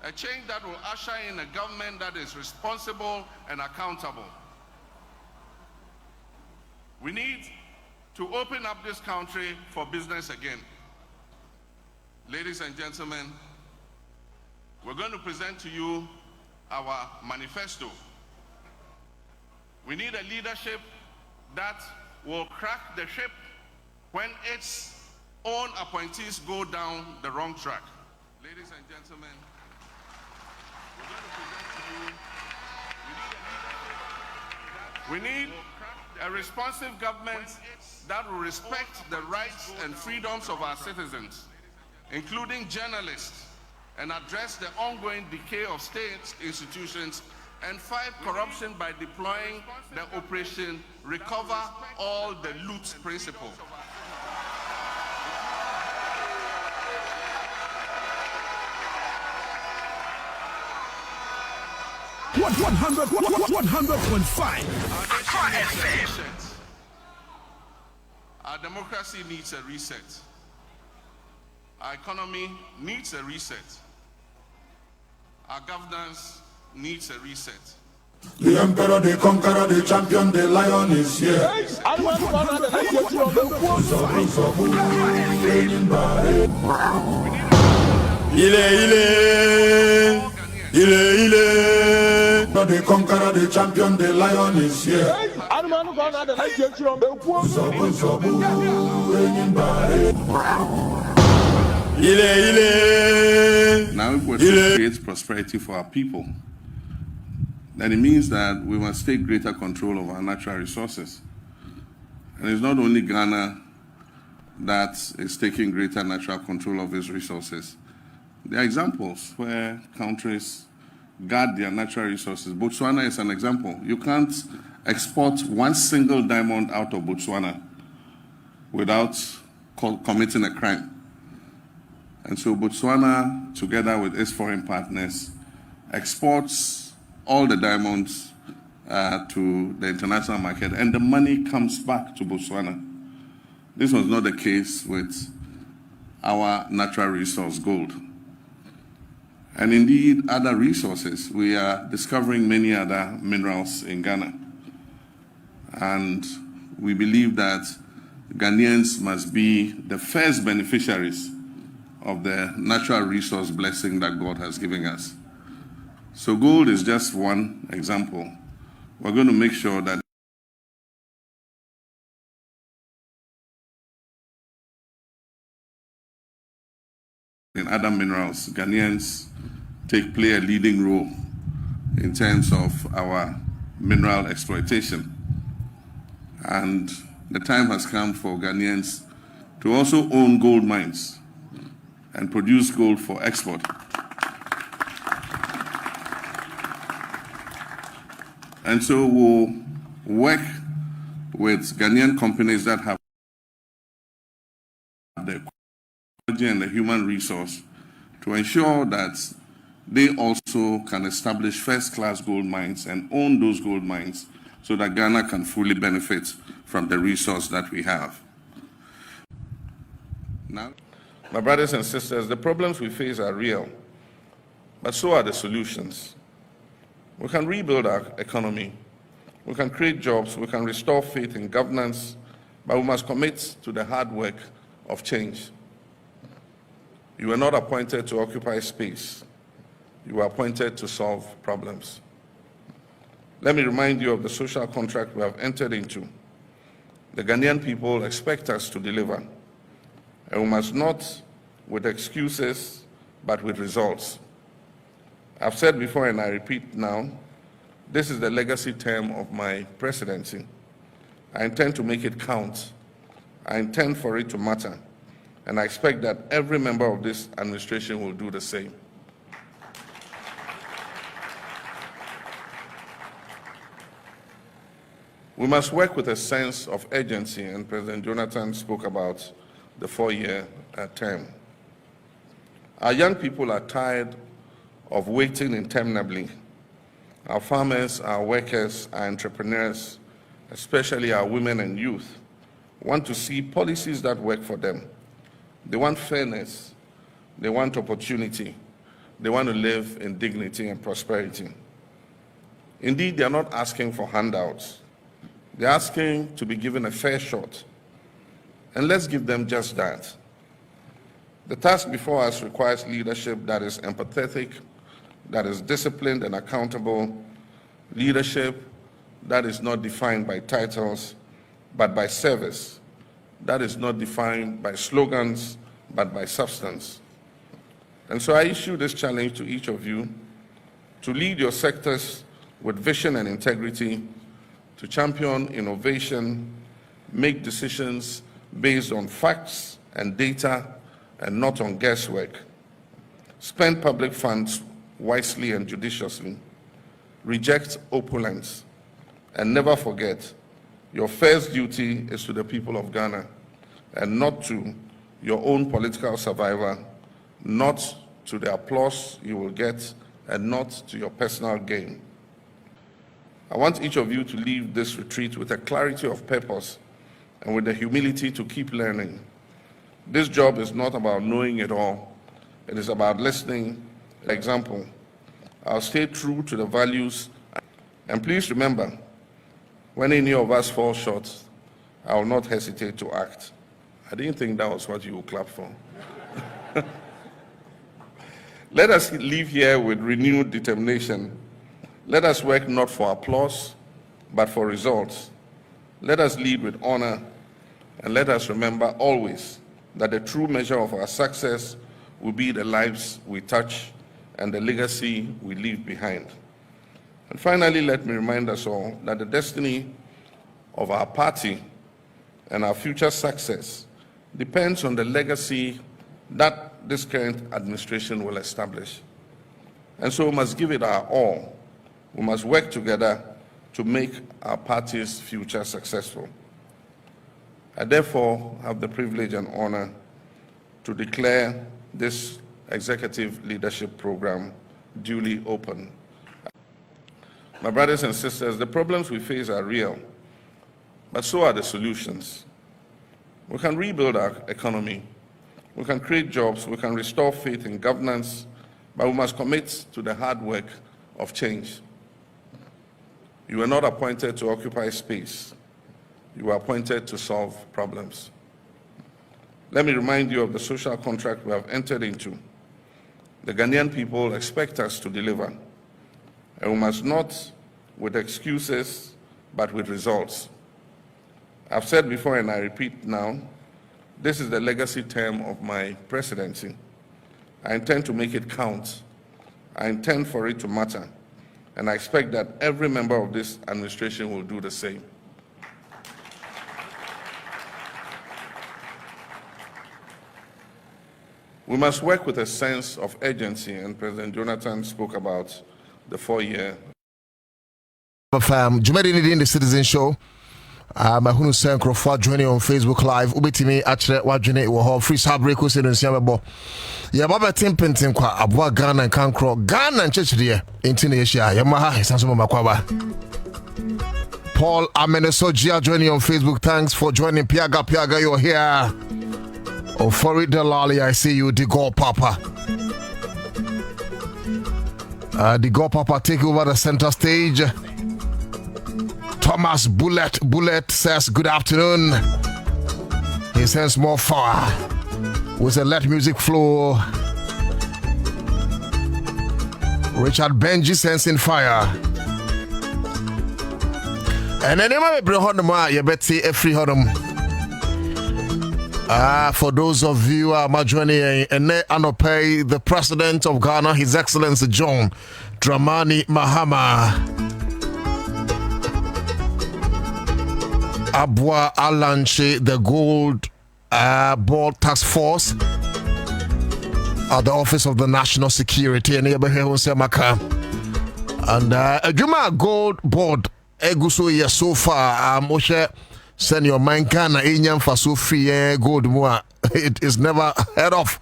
a change that will usher in a government that is responsible and accountable. We need to open up this country for business again. Ladies and gentlemen, we're going to present to you our manifesto. We need a leadership that will crack the ship when its own appointees go down the wrong track. Ladies and gentlemen, we're going to present to you, we need a responsive government that will respect the rights and freedoms of our citizens, including journalists, and address the ongoing decay of state institutions and fight corruption by deploying the Operation Recover All the Loot principle. Accra100.5FM. Our democracy needs a reset. Our economy needs a reset. Our governance needs a reset. The emperor, the conqueror, the champion, the lion is here. The conqueror, the champion, the lion is here. Now, if we're to create prosperity for our people, then it means that we must take greater control of our natural resources. And it's not only Ghana that is taking greater natural control of its resources. There are examples where countries guard their natural resources. Botswana is an example. You can't export one single diamond out of Botswana without committing a crime. And so Botswana, together with its foreign partners, exports all the diamonds to the international market, and the money comes back to Botswana. This was not the case with our natural resource, gold. And indeed, other resources. We are discovering many other minerals in Ghana. And we believe that Ghanaians must be the first beneficiaries of the natural resource blessing that God has given us. So gold is just one example. We're going to make sure that in other minerals, Ghanaians play a leading role in terms of our mineral exploitation. And the time has come for Ghanaians to also own gold mines and produce gold for export. And so we'll work with Ghanaian companies that have the technology and the human resource to ensure that they also can establish first-class gold mines and own those gold mines so that Ghana can fully benefit from the resource that we have. Now, my brothers and sisters, the problems we face are real, but so are the solutions. We can rebuild our economy, we can create jobs, we can restore faith in governance, but we must commit to the hard work of change. You were not appointed to occupy space. You were appointed to solve problems. Let me remind you of the social contract we have entered into. The Ghanaian people expect us to deliver, and we must not with excuses, but with results. I've said before and I repeat now, this is the legacy term of my presidency. I intend to make it count. I intend for it to matter. And I expect that every member of this administration will do the same. We must work with a sense of urgency, and President Jonathan spoke about the 4-year term. Our young people are tired of waiting interminably. Our farmers, our workers, our entrepreneurs, especially our women and youth, want to see policies that work for them. They want fairness, they want opportunity, they want to live in dignity and prosperity. Indeed, they are not asking for handouts. They're asking to be given a fair shot. And let's give them just that. The task before us requires leadership that is empathetic, that is disciplined and accountable, leadership that is not defined by titles, but by service, that is not defined by slogans, but by substance. And so I issue this challenge to each of you to lead your sectors with vision and integrity, to champion innovation, make decisions based on facts and data and not on guesswork, spend public funds wisely and judiciously, reject opulence, and never forget your first duty is to the people of Ghana and not to your own political survival, not to the applause you will get, and not to your personal gain. I want each of you to leave this retreat with a clarity of purpose and with the humility to keep learning. This job is not about knowing it all. It is about listening. For example, I'll stay true to the values. And please remember, when any of us fall short, I will not hesitate to act. I didn't think that was what you would clap for. Let us leave here with renewed determination. Let us work not for applause, but for results. Let us lead with honor, and let us remember always that the true measure of our success will be the lives we touch and the legacy we leave behind. And finally, let me remind us all that the destiny of our party and our future success depends on the legacy that this current administration will establish. And so we must give it our all. We must work together to make our party's future successful. I therefore have the privilege and honor to declare this executive leadership program duly open. My brothers and sisters, the problems we face are real, but so are the solutions. We can rebuild our economy, we can create jobs, we can restore faith in governance, but we must commit to the hard work of change. You were not appointed to occupy space. You were appointed to solve problems. Let me remind you of the social contract we have entered into. The Ghanaian people expect us to deliver, and we must not with excuses, but with results. I've said before and I repeat now, this is the legacy term of my presidency. I intend to make it count. I intend for it to matter. And I expect that every member of this administration will do the same. We must work with a sense of urgency, and President Jonathan spoke about the 4-year. Jumedi in the Citizen Show. Mahunu Sankrofwa joining on Facebook Live. Ubitimi actually wajene wo free break ko senu nsiamebo. Ya baba timpentin kwa abwa Ghana and Kankro. Ghana nchechide enti na yeshia. Ya maha isanso makwaba. Paul Amenesojia joining on Facebook. Thanks for joining. Piaga, you're here. Ofori Delali, I see you. Digo Papa. Digo Papa take over the center stage. Thomas Bullet says good afternoon. He sends more fire with a let music flow. Richard Benji sends in fire. And then you bet see every hodom. For those of you joining and Anope, the President of Ghana, His Excellency John Dramani Mahama. Abwa Alanche, the Gold Ball Task Force at the Office of the National Security and Semaka. And Juma Gold Board Eguso ye so far Moshe send your mind Ghana Inyam for so free gold more. It is never heard of.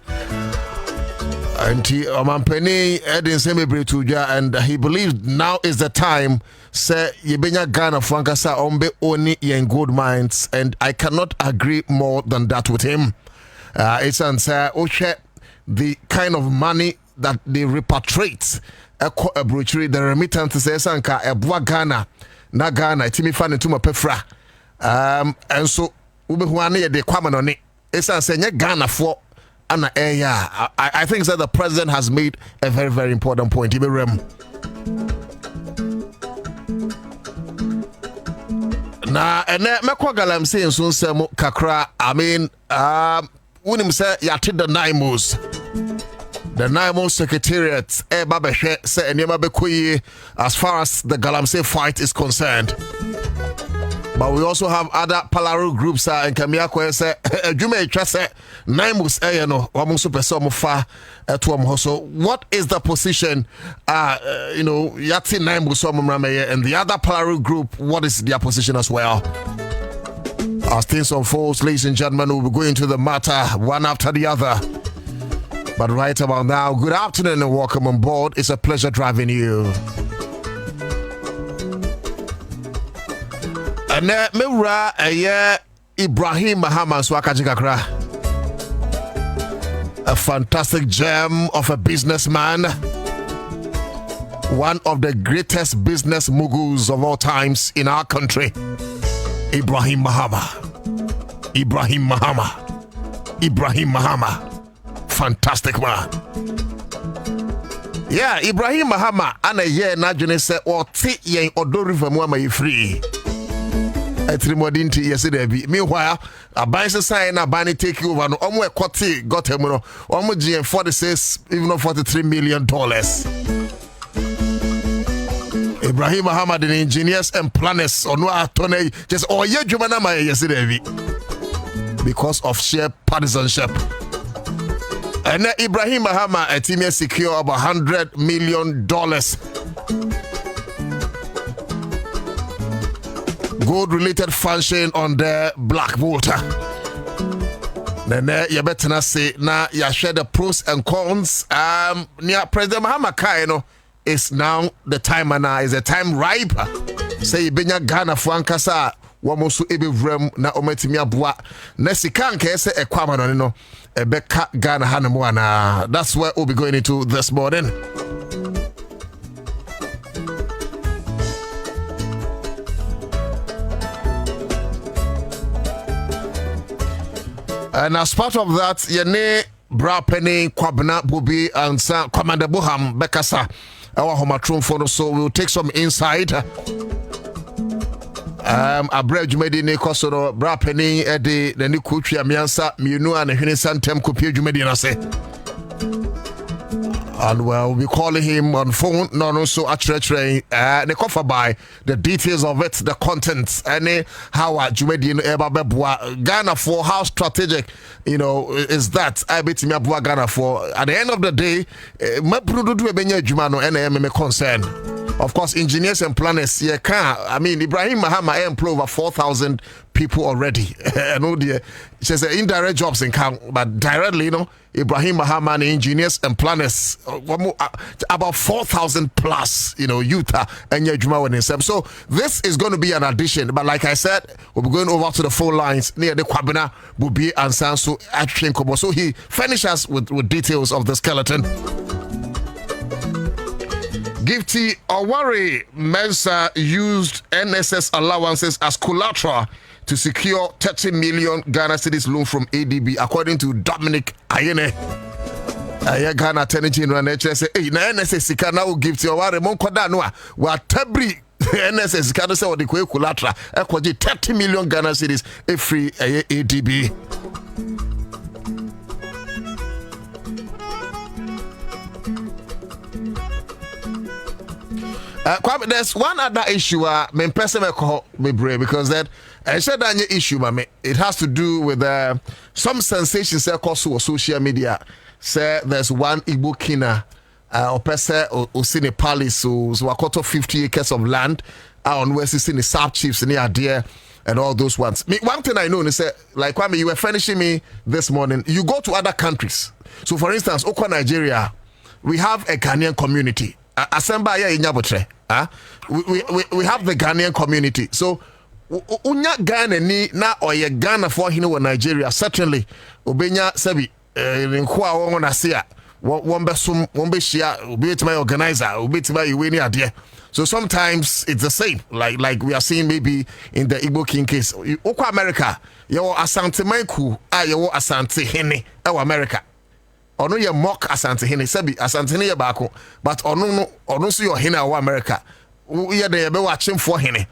And he Penny Edin Semibretuja, and he believes now is the time. Say Yebenya Ghana Frankasa Ombe Oni yen gold mines, and I cannot agree more than that with him. It's Ansah Oche, the kind of money that they repatriate the remittance says Sanka Ebwa Ghana na Ghana Timi fan into my pefra and so Ubehuane de Kwamanoni it's saying Ghana for Anna I think that the president has made a very, very important point. Na ene mekwa saying so nsem kakra I mean unim say yate the Naimos Secretariat babehwe say enema bekoyi as far as the Galamsey fight is concerned. But we also have other Palaru groups and Kamiako say adwuma etwa say Naimos no omo so pese omo fa to omo so what is the position yate Naimos omo mrameye and the other Palaru group what is their position as well? As things unfold, ladies and gentlemen, we'll be going to the matter one after the other. But right about now, good afternoon and welcome on board. It's a pleasure driving you. And Mewra Ibrahim Mahama Swakajikakra, a fantastic gem of a businessman, one of the greatest business moguls of all times in our country. Ibrahim Mahama. Fantastic man. Yeah, Ibrahim Mahama ana ye na dwene se o ti yen odo river mu ama ye free. Etrimodinti yesterday bi. Meanwhile, aban se sign na ban take over no omo ekoti got him no. Omo GM 46 even not $43 million. Ibrahim Mahama the engineers and planners on atone just ye dwuma na ma yesterday bi. Because of sheer partisanship. And Ibrahim Mahama a team secure about $100 million. Gold-related function on the black water. Then you better say now you share the pros and cons. Near President Mahama Kaino is now the time and is a time ripe. Say Benya Ghana Fuankasa. Wamosu ebevrem na ometimi abua na sika nke se ekwama no no ebeka Ghana hanemo ana. That's where we'll be going into this morning. And as part of that yene bra penny kwabna Bobie Ansah Commander Boham bekasa our homatron for so we'll take some insight. Abra dwumadi ne kosoro bra pani ede na ne kotwa miansa mienu an hwene santem kopie dwumadi na se. And we'll be calling him on phone no so actually the cover by the details of it, the contents, and how dwumadi no eba beboa Ghana for how strategic is that I bet me abua Ghana for at the end of the day maprodudu ebenya dwuma no me concern. Of course, engineers and planners, Ibrahim Mahama employ over 4,000 people already. She says indirect jobs in count, but directly, Ibrahim Mahama and engineers and planners, about 4,000 plus, Utah and Yajuma when himself. So this is going to be an addition. But like I said, we'll be going over to the phone lines near the Kwabena, Bobie Ansah, so he finishes with details of the skeleton. Gifty Owari Mensah used NSS allowances as collateral to secure 30 million Ghana cedis loan from ADB, according to Dominic Ayene. Ghana Attorney General say, "Hey, na NSS sika na Gifty Owari mon koda no a wa tabri NSS sika no say o de collateral e kwaje 30 million Ghana cedis e free ADB." There's one other issue because that I said that issue, it has to do with some sensations across social media. Say there's one Igbo kina or person or Sine Palace who are 50 acres of land on West Sine South Chiefs in the idea and all those ones. One thing I know is that, like Kwame, you were furnishing me this morning. You go to other countries. So, for instance, Oko Nigeria, we have a Ghanaian community. Asemba ya inyabotre. We have the Ghanaian community. So unya Ghana ni na oye Ghana for hino wa Nigeria certainly obenya sabi nkwa won na se a one be share, be my organizer, be my winning idea. So sometimes it's the same, like we are seeing maybe in the Igbo King case. Oko America, you Asante Maiku, you Asante Hene, America. Ono ye mock Asante Hene, Sebi Asante Hene bako, but ono so your Hene America. Ye de be watching for Hene.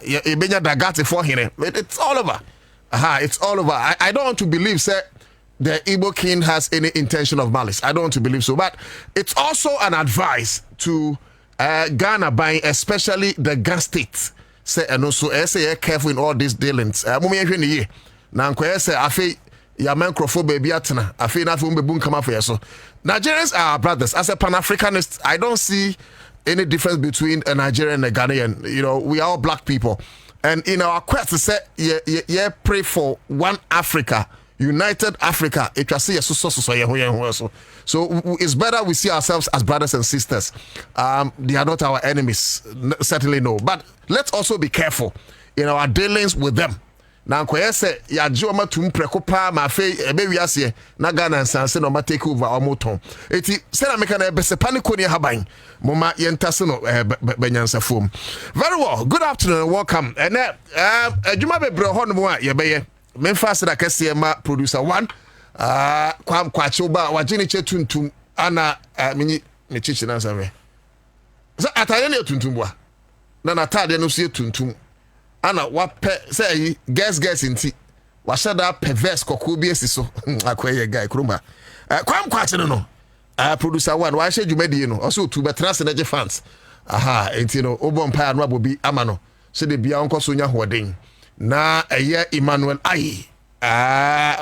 You benya dagati for Hene. It's all over. It's all over. I don't want to believe, sir, the Igbo King has any intention of malice. I don't want to believe so. But it's also an advice to Ghana buying, especially the gas states. Say and also say careful in all these dealings. Mummy ye. Now say afi ya mancrofo baby atena. Afi na fi mbebun kama for so. Nigerians are our brothers. As a Pan-Africanist, I don't see any difference between a Nigerian and a Ghanaian. You know, we are all black people. And in our quest to say, yeah, pray for one Africa, united Africa. It was see so it's better we see ourselves as brothers and sisters. They are not our enemies, certainly no. But let's also be careful in our dealings with them. Now, say ya joma tum prekopa ma fe ebe wiase na Ghana nsanse no ma take over omoton. Eti se na meka na ebe se panico ni haban. Moma yentase no benyansa fom. Very well. Good afternoon and welcome. And adwuma bebre ho no mo a ye beye. Memfa se da kase ma producer 1. Kwam kwache ba wagini che tuntum ana minyi me chichi na sawe. So atade ne tuntum bua. Na atade no so tuntum. Ana wape say guess inti washada perverse kokobi esiso akoye guy kroma kwam kwache no producer 1 wa hye dwumadi no also to betra seneje fans enti no obompa anu abobi amano se de bia onkoso nya hoden na eye Emmanuel ai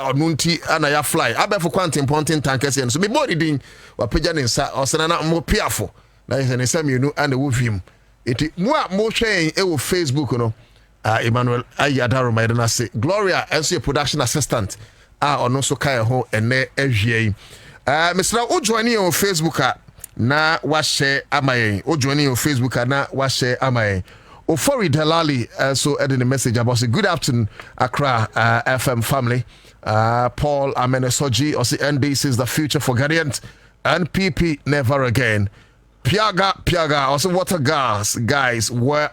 onunti ana ya fly abefo quantum ponting tankers so me body din wapeja ne nsa osena na mo piafo na ye ne samienu ana wo vim enti mo a mo hwen e wo Facebook no Emmanuel Ayadaro Maidana say Gloria as your production assistant ono so kai ho ene ahwie Mr. Ojoini on Facebook na wa share amayen Ojoini on Facebook na wa share amayen Ofori Delali so adding a message about say good afternoon Accra FM family Paul Amenesoji or say NDC is the future for Ghanaians and PP never again Piaga also water gas guys where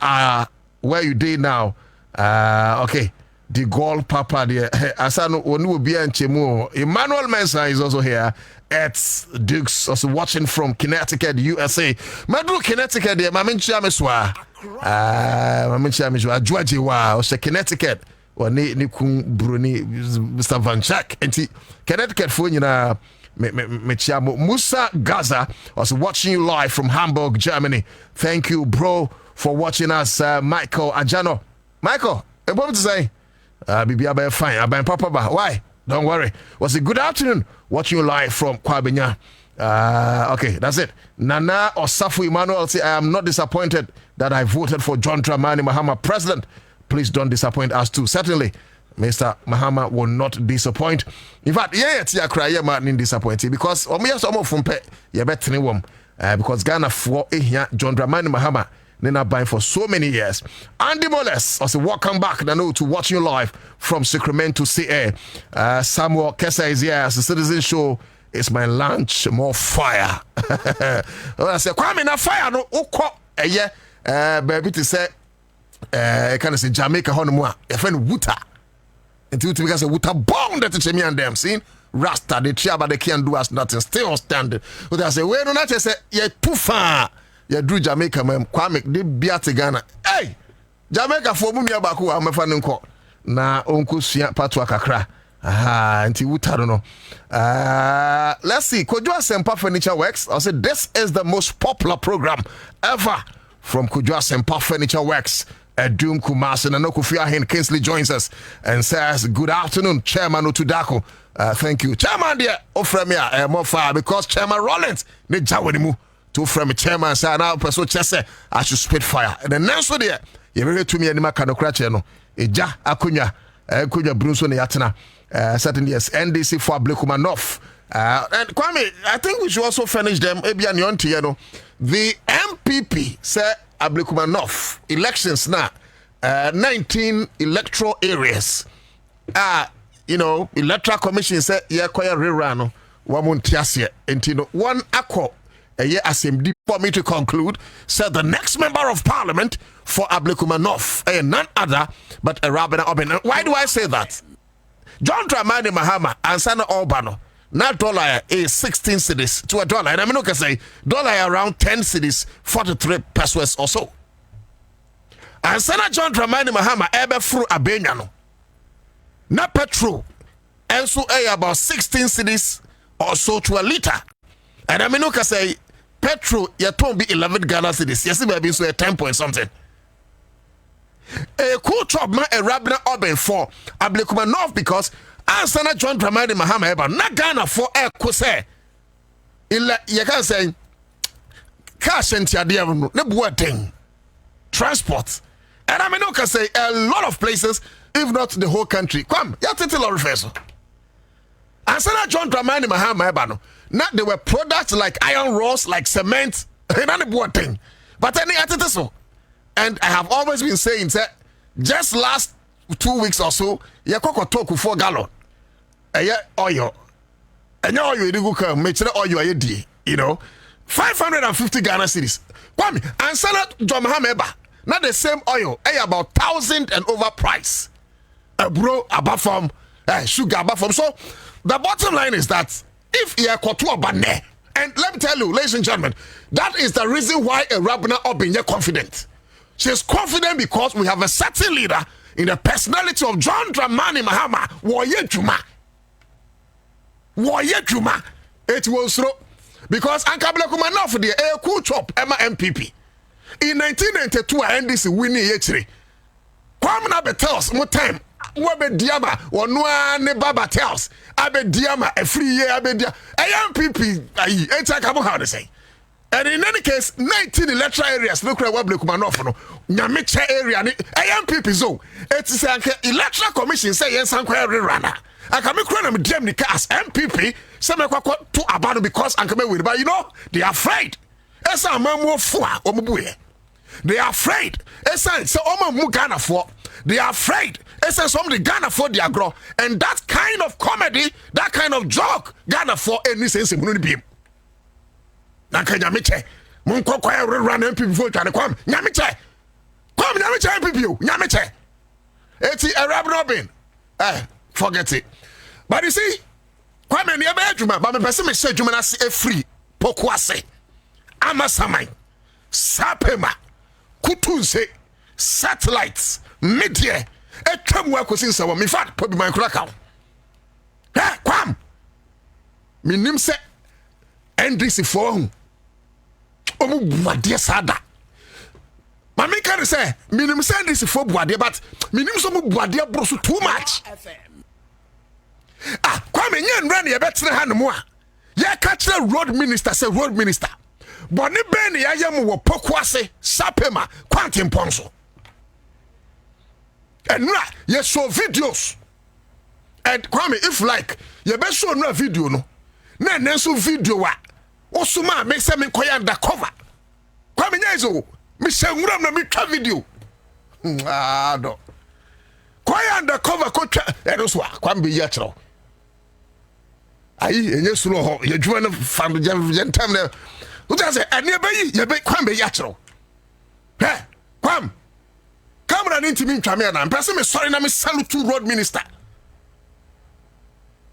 you did now okay the goal papa there asano onu obi anchemu Emmanuel Mensah is also here it's Dukes also watching from Connecticut USA Madru Connecticut there mamenchia meswa Georgia wa o Connecticut ni kun bruni Mr. Van Chak enti Connecticut fo nyina mechiamo Musa Gaza also watching you live from Hamburg Germany thank you bro for watching us Michael Ajano Michael what to say Bibi abai fine abai papa ba why don't worry was a good afternoon watching you live from Kwabenya okay that's it Nana Osafu Emmanuel say I am not disappointed that I voted for John Dramani Mahama president please don't disappoint us too certainly Mr. Mahama will not disappoint in fact it's ya cry man disappointed because omo some from pe ye betene wom because Ghana for John Dramani Mahama Nina buying for so many years. Andy Moles also welcome back to watching you live from Sacramento CA. Samuel Kessa is here as a citizen show. It's my lunch, more fire. I say, Kwame na fire no uko baby to say can I say Jamaica honumwa a friend Wuta. And you because Wuta bomb that to me and them seen Rasta they try but they can't do us nothing still standing. But I say, well no not say yeah too far. Ya drew Jamaica mem Kwame de biate Ghana hey Jamaica for mumia baku amefa nko na onko sua patwa kakra anti wutaro no let's see Kujua Sempa Furniture Works I said this is the most popular program ever from Kujua Sempa Furniture Works Doom Kumasi and Okufia Hen Kingsley joins us and says good afternoon Chairman Otudako thank you Chairman dear ofremia more far because Chairman Rollins ne jawanimu to from a chairman say now person chese I should spit fire and then so there you very to me anima kanokra che no eja akunya brunso ne yatena certainly yes NDC for Blekumanov and Kwame I think we should also finish them ebia ne onto you know the MPP say Blekumanov elections now 19 electoral areas you know electoral commission say ye kwaya rerun no Wamuntiasie. Intino one akko. Assembly for me to conclude, said the next member of parliament for Ablekuma North, none other but Rabina Obin. Why do I say that? John Dramani Mahama and Sana Obano, now dollar is 16 cedis to a dollar. And I mean, okay, say dollar around 10 cedis, 43 pesos or so. And Sana John Dramani Mahama, ebe fru abenyano. Na petrol, and so about 16 cedis or so to a liter. And I mean, okay, say petrol, you don't be 11 Ghana cedis. Yes, maybe so a 10 point something. A cool job, man, a Rabina Oben for Ablekuma North because Ansah John Dramani Mahama Eba, not Ghana for a Kose. You can say cash and Tiadiavano, the thing, transport. And I mean, okay, say a lot of places, if not the whole country. Come, you have to tell our professor. Ansah John Dramani Mahama Eba, now there were products like iron rods, like cement, and any thing. But any attitude so. And I have always been saying that just last 2 weeks or so, you could talk 4 gallon. Oil. And your oil, you can make sure oil you know, 550 Ghana cedis. Kwame, Ansah John Mahama Eba, not the same oil, about 1,000 and over price. Bro, above from sugar, above from. So the bottom line is that if you are kotua bane, and let me tell you, ladies and gentlemen, that is the reason why a Rabina Obinye confident. She's confident because we have a certain leader in the personality of John Dramani Mahama. Woye Juma. It will throw because Ablekuma North for the air cool chop Emma MPP. In 1992, NDC winning yesterday. Kwamna Betels, more time. Wabe diama wanwa ne baba tells abe diama a free year abe dia MPP it's like how to say. And in any case 19 electoral areas look like Ablekuma North no Nyamiche area MPP zone it is like electoral commission say yes anko runner akame kura na me dem ni as MPP say me kwakwa to abano because ankame we but you know they are afraid esa amamu fua omubuye they are afraid esa say omamu Ghana for they are afraid. It's somebody Ghana for their grow. And that kind of comedy, that kind of joke, Ghana for any sense in Munibim. Nakanyamiche. Munko kwa run MP before China. Come, Nyamiche. Come, Nyamiche MP. Nyamiche. It's a Arab Robin. Forget it. But you see, Kwame ni ebe juma, but me person me say juma na si free. Pokwase. Amasamai. Sapema. Kutunse. Satellites. Media. A tram work was in some me fat put my crack out. Kwam. Me nim se NDC for my dear Sada. Mammy can say, me nim se NDC for Boadia, but me nim some Boadia brosu too much. Kwame Yan ran a better hand more. Ya catch the road minister, say road minister. Bonnie Benny, I am wo pokwase, sapema, quantum ponso. And now, you show videos. And Kwame, if like, you best show no video, no. Then so video wa. Osuma make some inquiry undercover. Kwame nyezo, me say ngura na me twa video. No. Kwaya undercover ko twa. Edo wa, Kwame be yatro. Ayi, enye sulo ho, ye djuma na fam time na. Who does it? And you be Kwame yatro. Kwame. Come on into me, Champion. I'm pressing me sorry, I'm a salute to road minister.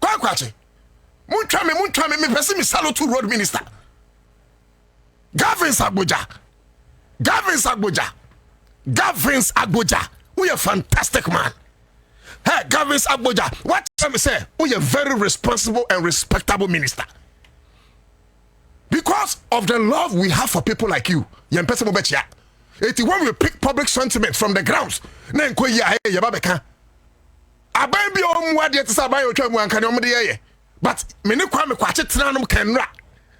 Quache. Munchame, me pressing me salute to road minister. Gavins Agboja. We a fantastic man. Hey, Gavins Agboja. What time say? We a very responsible and respectable minister. Because of the love we have for people like you. When we pick public sentiment from the grounds, then ko ya ya babeka. Aban bi o mu ade te saban o twa mu anka ne o de ye. But me ne kwa me kwache tenanom kanra.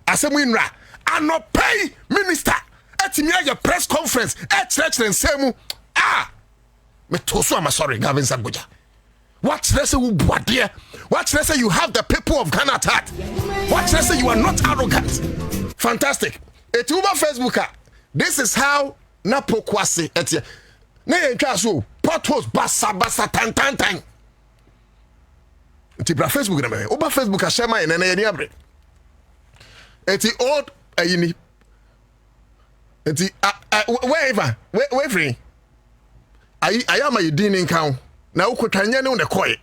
Asemu nra. Anopay minister atimi ya press conference church and semu me toso am sorry Gavin Sagboja. What say you boade? What say you have the people of Ghana at heart? What say you are not arrogant? Fantastic. Etuba Facebooker. This is how na pokwase etie na yen twa so potholes basa tan Nti bra Facebook na me. Oba Facebook a share my na ye ni abre. Eti old ayini. Eti where free. Ayama yidin nkan. Na ukotwanye ne wo ne koye.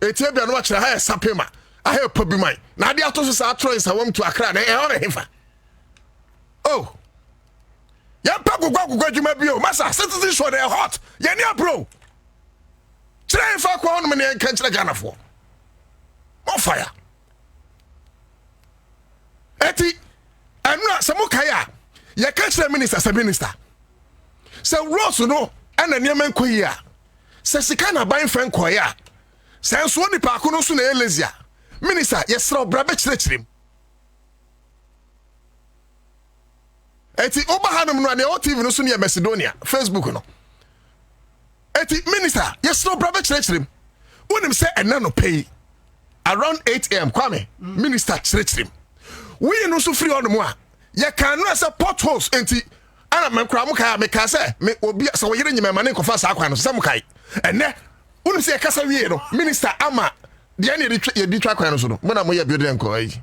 Eti bia no akere ha sapema. Ahe pabi mai. Na ade ato so sa atro nsawam to Accra na e ora hefa. Oh. Ya pa gugwa djuma bio. Masa citizen show they hot. Ye ni bro. Try fa kwa on me ne kan kire Ghana fo. On fire. Eti anura samukaya. Ye kan kire minister se minister. Se Ross no ana niam enkoyi a. Se sika na ban fan koya. Se nso ni pa kono so na elezia. Minister yesra obra be kire. Eti oba hanum no na TV no so ne Macedonia, Facebook no. Eti minister yesra obra be kire. Wonim say enna no pay. Around 8 a.m. Kwame, minister kire. We no so free on mo a. Ye kan no say potholes enti ana menkra mo kai me ka say me obi so wo yire nyima mane kofa sa akwan no say mo kai. Enne wonim say kasa wie no minister ama de na ye di twa kwan no so no. Mo na mo ye building ko ayi.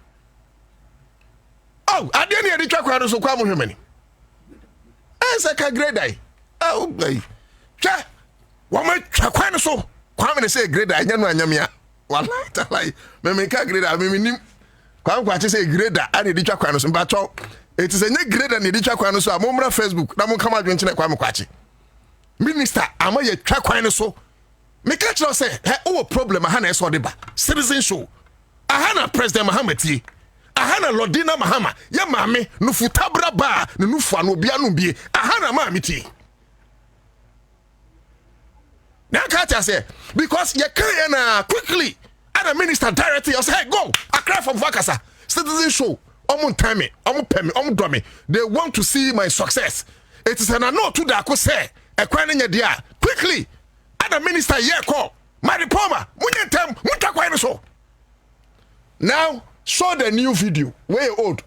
Oh, ade na ye di twa kwan no so kwa mo hwemani. Ansah ka grade ai. Oh, boy. Twa wo ma twa kwan no so. Kwa me say grade ai nya no anyamia. Wallahi talai. Me ka grade ai me nim. Kwa kwa say grade ai na di twa kwan no so mba twa. It is a new grade and the track so I'm on Facebook. Now come out into the Minister, I'm a track so. Me catch us say, oh, problem. I had a sort citizen show. I had a President Mohammed. I had a Lodina Mahama. Ya mame, no futabra ba, no fano bianubi. I had a mammy. Now catch us say, because you can quickly, and a minister directly, I say, hey, go, I cry from Vakasa, citizen show. They want to see my success. It is an no to that say a quite quickly. And the minister here call my diploma. So now show the new video. Way old.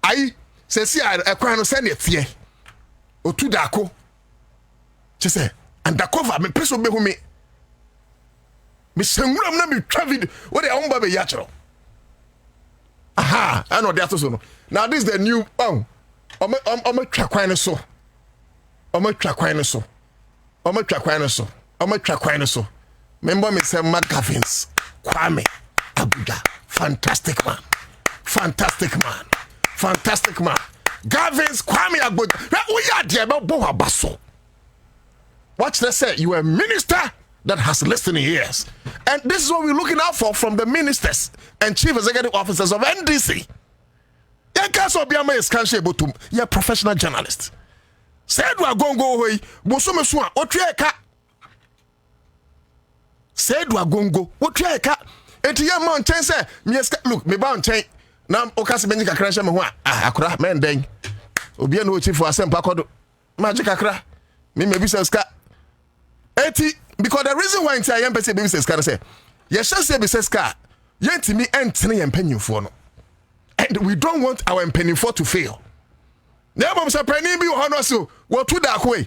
I say see a quite send it here. O to dako. She say undercover me person be who me. Me sengura na me travel. What the omba be yachro. Aha, I know that so. Now this is the new I'm a track so. I'm a track so. I'm a track so. I'm a track so. Remember me say McGavins, Kwame, Abuja, fantastic man. Fantastic man. Fantastic man. Gavins, Kwame Abuja. We are there about Boha Basso. Watch that say you are a minister that has listening ears. And this is what we're looking out for from the ministers and chief executive officers of NDC. You're a professional journalist. Said we are going to go away. Said we are going to go. What you cat? And your man say, look, me bound chain. Now, Ocas Benica crash me one. Accra, man, dang. Obiano chief for a sempa magic Accra. Me maybe says cat. 80. Because the reason why I am person business can say, yes, shall say business car. Yet to me and three and penny for no. And we don't want our penny for to fail. Never was a penny be honor so. What to that way?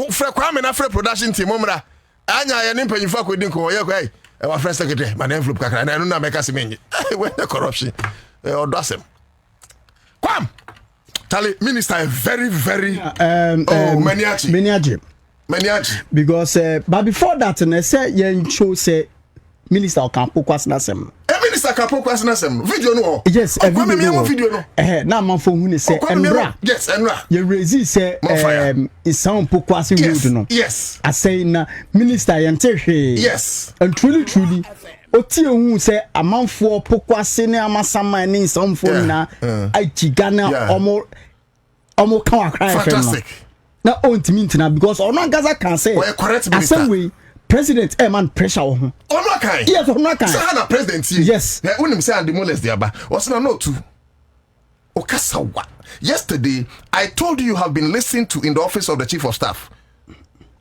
For crime and after production team, Momra. Anya and penny for with Dinko. Okay, our first secretary, my envelope, and I don't know make us mean when the corruption or does him. Come, Tally Minister, very, Maniachi. Because but before that and I said yen show say minister can focus na sem. Minister can focus na sem. Video no. Yes, a video no. Na man for hu say Emra. Yes, Emra. You resist say is some focus road no. Yes. I say na minister yen tehwe. Yes. And truly oti hu say amanfo focus ne amasama ni some for na Ghana omo kan akra. Fantastic. Now on to mean now because on Gaza can say same way president man pressure on yes on kind president yes when him say and the molest there ba was no too okasawa yesterday I told you have been listened to in the office of the chief of staff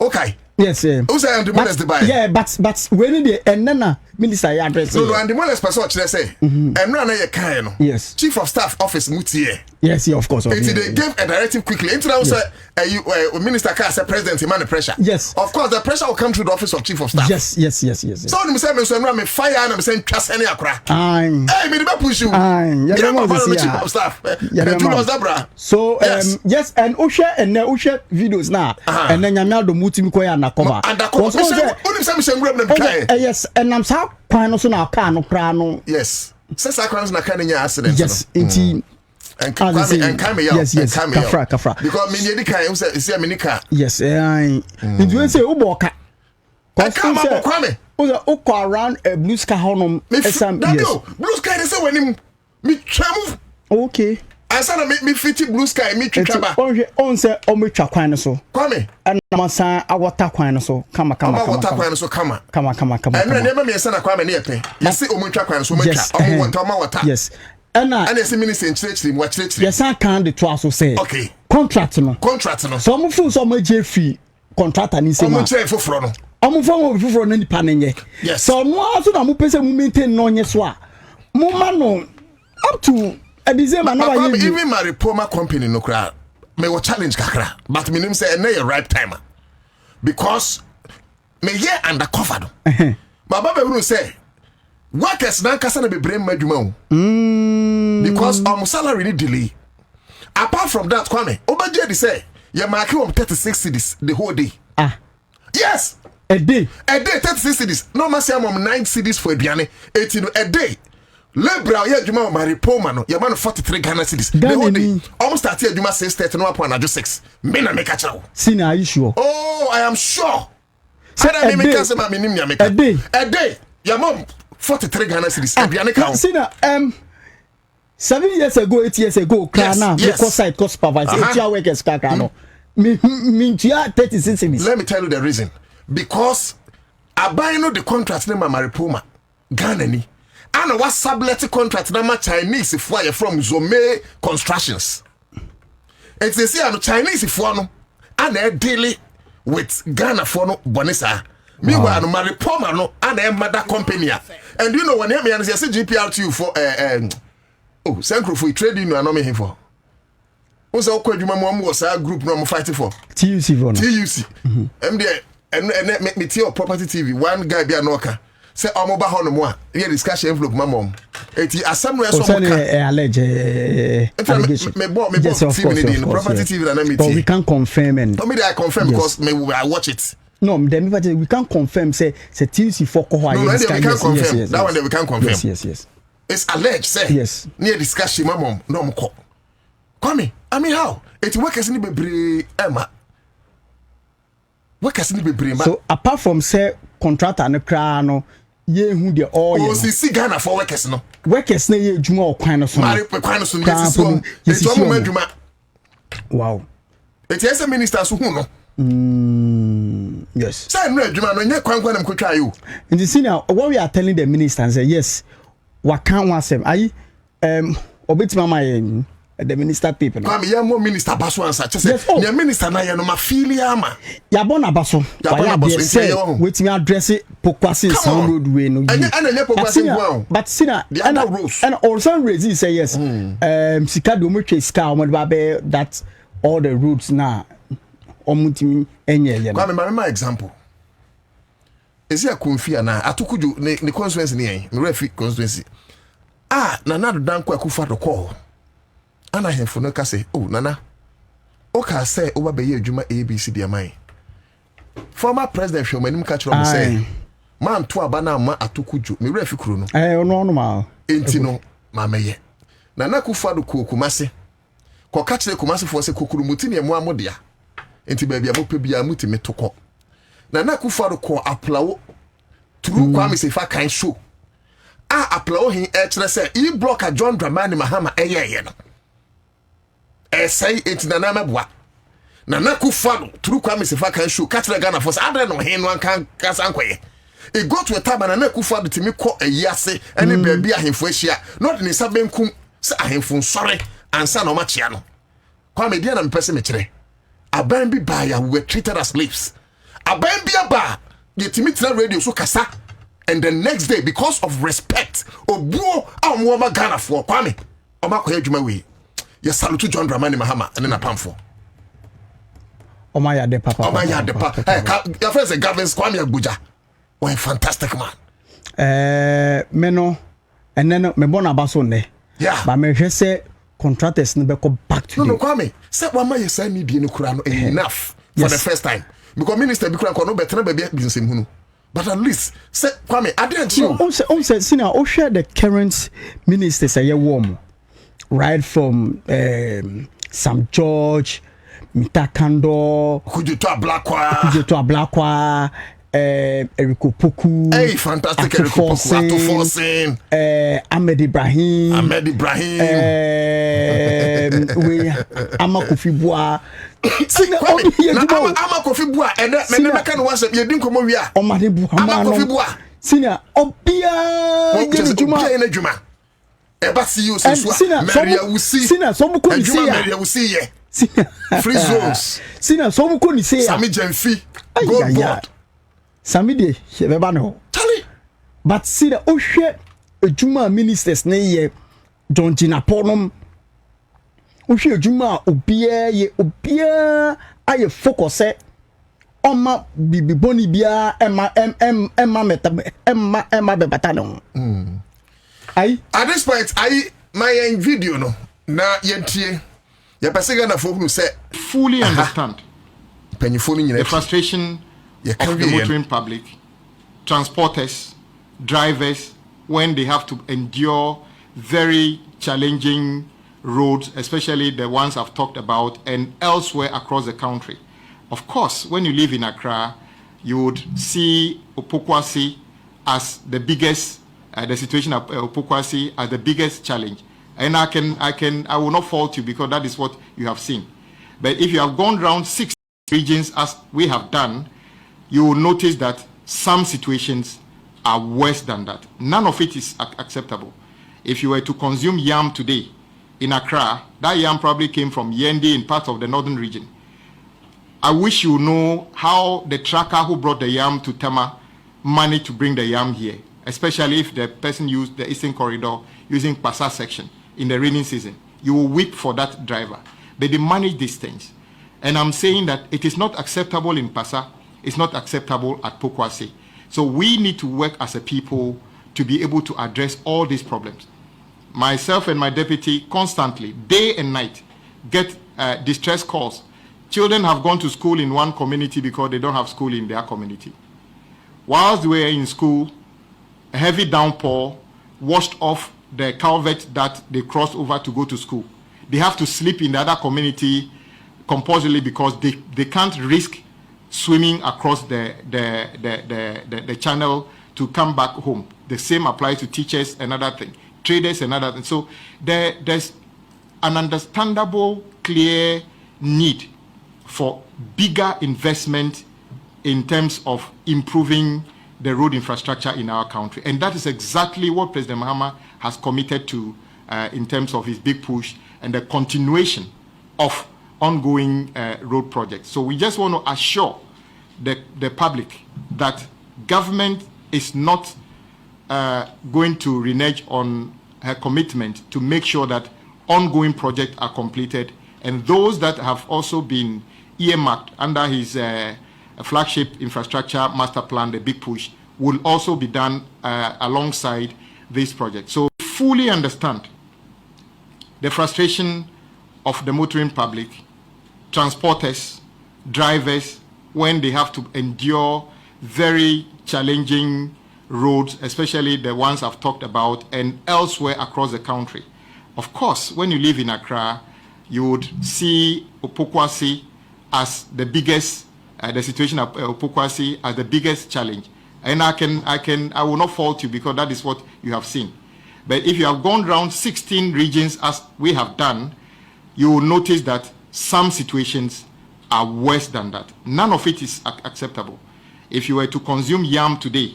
okay yes who say and the molest the buy yeah but when the and nana minister ya address. No, and the more person actually say, and run a kind no. Yes. Chief of Staff office mutie. Yes, yeah, of course. They gave a directive quickly. Into now say minister can say president man the pressure. Yes. Of course the pressure will come through the office of Chief of Staff. Yes. So me say me so me fire and me say trust any akra. Aye. Hey, me dey push you. Aye. Yeah, me Chief of Staff. So yes, and Usha and Usha videos now. And then Yamia do muti koya na cover. Yes, and I'm so quite so now car no prano. Yes. Says I can't na can in accident. Yes, indeed. And come me out. Yes, Kafra. Because me need car, say America. Yes, I. Did you say Uboka? Come on, Uko around a blue sky honum. Yes. Blue sky is when me travel. Okay. I said me fit blue sky me traba. On say o me twa kwan so. Kwame. And masa awota kwan so. Come. Awota kwan so come. And never me say na kwame na yepe. Yes o me twa kwan so me twa. Water. Yes. And say minister in church him what church. Yes, I can the twa so say. Okay. Contract no. So mo fu so mo je free contractor ni say ma. Mo che foforo no. Omo fo foforo na nipa nenye. Yes. So no aso na mo pese mo maintain no nye so a. Mo ma no up to even my Repoma company no cry. Me will challenge kakra, but me name say na your right timer because me here undercover do. But Baba will say workers na kasa na be brain madwuma because salary ni delay. Apart from that, Kwame, Obaje say you mark him 36 cedis the whole day. Yes, a day 36 cedis. No man say I'm 9 cedis for aduane. 18 a day. Lebra ya juma Maripoma no ya man 43 Ghana cedis. The whole day. Almost start here juma 6:30 no upon ado 6. Me na make a chow. Sina, are you sure? Oh, I am sure. So a day. Ya mom 43 Ghana cedis. Aduane ka. Sina 7 years ago, 8 years ago, Krana, because site cost supervisor, 8 year workers Krano. Me 36 cedis. Let me tell you the reason. Because I buy no the contract name Maripoma. Ghana ni. And what sublet contract na Chinese if we from Zome Constructions. It's a say Chinese if no and they deal with Ghana for no bonisa. Meanwhile, no Maripoma no and a mother company. And you know when me and say GPR2 for Sankro for trading no me for. What's our kwadwuma mo was our group no fighting for? TUC for no. TUC. MD and me tell property TV one guy be anoka. Say omo ba hono mo a here discussion envelope ma mom eti assemble so mo ka allege allegation me TV property TV na me but we can confirm and I confirm because I watch it. No, then we can confirm say TC for ko no, we can confirm yes, that one we can confirm yes it's alleged say yes near discussion ma mom no mo ko come I mean how it workers ni bebre ema workers ni bebre ba so apart from say contractor no kra no ye hu de all ye si Ghana for workers no na ye djuma okwan no so mari kwan no so yes so it's all madjuma wow it is a minister so hu no yes say no adjuma no nya kwan na mkotwa you in the senior what we are telling the minister and say yes what can one say ayi obetima my the minister people no ya mo minister baso Ansah say the minister na ye no ma filia ma ya bona baso say wetin address pokwase some roadway no and pokwase go but sina and also raise say yes sika do mo twa sika o mo ba be that all the roads na omutimi enye ye no my example is here konfia na atokuju ne constituency ne yen me refi constituency na do dan kwa kufa do call ana hefo no ka say nana o ka say o ba be ye adwuma ABC de amai former president Shomanim ka chiro mo say man to aba na ma atokuju me refi kuro no no ma enti no ma meye nana kufa do kokumase ko ka chire kumase fo say kokuru muti ne mu amodia enti ba bia mo pe bia muti me tokọ nana kufa do ko aplawo tru kwa me say fa kan show aplawo hin e kire say e blocker John Dramani Mahama eye no say enti nana meboa nana kufa do tru kwa me say fa kan show ka chire Ghana for say adre no hin no kan kasa nkoye e go to a time nana kufa do timi ko ayase ene ba bia ahemfo ahia no de ne sabenkum say ahemfo nsore Ansah no machia no kwa me dia na mpese me kire aban bi ba ya we were treated as slaves aban bi aba yetimi tra radio so kasa And the next day, because of respect, Obuo Amwama Ghana for Kwame, Omako Jumawi, yes, salute John Dramani Mahama, and then a pamphlet. Omaya de Papa. Omaya de Papa. Your friend say Gavin Kwame Abuja. Oh, a fantastic man. Meno, and then me born abasone. Yeah. But me just say contractors never go back to no, Kwame. Say one man you say need the Kurano enough for the first time. Because minister be no better be business him. But at least say Kwame, I didn't you. On say senior, share the current ministers say warm. Right from Sam George, Mitakando, Kujuto Ablakwa, Eriko Poku. Hey, fantastic Eriko Poku. Atoforsen. Ahmed Ibrahim. We Amakofibua. Amakofibua. And me can was you didn't come over here. Amakofibua. Senior, Obia. Juma. Eba see you so Maria will see. Senior, some could see. Maria will see ye. Free zones. Senior, some could say. Sami Jenfi. Gold board. Sami de shebeba no. Tali. But see the ohwe adwuma ministers na ye John Jinaponom. Ohwe adwuma obia aye focus oma bibi boni bia emma bebata no. At this point, my video no na yentie. Ya pesega na folk no say fully understand the frustration of the motoring public, transporters, drivers, when they have to endure very challenging roads, especially the ones I've talked about, and elsewhere across the country. Of course, when you live in Accra, you would see Opokwasi as the biggest, the situation of Opokwasi as the biggest challenge. And I will not fault you because that is what you have seen. But if you have gone around 6 regions as we have done, you will notice that some situations are worse than that. None of it is acceptable. If you were to consume yam today in Accra, that yam probably came from Yendi in part of the northern region. I wish you know how the tracker who brought the yam to Tema managed to bring the yam here, especially if the person used the eastern corridor using Pasa section in the rainy season. You will weep for that driver. But they manage these things. And I'm saying that it is not acceptable in Pasa. It's not acceptable at Pokwase. So we need to work as a people to be able to address all these problems. Myself and my deputy constantly, day and night, get distress calls. Children have gone to school in one community because they don't have school in their community. Whilst they were in school, a heavy downpour washed off the culvert that they crossed over to go to school. They have to sleep in the other community compulsorily because they can't risk swimming across the channel to come back home. The same applies to teachers, another thing, traders, another thing. So there's an understandable, clear need for bigger investment in terms of improving the road infrastructure in our country. And that is exactly what President Mahama has committed to in terms of his big push and the continuation of ongoing road projects. So we just want to assure the public that government is not going to renege on her commitment to make sure that ongoing projects are completed, and those that have also been earmarked under his flagship infrastructure master plan, the big push, will also be done alongside this project. So fully understand the frustration of the motoring public, transporters, drivers, when they have to endure very challenging roads, especially the ones I've talked about, and elsewhere across the country. Of course, when you live in Accra, you would see Opokwasi as the biggest, the situation of Opokwasi as the biggest challenge. And I will not fault you because that is what you have seen. But if you have gone around 16 regions as we have done, you will notice that some situations are worse than that. None of it is acceptable. If you were to consume yam today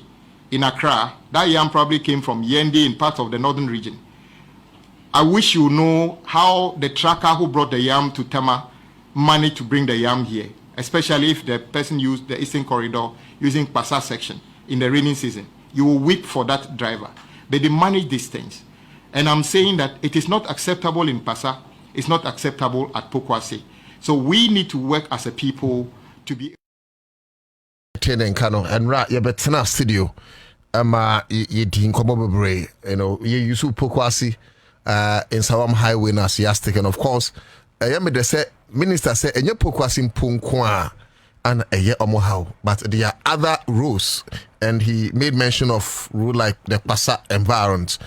in Accra, that yam probably came from Yendi in part of the northern region. I wish you know how the tracker who brought the yam to Tema managed to bring the yam here, especially if the person used the eastern corridor using Pasa section in the rainy season. you will weep for that driver. They manage these things. And I'm saying that it is not acceptable in Pasa, it's not acceptable at Pokwase. So we need to work as a people to be and Kano and Yabetana studio. Ye dinkomo bebre, you know, ye yusu Pokwase in Sawam Highway na siastic, and of course, Yamede said minister said and ye Pokwase Punkwa and a year omohau, but there are other rules, and he made mention of rule like the Pasa environment.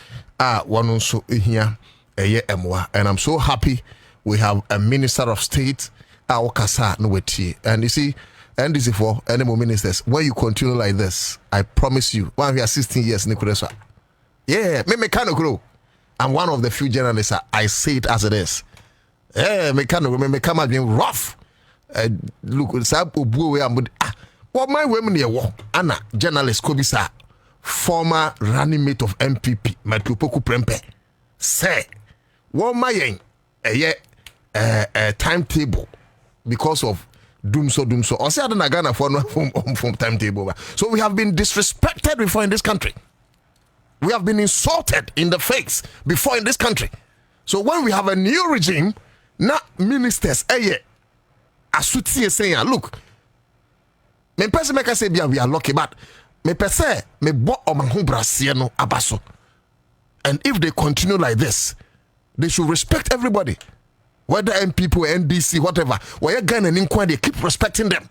One also here a year emwa, and I'm so happy we have a minister of state, our Kasa Nweti, and you see. And this is for any more ministers. When you continue like this, I promise you, when we are 16 years, Nicolas, yeah, me kind of grow. I'm one of the few journalists. I say it as it is. Yeah, me kind of me come out being rough. Look, what my women here, Anna, journalist Kobisa, former running mate of MPP, Matupoku Prempe, say, what my timetable because of doom so. Or say I don't Ghana for no from timetable. So we have been disrespected before in this country. We have been insulted in the face before in this country. So when we have a new regime, now ministers, asuti saying, look, me person make say we are lucky, but me person me bo omanhu brasiano abaso. And if they continue like this, they should respect everybody. Whether MPP or NDC, whatever, where Ghana and Inquire, they keep respecting them.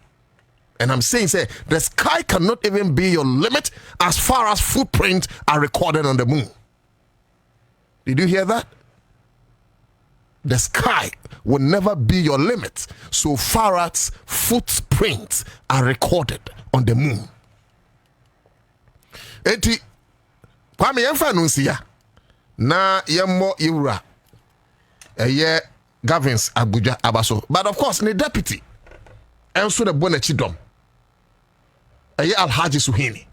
And I'm saying, say, the sky cannot even be your limit as far as footprints are recorded on the moon. Did you hear that? The sky will never be your limit so far as footprints are recorded on the moon. Eti, kwame yemfa nunsia na yemmo iwura Gavins Abuja Abaso. But of course, the deputy, and so the Bonachidom, Alhaji Suhini.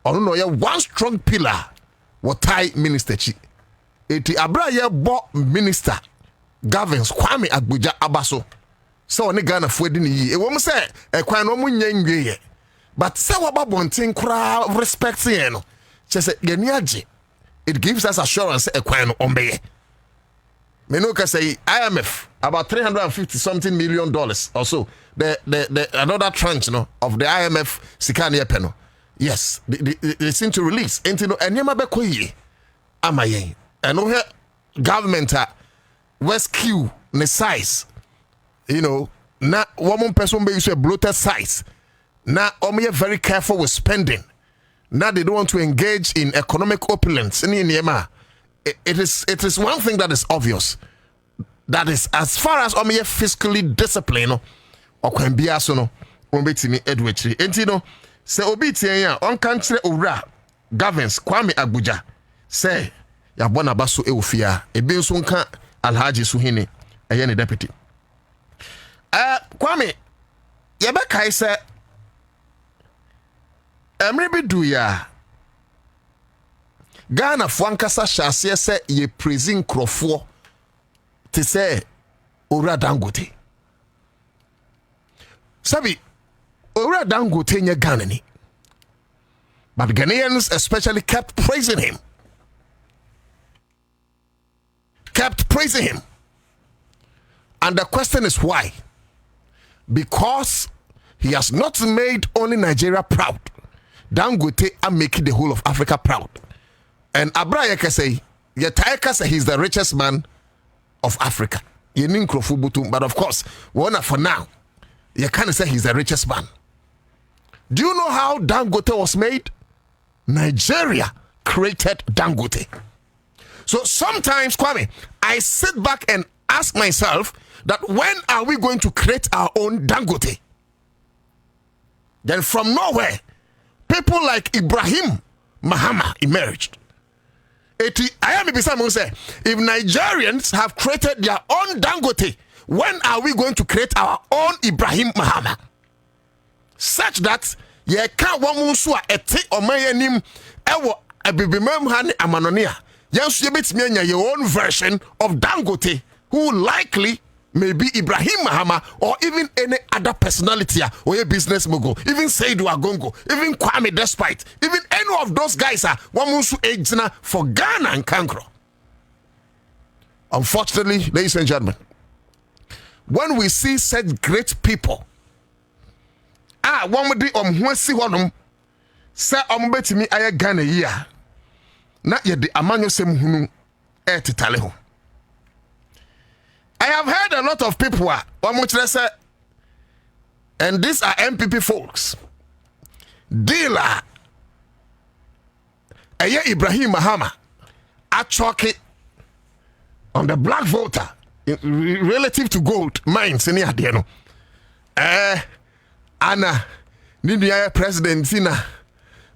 I don't know, one strong pillar, what Thai minister chi. Eti Abra bo minister, Gavins Kwame Abuja Abaso. So ne Ghana fwedini yi. E woman say, kwa no munye ye. But say waba bontin kura respect ye no. Chese geniaji. It gives us assurance equine ombeye. Menuka say IMF about $350 million or so. The another tranche of the IMF Sikani Peno. Yes, they seem to release. Enti no enyema bekoyi amaye. And no government rescue the size. You know, na one person be use a bloated size. Na omiye very careful with spending. Now they don't want to engage in economic opulence. It is one thing that is obvious. That is, as far as omiye fiscally disciplined, or can be as no, ombetimi edwetri. Entino se obiti ya on country ora Gavins Kwame Abuja say ya bona baso eufia ebi nso nka Alhaji Suhini eye deputy. Kwame yebeka say Emrebi duya Ghana fwankasa shase se ye praising Krofo te se Ora Dangote. Sabi Ora Dangote nye Ghana ni. But Ghanaians especially kept praising him. And the question is why? Because he has not made only Nigeria proud. Dangote are making the whole of Africa proud. And Abrayeka say, Yetaeka say he's the richest man of Africa. But of course, for now, you can't say he's the richest man. Do you know how Dangote was made? Nigeria created Dangote. So sometimes, Kwame, I sit back and ask myself that when are we going to create our own Dangote? Then from nowhere, people like Ibrahim Mahama emerged. I am say, if Nigerians have created their own Dangote, when are we going to create our own Ibrahim Mahama? Such that ye can't one musua ete omayanim ewo abibimam hani amanonia. Yes, you bet me your own version of Dangote, who likely maybe Ibrahim Mahama or even any other personality or a business mogul, even Seydou Agongo, even Kwame Despite, even any of those guys are Wamusu Ejina for Ghana and Kankro. Unfortunately, ladies and gentlemen, when we see such great people, one day si honum say betimi aye Ghana here, na ye de amanyo sem hunu titale ho. I have heard a lot of people say, and these are MPP folks. Dealer Ibrahim Mahama actually on the black voter relative to gold mines in here. Anna, Nidia President Sina,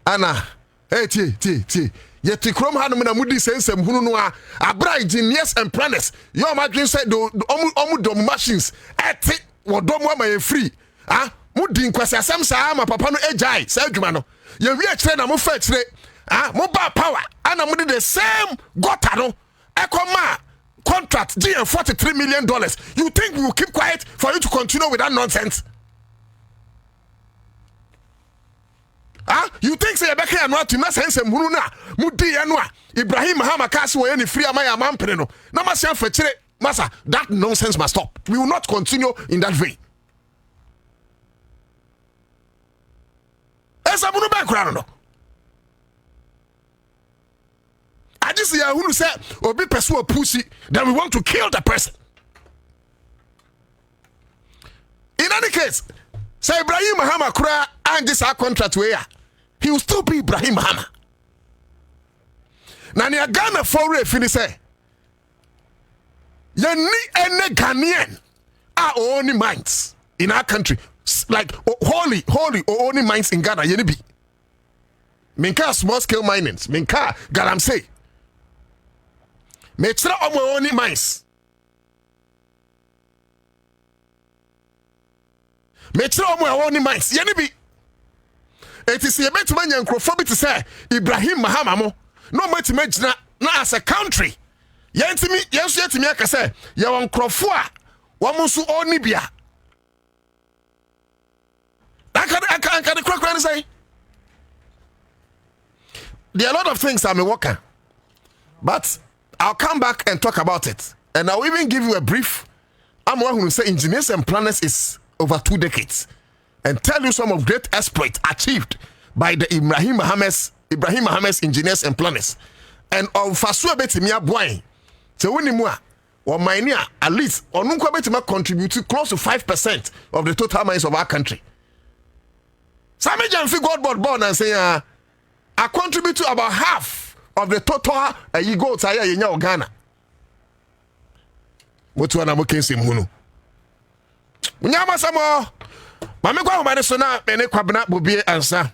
Anna, ti. Yet to Chrome had a moody sense and Hunua, a bright genius and planners. Your imagine said, Omudom machines, at it, what don't want my free. Ah, Muddin Quasa Samsa, Papano Ejai, Sergimano. You real train, I'm first rate. Ah, mobile power, and I'm the same Gotano, Ecoma, contract, $43 million. You think we will keep quiet for you to continue with that nonsense? You think say Rebecca and what na sense mhunu mudi anwa Ibrahim Mahama kasi we any free amaya mampene no na masia fetire masa that nonsense must stop. We will not continue in that vein. Esa munu ba kura no. I just say who say obi person pussy then we want to kill the person. In any case, say Ibrahim Mahama kura and this our contract we are. He will still be Ibrahim Mahama. Now, near Ghana for a finish say, you need any Ghanaian are only mines in our country, like holy or only mines in Ghana. You be minka small scale mining, minka galamsey, metra omo only mines, metra omo only mines. You be. It is a better man and to say Ibrahim Mahama mo no much imagine na as a country. Yentimi yetimi aka say ye won krofo a wo musu oni bia. Aka the crocodile say there are a lot of things I'm working, but I'll come back and talk about it, and I'll even give you a brief. I'm one who say engineers and planners is over 2 decades. And tell you some of great exploits achieved by the Ibrahim Mahames engineers and planners. And on Fasua Betimia Boy, so when you or Minia, at least, or Nunca Betima contribute to close to 5% of the total mines of our country. Some Jamfi God born and say, I contribute to about half of the total you go to in Ghana. What's one I'm looking Simunu? Nyama Mame kwa umane so na ene kwabena Bobie Ansah.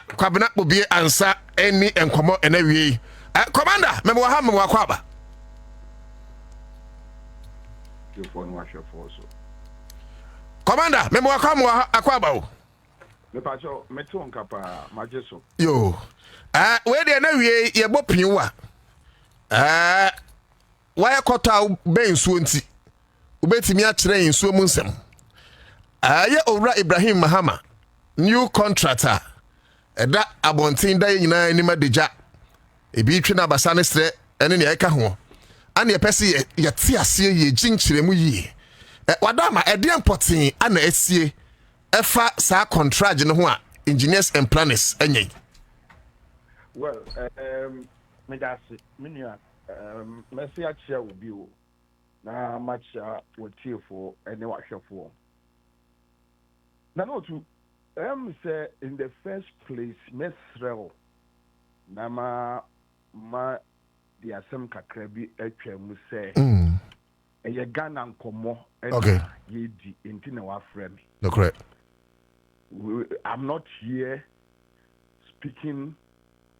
Kwabena Bobie Ansah eni enkomo ene wie. Commander, memo ha memo akwaba. Your phone wash your force. Commander, memo akwaba o. Me pacho metu nkapa majeso. Yo. We de na wie ye bo pinwa. Why kota be nsuo nti. Ubetimi a kire nsuo mu nsem. Aye Owura Ibrahim Mahama new contractor eda abontin da nyina anima deja ebi twe na basane stre ene ne eka ho ane ye pese ye te ase ye ginkyeremu yi wadama ede importing ana esie efa sa contract no ho a engineers and planners enye. Well me just minua mesi a chia obi o na matcha wotiefo ene wahwefo. Now, to say in the first place, Mesrel, Nama, ma, the Assam Kakrabi, say, a Ghana and Como, okay, ye in our friend. No, correct. I'm not here speaking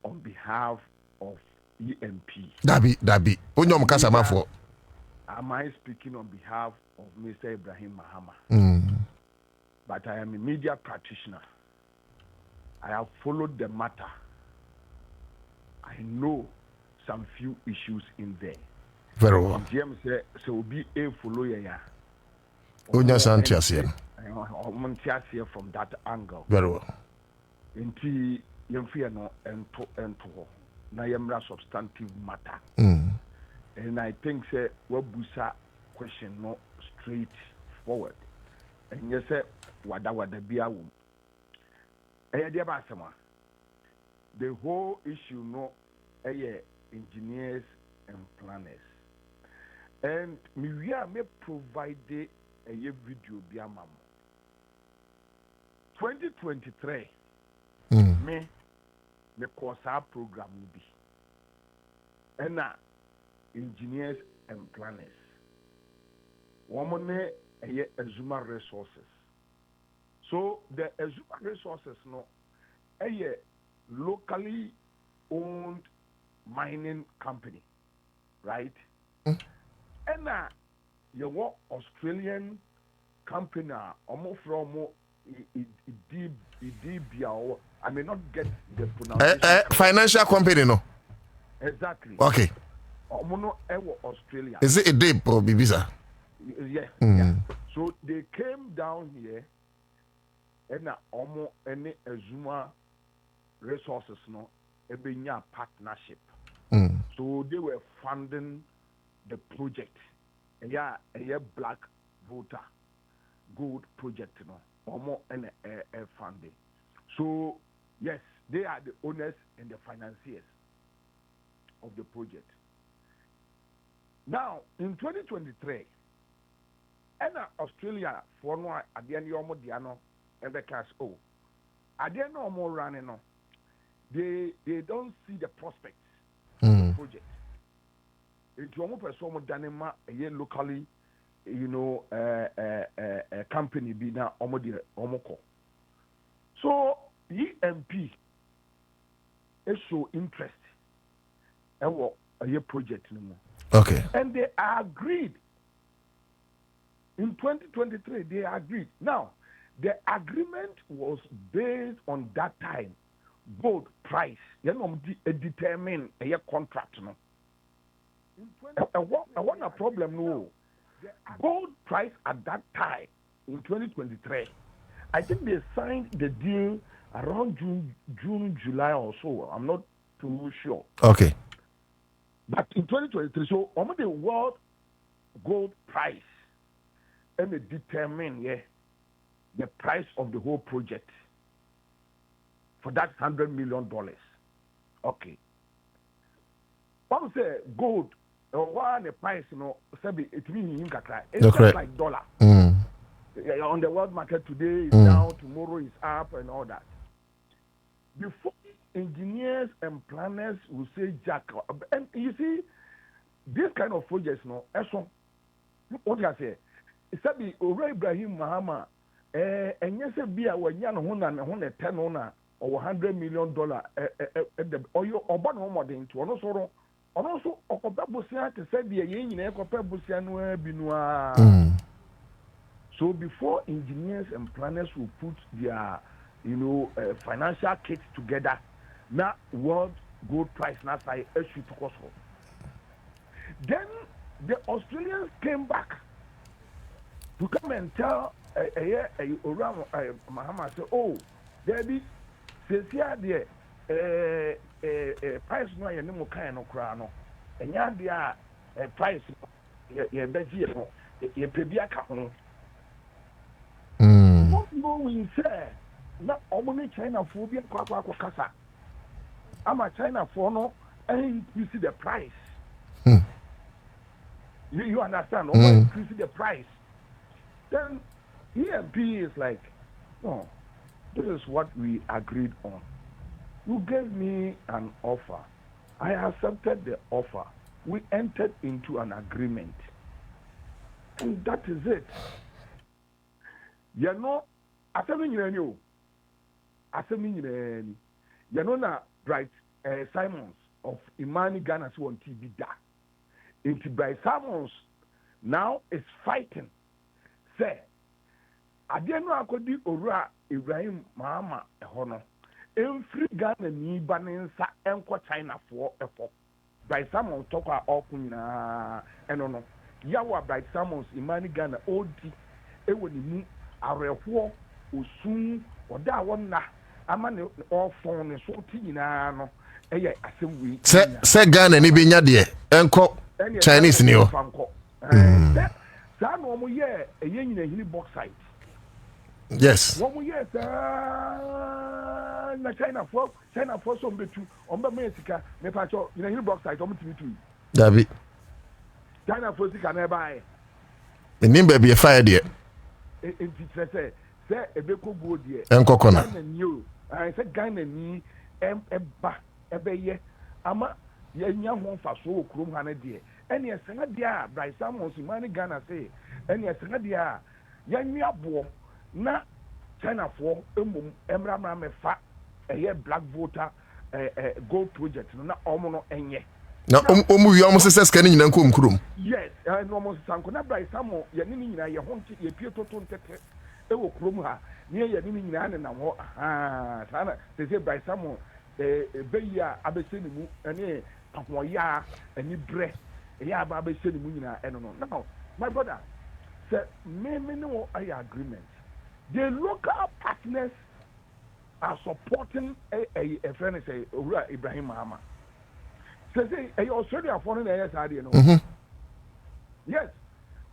on behalf of EMP. Dabi. Onyom kasama for. Am I speaking on behalf of Mr. Ibrahim Mahama? But I am a media practitioner. I have followed the matter. I know some few issues in there. Very well. GM say so be a follow ya. Unya Santiasian. From that angle. Very well. Inti yemfia no ento na yemra substantive matter. And I think say what busa question no straight forward. And you say wada biya wum. The whole issue no engineers and planners. And we are may provide a video biya mam. 2023 me course our program will be. And engineers and planners. Woman Azuma resources. So the Azuma resources no a locally owned mining company, right? And you want Australian company almost from I may not get the pronunciation. Financial company, no? Exactly. Okay. Australia. Is it a deep or visa? Yeah. So they came down here and any Azuma resources no a partnership. So they were funding the project. A black voter gold project no and funding. So yes, they are the owners and the financiers of the project. Now in 2023, and Australia for no at the end of Diano and the cash at the end of more running no, they don't see the prospects of the project. It's almost a sort of Danima locally, a company be now omoko. So EMP is so interest and a project anymore. Okay. And they agreed. In 2023, they agreed. Now, the agreement was based on that time gold price. You know, determine a contract. No, I want a problem. No, gold price at that time in 2023. I think they signed the deal around June, July or so. I'm not too sure. Okay. But in 2023, so almost the world gold price and they determine the price of the whole project for that $100 million. Okay. One say gold or one the price, it means it's like dollar. On the world market today is down, tomorrow is up, and all that. Before engineers and planners will say Jack, and you see, this kind of projects, what I say, it's a be Ibrahim Mahama, and yes, be a $110 or $100 million, or you or one more than to also Okobabusia to say the Yin Ekopabusian Binua. So before engineers and planners will put their, financial kits together, now world gold price now say issue to cost. Then the Australians came back to come and tell Mahama say, oh, there be says here price no ya nemo kan no kra no. Enya dia price ye beji no ye pebia ka ho. What we say na omoni China for bi kwa kasa. Ama China for no increase the price. You understand? Increase the price. Then EMP is like, no, this is what we agreed on. You gave me an offer. I accepted the offer. We entered into an agreement. And that is it. You know, na Bright Simons of Imani Ghana on TV da. Into Bright Simons now is fighting. Say, I didn't know I could do Ora Ibrahim Mahama Hono. Every Ghana ni baninsa enko China for effort. Bright Salmons talk about all kuna no yawa Bright Salmons imani Ghana odi ewo ni mu areho osun oda wonna ama ne all phone ne so ti nyina no eye asem se Ghana ni bi nya de enko Chinese ni o sa no mo ye eye nyina hini bauxite. Yes. One year, na China for some betu. Omba Mexica, me pacho. You know, he box site. Omu timi. David. China for sika nearby. The name baby a fire there. In teacher say a beko go there. Enko kona. I said Ghana ni eba ye ama ye nya ho fa so okrum ha na de. Ene esena dia Bright Salmons mani Ghana say. Ene esena dia ya nwa bo. Na China for emra me fa black voter gold project na omo no enye na omu wi omo sese ska ni nyina nkom kurom. Yes no omo sanko na Bright Salmons ye ni nyina ye honte ye pie toto ntete wo kurom ha ni ye ni nyina ne na ho sana se Bright Salmons beyi a abese ni mu ene ahoya ani bre ya ba abese ni mu nyina eno no now my brother say me no agreement. The local partners are supporting a friend say Ibrahim Mahama. Say Australia foreign yes I know. Yes.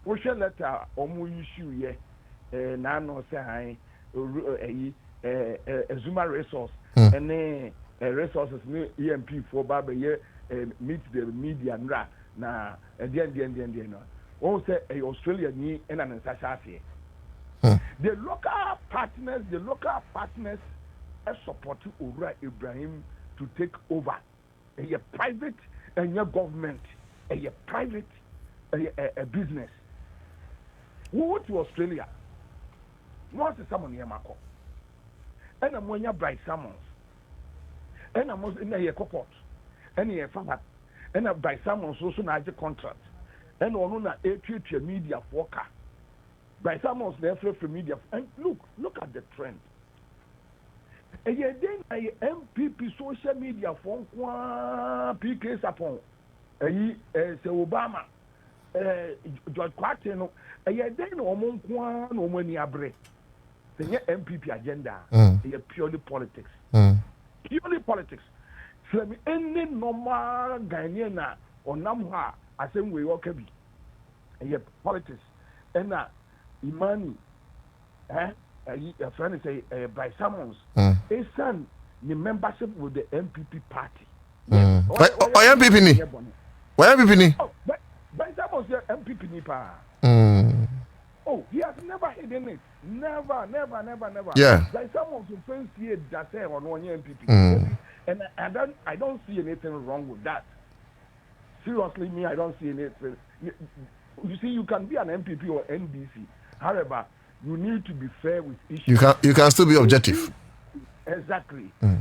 We shall let omu issue ye na no say Zuma resource and resources ni EMP for baba ye meet the media na the no. O say Australia ni na nsasa ase. The local partners are supporting Ura Ibrahim to take over a private and your government, a private a business. We went to Australia. Once someone here, Marco, and I'm when Bright Salmons, and I'm in a cohort, and a father, and a Bright Salmons also has a contract, and on a future media forecast. By Salmons there for media and look at the trend. And yet then MPP social media phone PK Sapon Obama George Quatino and yet then no money abre. The MPP agenda is purely politics. Purely politics. So any normal Ghanaian or Namha as same way okabi. And yet politics and Imani, a friend say by Salmons, a son, the membership with the MPP party. Why MPP ni? Why MPP ni? By Salmons, MPP ni pa. Oh, he has never hidden it. Never. Yeah. By Salmons, who first year that say on one year MPP, and I don't see anything wrong with that. Seriously, me, I don't see anything. You see, you can be an MPP or NBC. However, you need to be fair with issues. You can still be objective. Exactly. To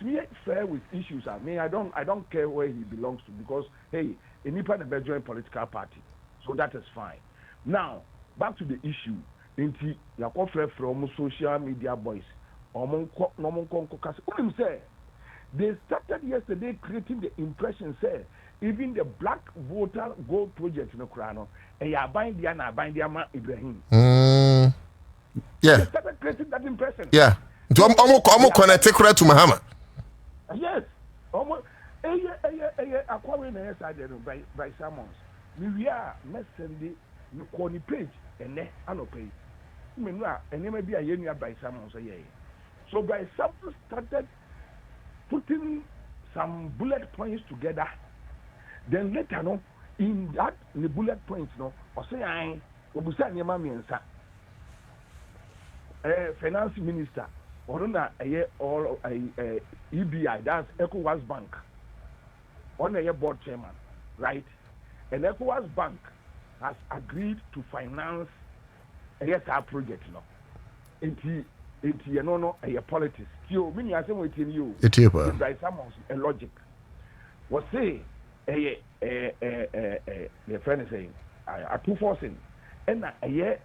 me, fair with issues. I mean, I don't care where he belongs to because hey, any political party, so that is fine. Now, back to the issue. Inti yakofre from social media boys. They started yesterday creating the impression say even the black voter gold project in Ukraine, and you bind the Ibrahim. Yeah. They started creating that impression. Yeah. Almost connected to Mahama. Yes. Almost. Acquiring the side by Salmons. We are messing the corny page and then pay. And there may be a year by Salmons. So by Salmons started putting some bullet points together. Then later, no, in that the bullet points, no, or say I, Obusa Nyamami Ansah, finance minister, or EBI, that's ECOWAS Bank, on a board chairman, right? And ECOWAS Bank has agreed to finance our project, no. Into a politics. You mean I say what you? By Salmons a logic. Was say the friend is saying a two forcing and your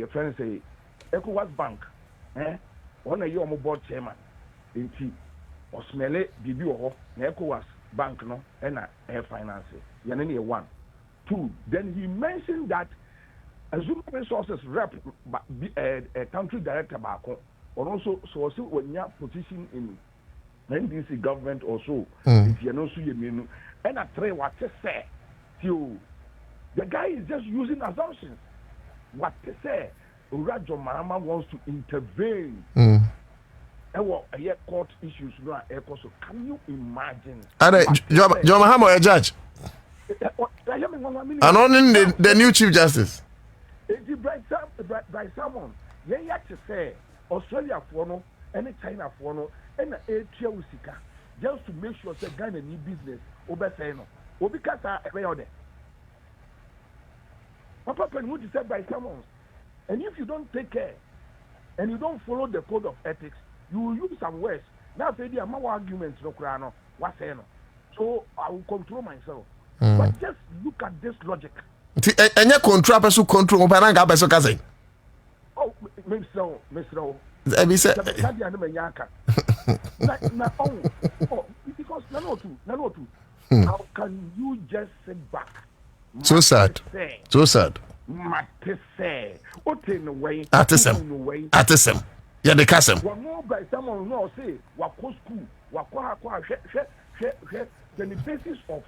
friend say ECOWAS Bank, on a board chairman. or smell bibi or ECOWAS bank no and air finance. Yanani 1. 2. Then he mentioned that as human resources rep a country director back or also so when you position in NDC government also if you know so you mean and a tray what to say to the guy is just using assumptions what to say Urajo Mahama wants to intervene and what a court issues no so can you imagine John Mahama a judge and only the new chief justice by someone you have to say Australia for no and China for no and a usika just to make sure that Ghana need business over say no obi kasa e there Papa Penwood is said by someone and if you don't take care and you don't follow the code of ethics you will use some words now say the amount arguments no krano what say no so I will control myself but just look at this logic and you control person control pananga person kase oh Mr. Ebi say because none two. How can you just sit back? So sad. Matese. What in the way? Atisem. Yeah, the castle. One more by someone no say wako school, wako then the basis of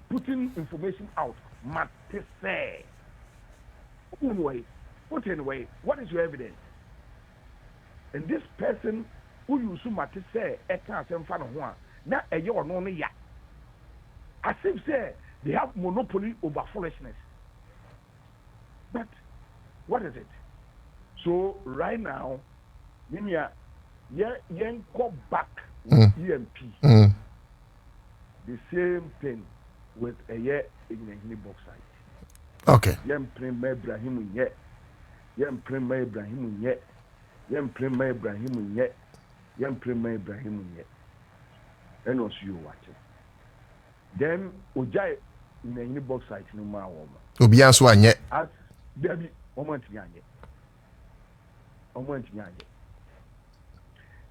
putting information out. Matese. What in the way? What is your evidence? And this person who you so much say, can't say, now a year or no, ya. As if say they have monopoly over foolishness. But what is it? So right now, you go back with EMP. The same thing with a year in the box site. Okay. Yem Premier Ibrahim yet. Yem Premier Ibrahim yet. Yem Premier Ibrahim yet. Yem Premier Ibrahim yet. And also you watching. Then Ojai in the box site no more. Obian Swan yet. As baby, Oman Yanye. Oman Yanye.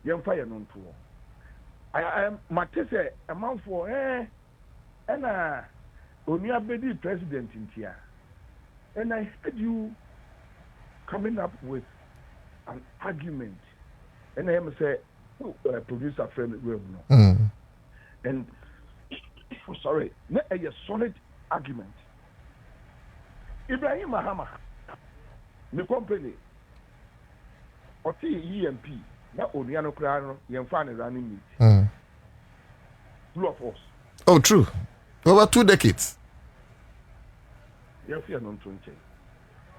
Yem fire non to. I am Matese amount for and Onia Bedi president in Tia. And I heard you coming up with an argument, and I am say, producer friend, and sorry, not a solid argument. Ibrahim Mahama, the company, or EMP, not Oniano Crano, Yamfan running meet. Two of us. Oh, true. Over 2 decades. Yes, non 20.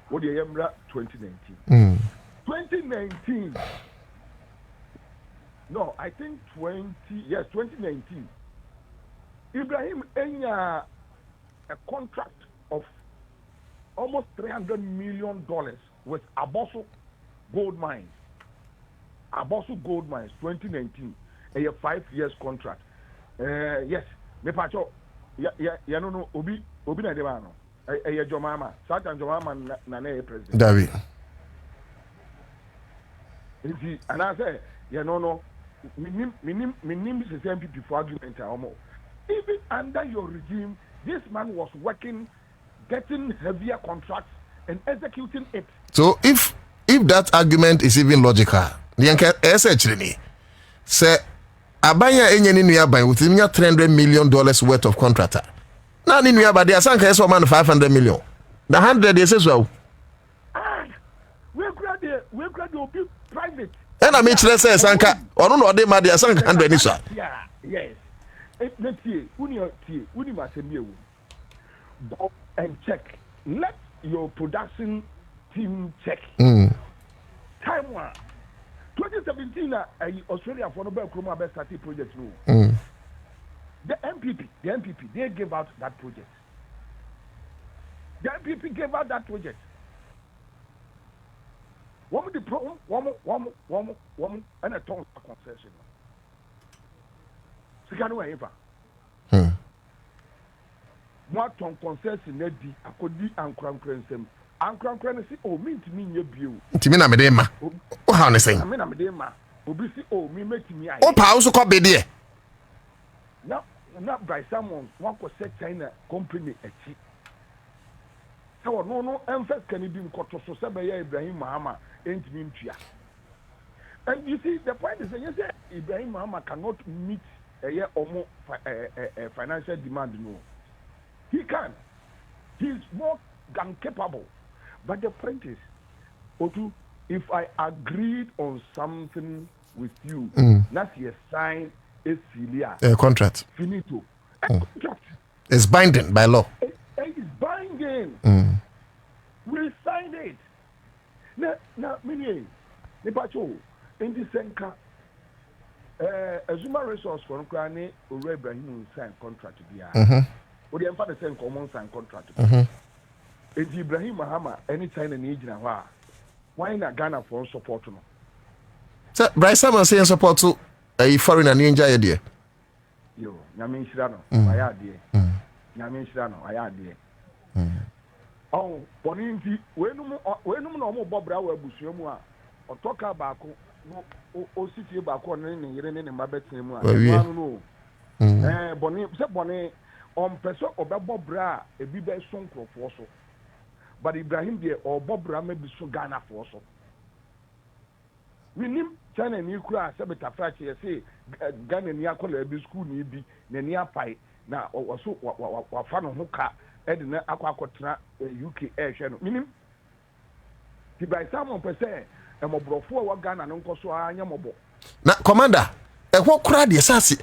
What the Yamra 2019. 2019. No, I think 2019. Ibrahim Enya a contract of almost $300 million with Abosu Gold Mines. Abosu Gold Mines 2019. A 5 years contract. Yes, me pacho. Ya no obi na deba no. A Jomama, Satan Jomama na president. David. And I say, no, minim is the same people for argument. Even under your regime, this man was working, getting heavier contracts and executing it. So if that argument is even logical, the essentially say abaya enye ni nuya ban with $300 million worth of contractor. Now ni nuya ba dia sanka eso man $500 million. The 100 is as well. We grade obi private. And I mean say sanka onu no de ma dia sanka 100 ni so. Yeah, yes. Let's see, uni masemi go and check. Let your production team check. Time one 2017 Australia for Nobel Kroma best started project no. The MPP they gave out that project. The MPP gave out that project. One the problem one and a ton of concession. Sikano ever. What ton concession na di akodi ankrankran Ankran si o mi ntimi nye bio. Ntimi na medema. O ha ne sen. Na medema. Obi si o mi metimi aye. O pa so ko be de. Now by someone one could set China company a cheap. So no emphasis can be in Koto so Ibrahim Mahama ain't mean to. And you see, the point is that you say Ibrahim Mahama cannot meet a year or more financial demand. No, he can. He's more than capable. But the point is, Otu, if I agreed on something with you, that's a sign a contract. Finito. Contract. It's binding by law. It's binding. We signed it. Now, meaning, Nipacho, in the Senka, Azuma Resource for Ukraine, or Ibrahim signed contract to be or the father sent common signed contract. It's Ibrahim Mahama, anytime in Egypt, why not Ghana for support? So, Bryce Simon saying support to a foreign and ninja idea. Yo, Yamin Shirano, I had dear. Yamin Shirano, I had dear. Oh, Boninti, when no more Bob Brower Bushumua, or talk about o city about cornering and Yeren and Babette. No, Bonnie, except Bonnie on Peso or Bob Bra, a bibber song for Fosso. But Ibrahim dear or Bob Bra may be so Ghana for so. We need China and Ukraine, Sabata Frachi, say Ghana and Yakola school need be near Pai now or so what fan of Hoka. Edna Aquacotra UK air channel. Meaning, by someone per se, and more for what Ghana and Uncle Yamobo. Now, Commander, a what crowd is assassin?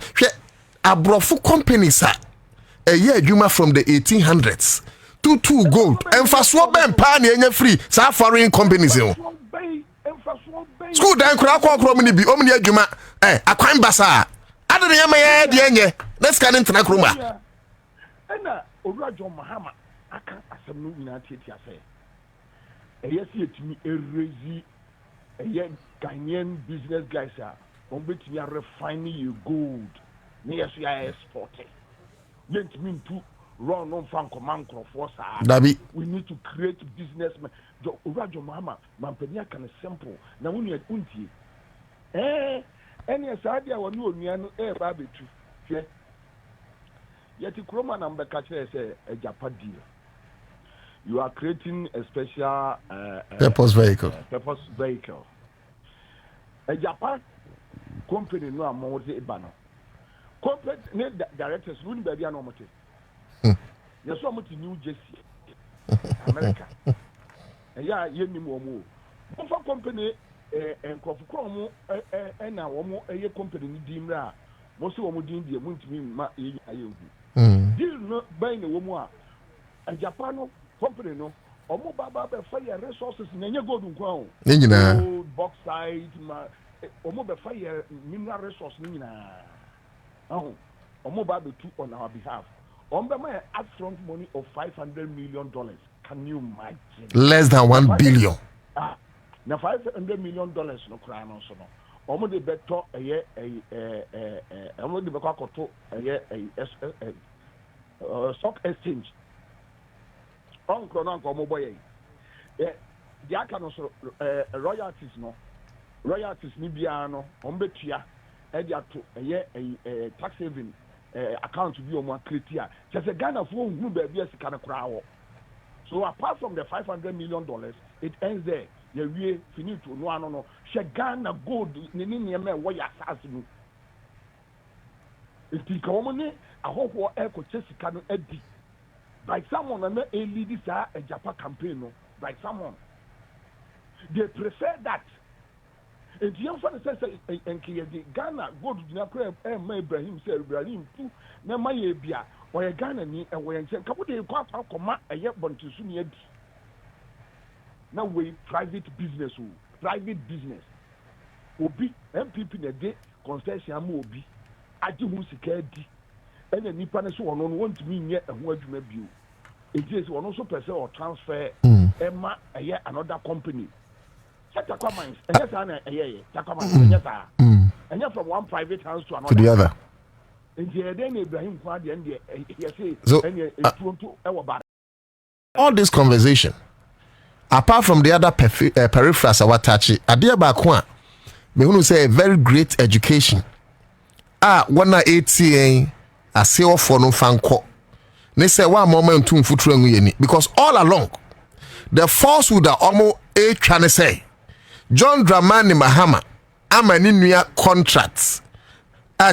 A brofu company, sir. A year Juma from the 1800s. 2 gold. And for swap and pan and free, some foreign companies. School down Krakwa Kromini be Omnia Juma. A crime bazaar. I don't know, the end. Let's get into Nakruma. Orajo Mahama, I can't assume United say. A yes, yet me a razy, a young Ghanaian business guys are on which we are refining your gold. Near we are exporting. Let me to run on fan command for Dabi. We need to create businessmen. Orajo Mahama, Mampenia can simple. Now when you're unti, any aside, I will know barbecue. Yet the Chroma number catcher is a Japan deal. You are creating a special purpose vehicle. A Japan company no more the Ibano. Corporate directors wouldn't be a normative. There's so much New Jersey, America. Yeah, you need more. One company and Coffee Chrome and now a company Dimra. Most of them didn't be able to mean deal not buying a woman. A Japan company, no, or more Baba fire resources in any golden crown. Gold, bauxite, or more fire mineral resource. Oh, or more Baba two on our behalf. On the my upfront money of $500 million. Can you imagine? Less than 1 billion. Now $500 million no crown also no. Almost the better a year almost the better stock exchange. On Cronon Comoboy. The Akanos royalties no. Royalties Nibiano, Ombetia, Edia to a year a tax saving account to be on one criteria. Just a Ghana phone who be a kind of crowd. So apart from the $500 million, it ends there. We finish to no. She Ghana gold in the man where you assassin. If the company, I hope what air could chase can edit by someone and a lead a Japan campaign by someone. They prefer that. And the young father says, and Ghana gold do not crave and Ibrahim said Ibrahim too. Now my bia or a Ghana and when you say, come with the command a yet born to soon yet. Now we private business. Obi MPP na de concession am obi. Age hu sika di. Ena nipa ne so wono want me nye eho adwuma bio. Eje se wono so pese or transfer ema eye another company. Takwa mines. Enya sa na eye takwa mines. Enya sa. Enya from one private house to another. To the other. Nje de na Ibrahim kwa de ende ye say enya etuonto e wo ba. All this conversation apart from the other peripherals our touch adia ba ko a me hunu say a very great education one ATA ase ofo no fanko ne say wa mama ntum futuro ngu yeni because all along the falsehood that omo e twa ne say John Dramani Mahama amani nua contracts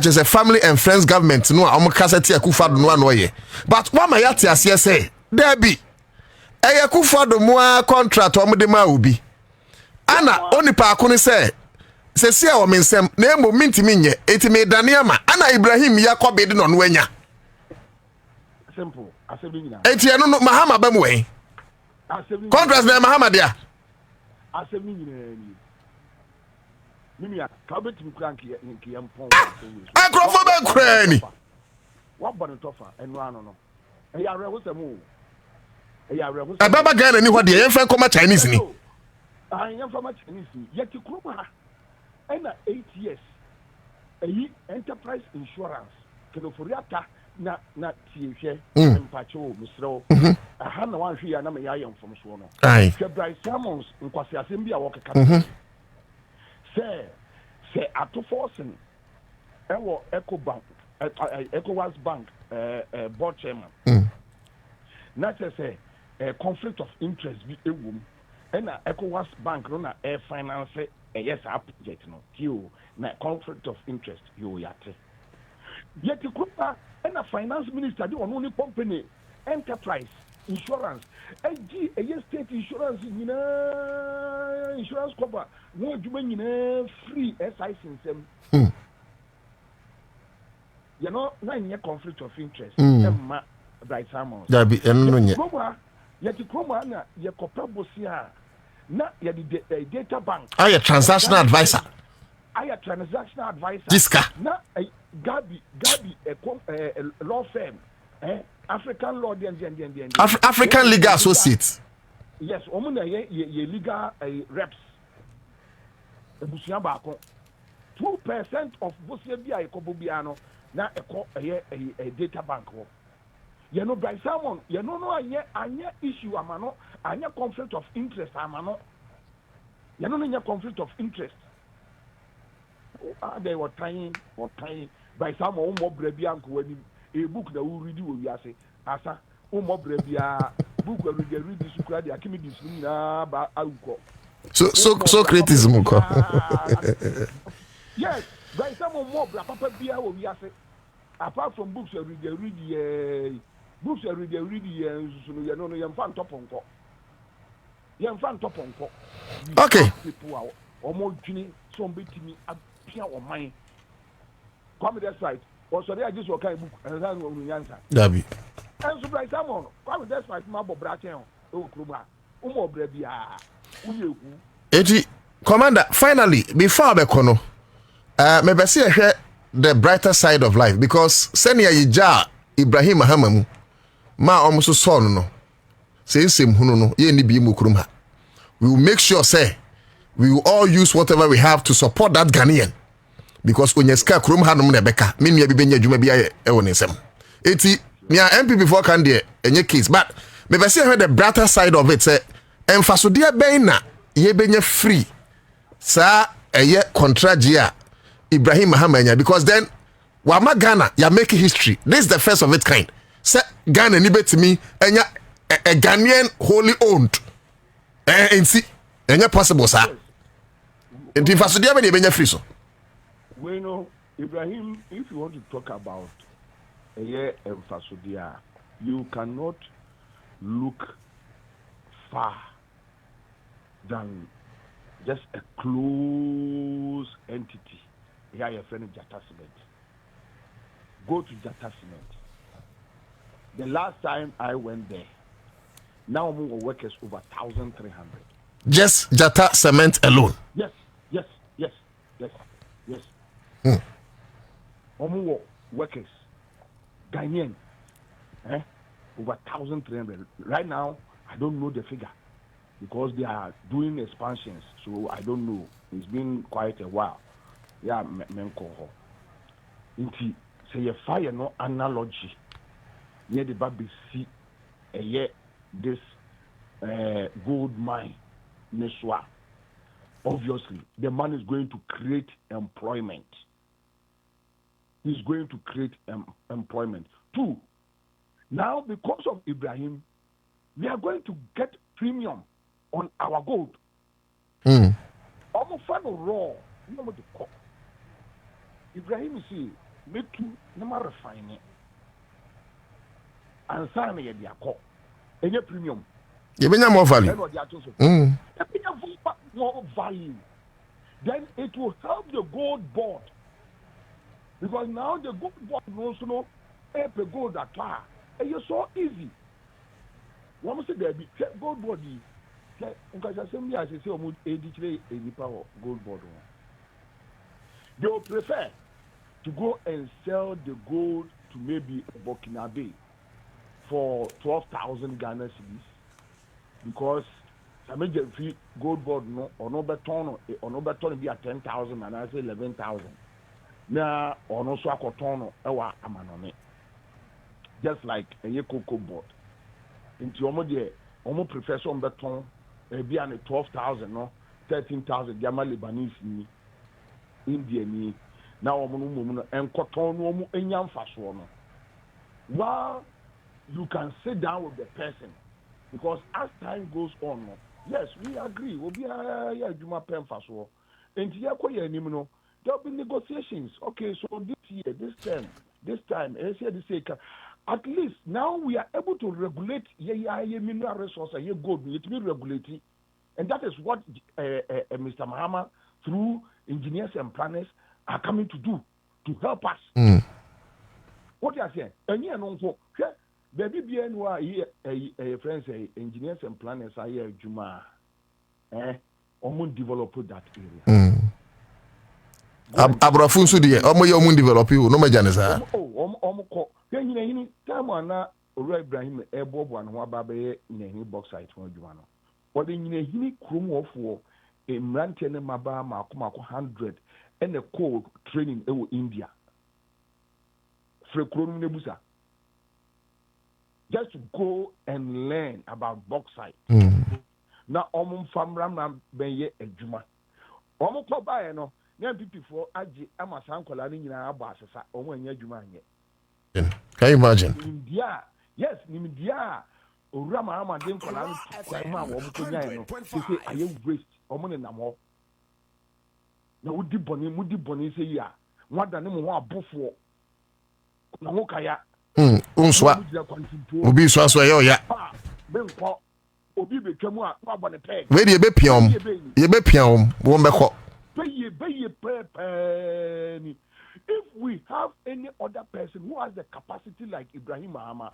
just a family and friends government no omo kaseti akufado no anoye but wa ma yate ase say there be akufado mo contract omo de ma obi ana onipa akone say sesi a o mensem na emo mintimi nye etime daniama ana Ibrahim Yakob de no no anya simple asebi nyina etie no Mahama ba mu we asebi contract na Mahama dia asebi nyina ni ya ka betimi krank nke yampon akrofo be krani wa bonu tofa enu ano no e ya re hosemu e ya re hosemu ababa Ghana ni ho de yemfa koma Chinese ni yemfa ma Chinese ni yeti kroma ena 8 years eyi enterprise insurance kedoforiata na tiehwe mpacho misro aha na wanhwe ya na me ya yemfom so no February Simmons nkwasi asem bi a wokeka se atoforsen ewo Ecobank Ecowas Bank board chairman na say conflict of interest bi ewum ena Ecowas Bank no na finance yes project no tio na conflict of interest yo yate yet kupa ena finance minister di onu ni company enterprise insurance agi state insurance nyina insurance cover no adwuma nyina free SI sinsem you know na nye conflict of interest emma Bright Samuels da bi enu nye yet kroma na ye kopabosi a na ye the data bank aya transactional advisor Jiska na Gabi law firm African law African legal associates yes omo na ye legal reps ebusuya baako 2% of bosia bia ekobobia no na eko data bank wo ye no Bright Salmon ye no anya issue amano anya conflict of interest amano ye no nya conflict of interest they were trying by some more brebia when a book that we read will be asa more brebia book where we read this ukra the akimi this na ba auko so criticism ko yes by some more papa bia will be apart from books where we read books where we read so you know you fan top onko okay people are almost dwini so betimi apia o man come that side also there just work book and that no Ansah dabi and so Bright Salmon come that side ma bo brachen o kluba umo bra bia uyeku eti commander finally before we kono me be say hwe the brighter side of life because senior yija Ibrahim Mahama ma omuso son no say nsem hunu no ye ni bi mu kurum ha we will make sure say we will all use whatever we have to support that Ghanaian because onyeska kurum hanom na beka me nua bi benya dwuma bi e woni nsem eti mia MP before can there enye case but me be say the brighter side of it say emfaso de ben na ye benya free sa eye contract ya Ibrahim Mahama because then wama Ghana ya make history this is the first of its kind say Ghana ni betimi enya a Ghanaian wholly owned ensi enya possible sir and if aso dia be benya free so we know Ibrahim if you want to talk about a year emphasodia you cannot look far than just a close entity here your friend Jata Cement go to Jata Cement the last time I went there now more workers over 1,300 just Jata Cement alone yes more workers Ghanaian over 1,300 right now I don't know the figure because they are doing expansions so I don't know it's been quite a while yeah menko ho inti say you fire no analogy near the baby see a year this gold mine Neswa obviously the man is going to create employment he's going to create employment. 2, now because of Ibrahim, we are going to get premium on our gold. Almost final raw. Ibrahim see me too, never refine it. Ansah na the call. Any premium. You bring more value. More value. Then it will help the gold board. Because now the gold board knows no paper gold at all. And it's so easy. One must say there be gold board. Because I say, I say, almost 83 power gold board. They will prefer to go and sell the gold to maybe Burkina Faso for 12,000 Ghana cedis, because some fee gold board no or no beton be at 10,000 and I say 11,000. Now or no so akotono ewa amanone. Just like a cocoa board. Into omo prefer some beton be an 12,000 no 13,000 Jama Lebanese ni India ni now omo and cotton omo enyam faso no. While you can sit down with the person, because as time goes on, yes, we agree. We'll be Juma Pen Faso. And there'll be negotiations. Okay, so this year, this time, at least now we are able to regulate mineral resources, gold, it will regulate it. And that is what Mr. Mahama, through engineers and planners, are coming to do to help us. What you are saying? And here, no, baby, BNY, friends, engineers and planners are here, Juma. Develop that area. Abrafunsu de omo develop you no majanesa. Time na Ora Ibrahim ebobo an ho aba be nyehini bauxite ho adwuma no. But the nyehini krom ofo emrante ne maba makoma 100 and a coal training in India. Just to go and learn about bauxite. Now, famram benye ejuma. Ko ba no, na people for aji amasan kola ni nyina abasesa omo anya ejuma anye. Can you imagine? India, yes, India. Urama ama dem kola ni ma wo ko nyan no. Say aye waste omo ne namo. Na mudi boni say ya. Nwada ne mo ho abofo. Na wo kaya. Unswa. Obi so aso ye ya. Benko obi betwamu a wa bone peg. We dey be piam wo mbekọ. If we have any other person who has the capacity like Ibrahim Mahama,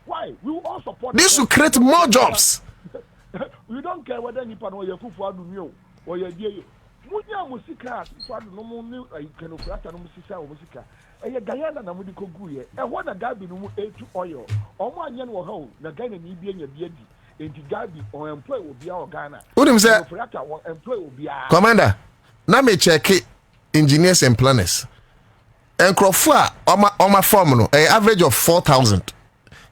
why? We will all support. This will create more jobs. We don't care whether Nipan or Yakufu Adumio or Yadio. Munya Musika, Fadu no more, can offer no Musika or Musika. A Guyana Namudiko Guye, and what a Gabi no A2 oil, or one young ho, the Ghana need be in your beard, and the Gabi or employ will be our Ghana. What him say? Employ will be our Commander. Now me check engineers and planners. And Crawford on my form no, an average of 4,000.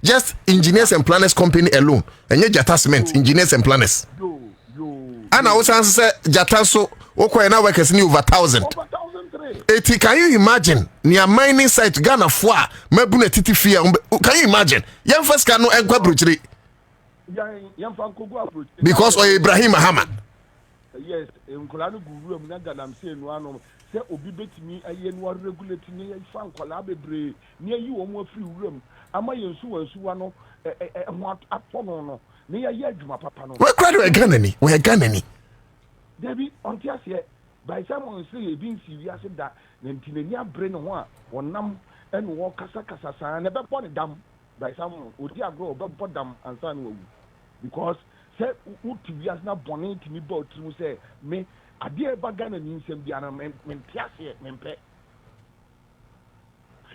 Just engineers and planners company alone. And your attachment, engineers and planners. And I also say Jataso, okay, now workers new over 1,000. Can you imagine? Near mining site Ghana Fwa, Mebune Titi Fia. Can you imagine? Young first can no enquire brutality. Because of Ibrahim Mahama. Yes, in Kolano Guru, I'm saying one say Obi betimi aye no regulate ni fan kola bebre near you omo free room. Ama yensu ansu no ho atono no. Ne ya adwuma papa no. We crowd we Ghana ni. Debi ontia se by someone say e bin si wi ase da na ntinani abre no ho a wonam en wo kasa sa na be pon dam by someone odi agro be pon dam ansa na wu because say uti wi ase na boni timi ba otimu say me ade ba Ghana ni nsem bia na mentiase mempe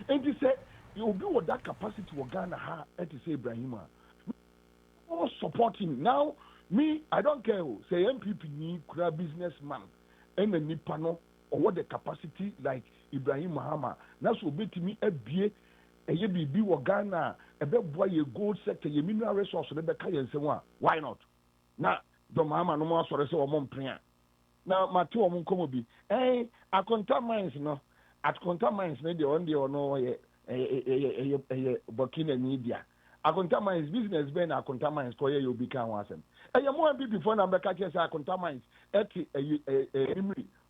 and you say you be with that capacity for Ghana ha to say Ibrahima all support him now. Me, I don't care who say MPP ni kura businessman and a nipano or what the capacity like Ibrahim Mahama. Now so betimi ebie eye bibi wo Ghana ebe boy ye gold sector ye mineral resource le be ka ye nsewa. Why not? Na do Mahama no mo sore se o mo mprea. Na mate o mo nkomo bi. Akonta mines no at contaminants maybe on the or no Burkina Media. A contaminants business ben a contaminants for you become one. And you more people before number catches are contaminants at a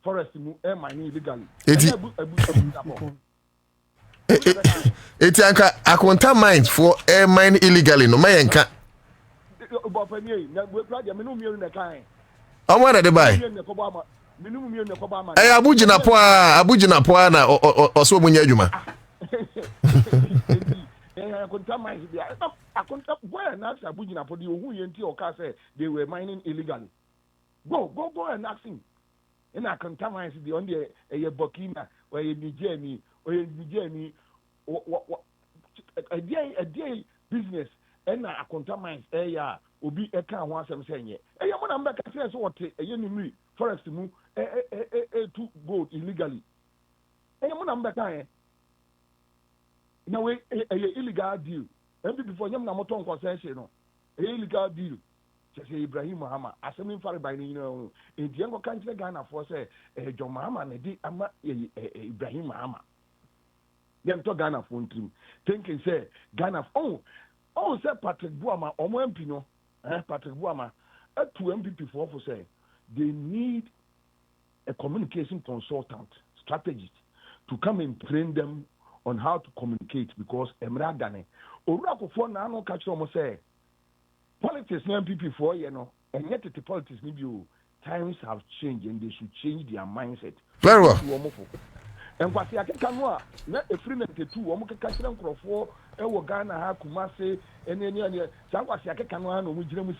forest mining illegally. It's a contaminants for air mine illegally. No man can. I'm one of the buy. Hey, Abujina Poa na also Munyajuma. They were mining illegally. Go and ask him. And I contaminate the only a Burkina or a Nigerian or a Nigerian a day business and I contaminate a will be a car once I'm saying it. A young man back says what a young forest to move to go illegally. A young man back now a illegal deal. And before young Namoton concession, illegal deal. Just Ibrahim Muhammad, as I mean, by in the younger country, Ghana for say, John Muhammad, Ibrahim Muhammad. Them to Ghana for him. Thinking, say, Ghana, say Patrick Buama, or Mwempino, Patrick Buama, to MPP for say, they need a communication consultant, strategist, to come and train them on how to communicate because Emra Ghana, Orako for Nano catch almost say, politics now MPP for and yet the politics maybe times have changed and they should change their mindset. Very well. And what I can not a free two, catch them for Ghana, Kumase, and any other. So what I can one which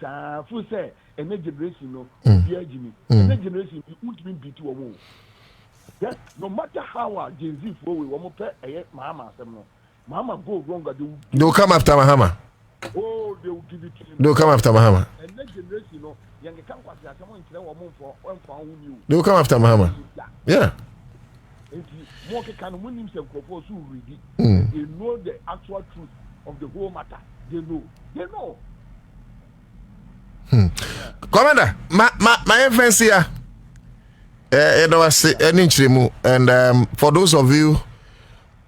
full say, and next generation, Jimmy, next generation, you wouldn't be too old. Yes, no matter how Gen Z for we won't pay a Mama, Mama go wrong. They'll come after Mahama. Oh, they will give it to you. They'll come after Mahama. And next generation, young can't watch someone to know for one pound you. They'll come after Mahama. Yeah. More can win himself propose who read it. They know the actual truth of the whole matter. They know. Commander, my friends here. And for those of you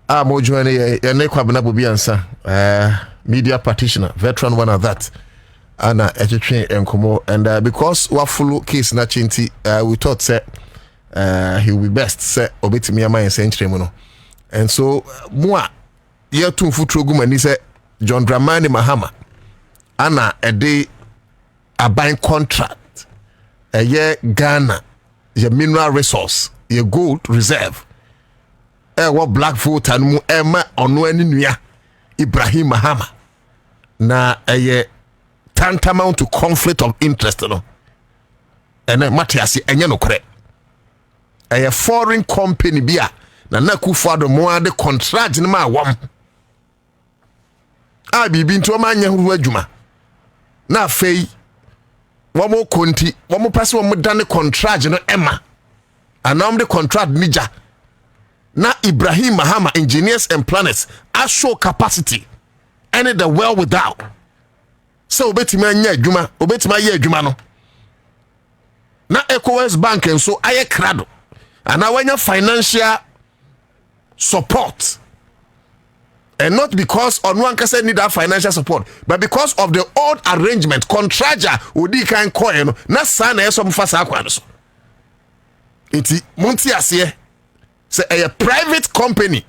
I'm joining Bobie Ansah, media practitioner, veteran one of that, and and because we follow case na chinti, we thought say he will be best say obetimi ama century no, and so moi year two futrogu mani say John Dramani Mahama ana a day a buying contract a year Ghana your mineral resource your gold reserve what black vote and mu ema ono ani nua Ibrahim Mahama na tantamount to conflict of interest no ene matiasi enye no kore foreign company bia na Akufo-Addo mo ade contract ni ma wam bibi nto ma anya huru adwuma na afei womo konti womo pese womo dane contract no ema anam de contract nija na Ibrahim Mahama engineers and planners show capacity and the well without so obetima anya adwuma obetima ye adwuma no na ECOWAS bank and so aye krado and now when your financial support and not because on one can need that financial support but because of the old arrangement contractor odi kan coin na sana eso mfasa akwa so enti monti ase say a private company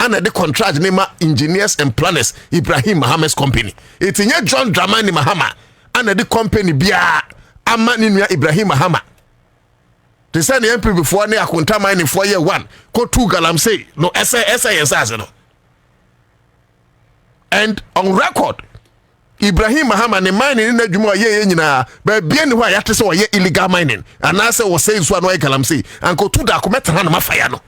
and the contract name engineers and planners Ibrahim Mahama's company it's in John Dramani Mahama and the company bia ama nua Ibrahim Mahama they say the MP before ne akunta mine for year 1 ko 2 galamsey no SA no and on record Ibrahim Mahama ne mining na dwuma ye nyina ba bia ne ho ayate se ye illegal mining and na say wo say so no galamsey and ko 2 da ko metra na mafaya no.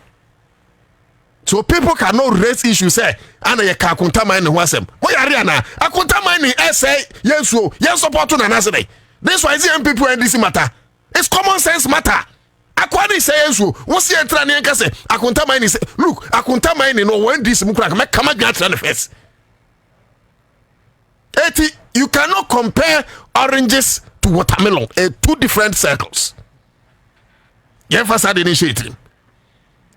So people cannot raise issues say ana ye ka akunta mining ho asem ko yare ana akunta mining say yeso yen support na na say this why the people in this matter it's common sense matter. Akwani say yeso wo see entra ne nka say akunta mining say look akunta mining no when this mukra ka make kama gatra the first. You cannot compare oranges to watermelon, two different circles. You emphasize the initiative.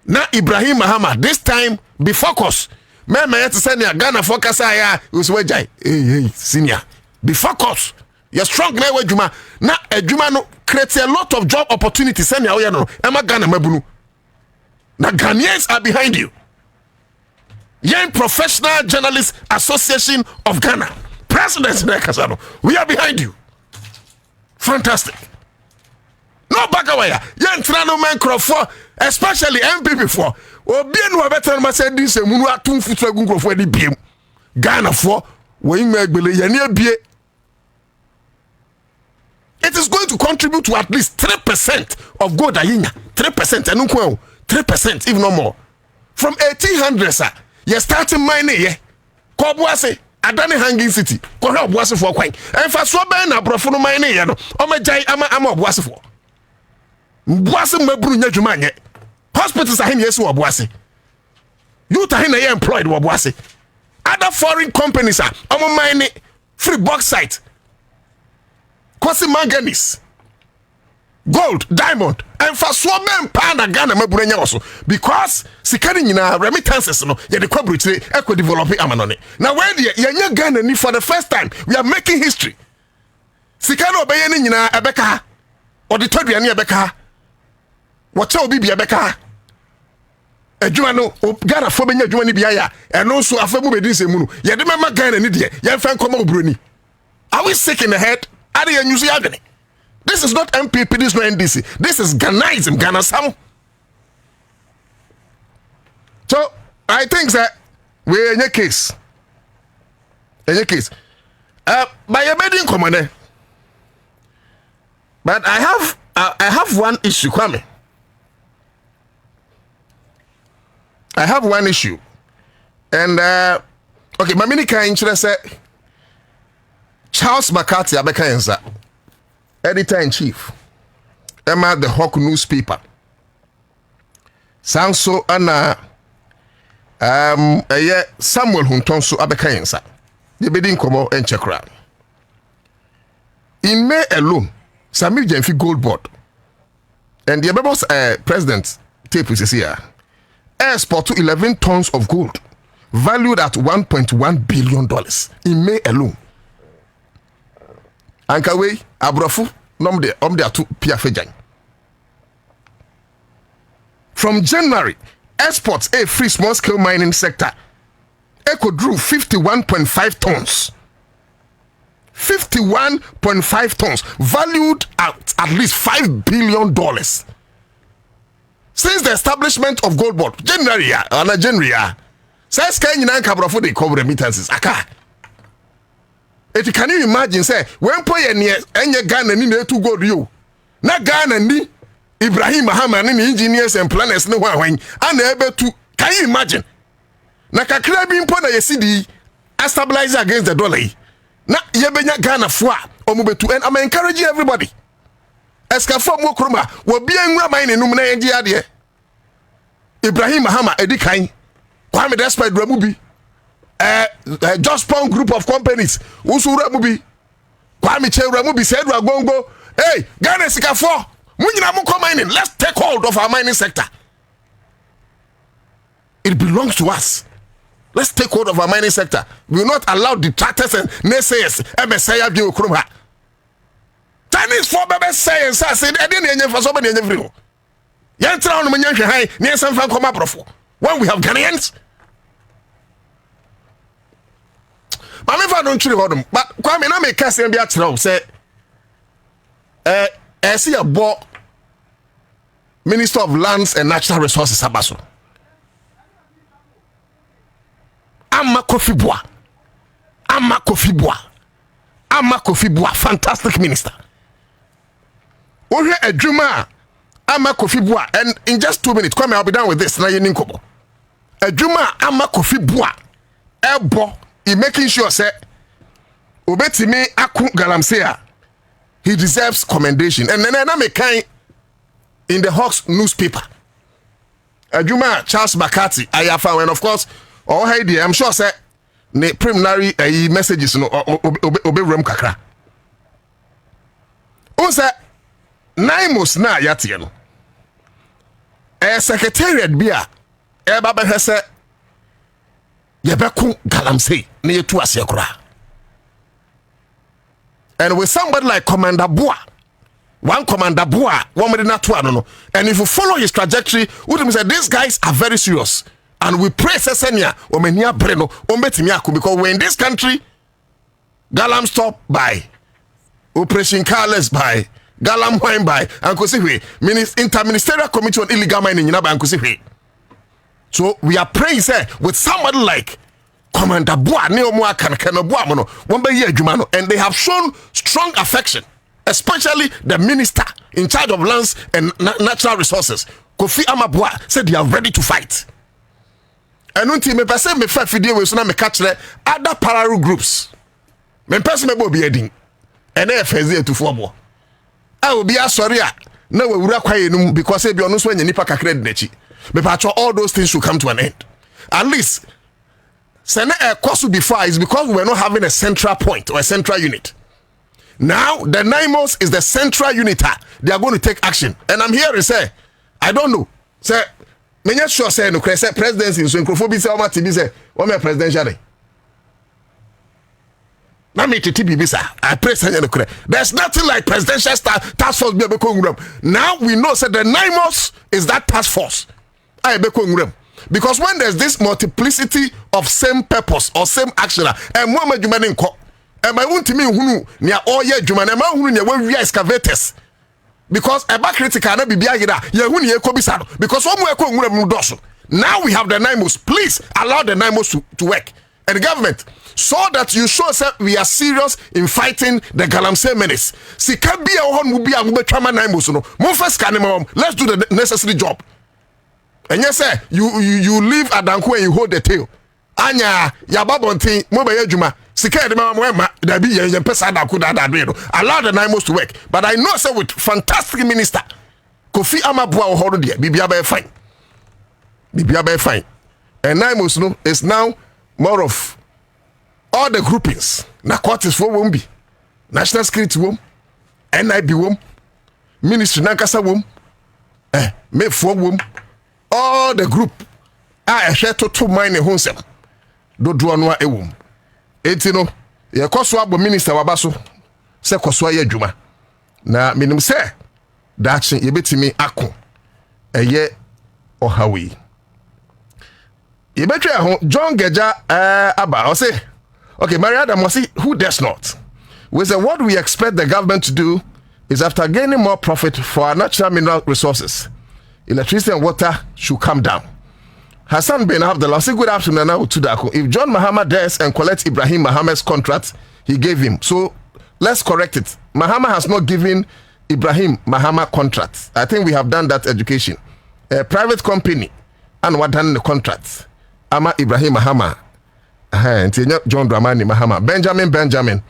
na Ibrahim Mahama this time be focused. Me yet send ya Ghana focus aya uswejai. Hey senior. Be focused. You're strong na we juma. Na ejuma no create a lot of job opportunities send ya oya no. Ema Ghana mabunu. Na Ghanaians are behind you. Young Professional Journalists Association of Ghana. President Nekasano. We are behind you. Fantastic. No bagawaya. Young Trano man for especially MPP for. Obien wa better ma say this munu atum futra gungo for di biem. Ghana for we megbele yane bie. It is going to contribute to at least 3% of gold ayinya. 3% enunko 3% if no more. From 1800 sir. You starting mining ye. Ko Obuasi Adani hanging city. Ko he Obuasi for kwan. Enfa so ben na brofo no mining ye no. O majai ama Obuasi for. Obuasi maburu nya dwuma nye. Hospitals are yes Obuasi. Youth are here employed Obuasi. Other foreign companies are mining free bauxite. Kwasi manganese. Gold, diamond, and for so men pana Ghana maburenya also because sikari nyina remittances no ye de kwabruchire eco develop amanone. Now when ye Ghana ni for the first time we are making history. Sikari obeye ni nyina ebeka or the toduane ebeka. Wacha obi bi ebeka. Adwuma no Ghana fo benya adwuma ni bia ya eno so afamu bedin semu no ye de mema Ghana ni de ye fa nkoma obroni. Are we sick in the head? Are they unusual agony? This is not MPP, this is not NDC. This is Ghanaism, Ghana Sam. So I think that we're in a case. In a case. By a bedding commander. But I have one issue coming. I have one issue. And okay, my mini kind say Charles McCarthy Abeka Ansah. Editor-in-chief, Emma the Hawk newspaper. Sanso ana Samuel Huntonso Abeka Ansah. The bidding komo and Accra. In May alone, Samir Jenfi Gold Board and the Ababos president tape is here. Export to 11 tons of gold, valued at $1.1 billion in May alone. Ankawe Abrafu nomde atu piafejan. From January, exports a free small scale mining sector. Eco drew 51.5 tons. 51.5 tons, valued at least $5 billion. Since the establishment of Gold Board, January, says Kenyan Cabrafu they cover remittances. Can you imagine say when poye enye Ghana ni na etu gold you na Ghana ni Ibrahim Mahama ni engineers and planners ni hwan ana ebetu. Can you imagine na kakra bi mpo na yesidi stabilize against the dollar na yebenya Ghana fo a omubetu. And I'm encouraging everybody eskafo mo kroma wo bia nwura man nenum na yegi ade Ibrahim Mahama edi kan Kwame Despite Ramubi Just Pound group of companies usura mubi Kwame Chewra mubi said Ragongo. Hey, Ghana Sikafo, munyina muko mining. Let's take hold of our mining sector. It belongs to us. Let's take hold of our mining sector. We will not allow detractors and naysayers. MSA bi okroma. Chinese for bebe science say e dey na for so be na free. Yan tra on manyan hwe han, ne san fan koma profo. When we have Ghanaians, Mami fa don't chiri hodum, but Kwame na make kase bi atrao say see a bo Minister of Lands and Natural Resources abaso. Ama Kofi Boa, fantastic minister. Ohe adwuma Ama Kofi Boa, and in just 2 minutes, Kwame, I'll be done with this. Na yenin kobo. Adwuma Ama Kofi Boa, ebo he making sure say obetimi aku galamsea. He deserves commendation. And then I make kind in the Hawks newspaper. Adwuma Charles McCarthy, Ayafa, and of course, Heidi, I'm sure say ne preliminary messages no obe room kakra. Unsa naimos na yatie no. secretariat bia eba be hwese yebeko galamsey na yetu ase kura. And with somebody like Commander Boa, one Commander Boa, one medina to no. And if you follow his trajectory, we say these guys are very serious. And we pray Sesenia, Omenia Breno, Ombetimiaku, because we're in this country, Galam stop by, Operation Carless by, Galam Wine by, and Kosiwe, Interministerial Committee on Illegal Mining in Yinaba and Kosiwe. So we are praying, say, with somebody like Commander Boa, Neomwa Kanakanoboamono, Wombe Jumano, and they have shown strong affection, especially the minister in charge of lands and natural resources. Kofi Amaboa said they are ready to fight. And until me person me fight video we so na me catch other parallel groups. Me person me Bobie edin. And FZ to forbo. I will be sorry na we wura kwaye num because e bi ono so anya nipa kakra de nachi. Me patcho all those things should come to an end. At least send a course before is because we were not having a central point or a central unit. Now the NIMOS is the central unit. They are going to take action. And I'm here to say, I don't know. Say menya sure say no say presidency so nkrofobi say o ma tibi say o me presidential. Na me titi bisa I pray say no kre. There's nothing like presidential task force be nwuram. Now we know say the NIMOS is that task force. I be nwuram. Because when there's this multiplicity of same purpose or same action, and one adwuma ne nko, and my own team hunu near all year adwuma, and my hunu near we excavators. Because a back critical na bibia yida, ye hunu ye kobisa. Because one more nwuram. Now we have the NIMOS. Please allow the NIMOS to work. And the government, so that you show that we are serious in fighting the Galamsey menace. Si kabia ohon mu bia mu betwama NIMOS no. Mo first can let's do the necessary job. And yes, sir, you leave Adanko and you hold the tail. Anya, Yababonti, Mobile Juma, Sika de Mama, there be a person that could allow the NIMOS to work. But I know, sir, with fantastic minister, Kofi Amaboa hold there, Bibia fine. Bibia fine. And NIMOS no is now more of all the groupings. Na court is for Wombi, National Security Wom, NIB Wom, Ministry Nankasa Wom, May for Wom. All the group I share to mine a honsem. Do anwa ewum. Etino, ye koswa bo minister wabaso. Se koswa ye juma. Na minim se dachi ye betimi ako. Eye ohawi. Ye betwe ho John Geja aba o say. Okay, Maria Damosi, who does not? We say what we expect the government to do is after gaining more profit for our natural mineral resources. Electricity and water should come down. Hassan bin Abdullah, say good afternoon now to Dako. If John Mahama dares and collects Ibrahim Mahamad's contract, he gave him. So let's correct it. Mahama has not given Ibrahim Mahama contract. I think we have done that education. A private company and what done the contract. Ama Ibrahim Mahama. John Dramani Mahama. Benjamin.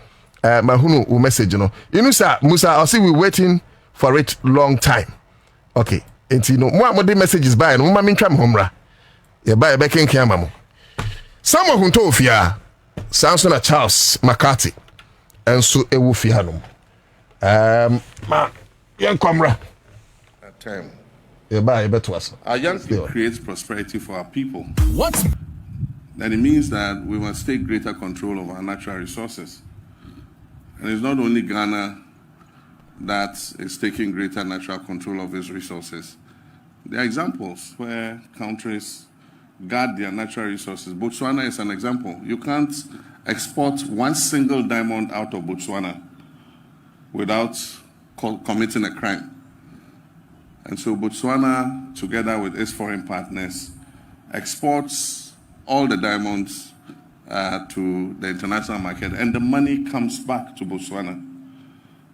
Mahunu will message you know. You know, sir, Musa, I'll see we waiting for it long time. Okay. And you know, more messages by and woman tram homra. You buy a backing camera. Someone who told Fia Samson Charles McCarthy and so a woofianum. Ma young comrade. At time. You buy a better us. Our young people creates prosperity for our people. What? And it means that we must take greater control of our natural resources. And it's not only Ghana that is taking greater natural control of its resources. There are examples where countries guard their natural resources. Botswana is an example. You can't export one single diamond out of Botswana without committing a crime. And so Botswana, together with its foreign partners, exports all the diamonds to the international market, and the money comes back to Botswana.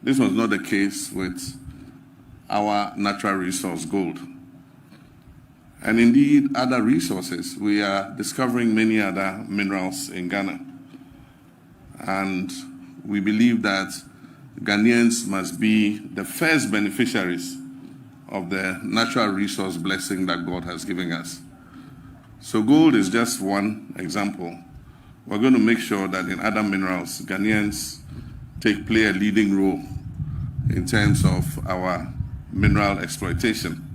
This was not the case with our natural resource, gold. And indeed, other resources. We are discovering many other minerals in Ghana. And we believe that Ghanaians must be the first beneficiaries of the natural resource blessing that God has given us. So gold is just one example. We're going to make sure that in other minerals, Ghanaians play a leading role in terms of our mineral exploitation.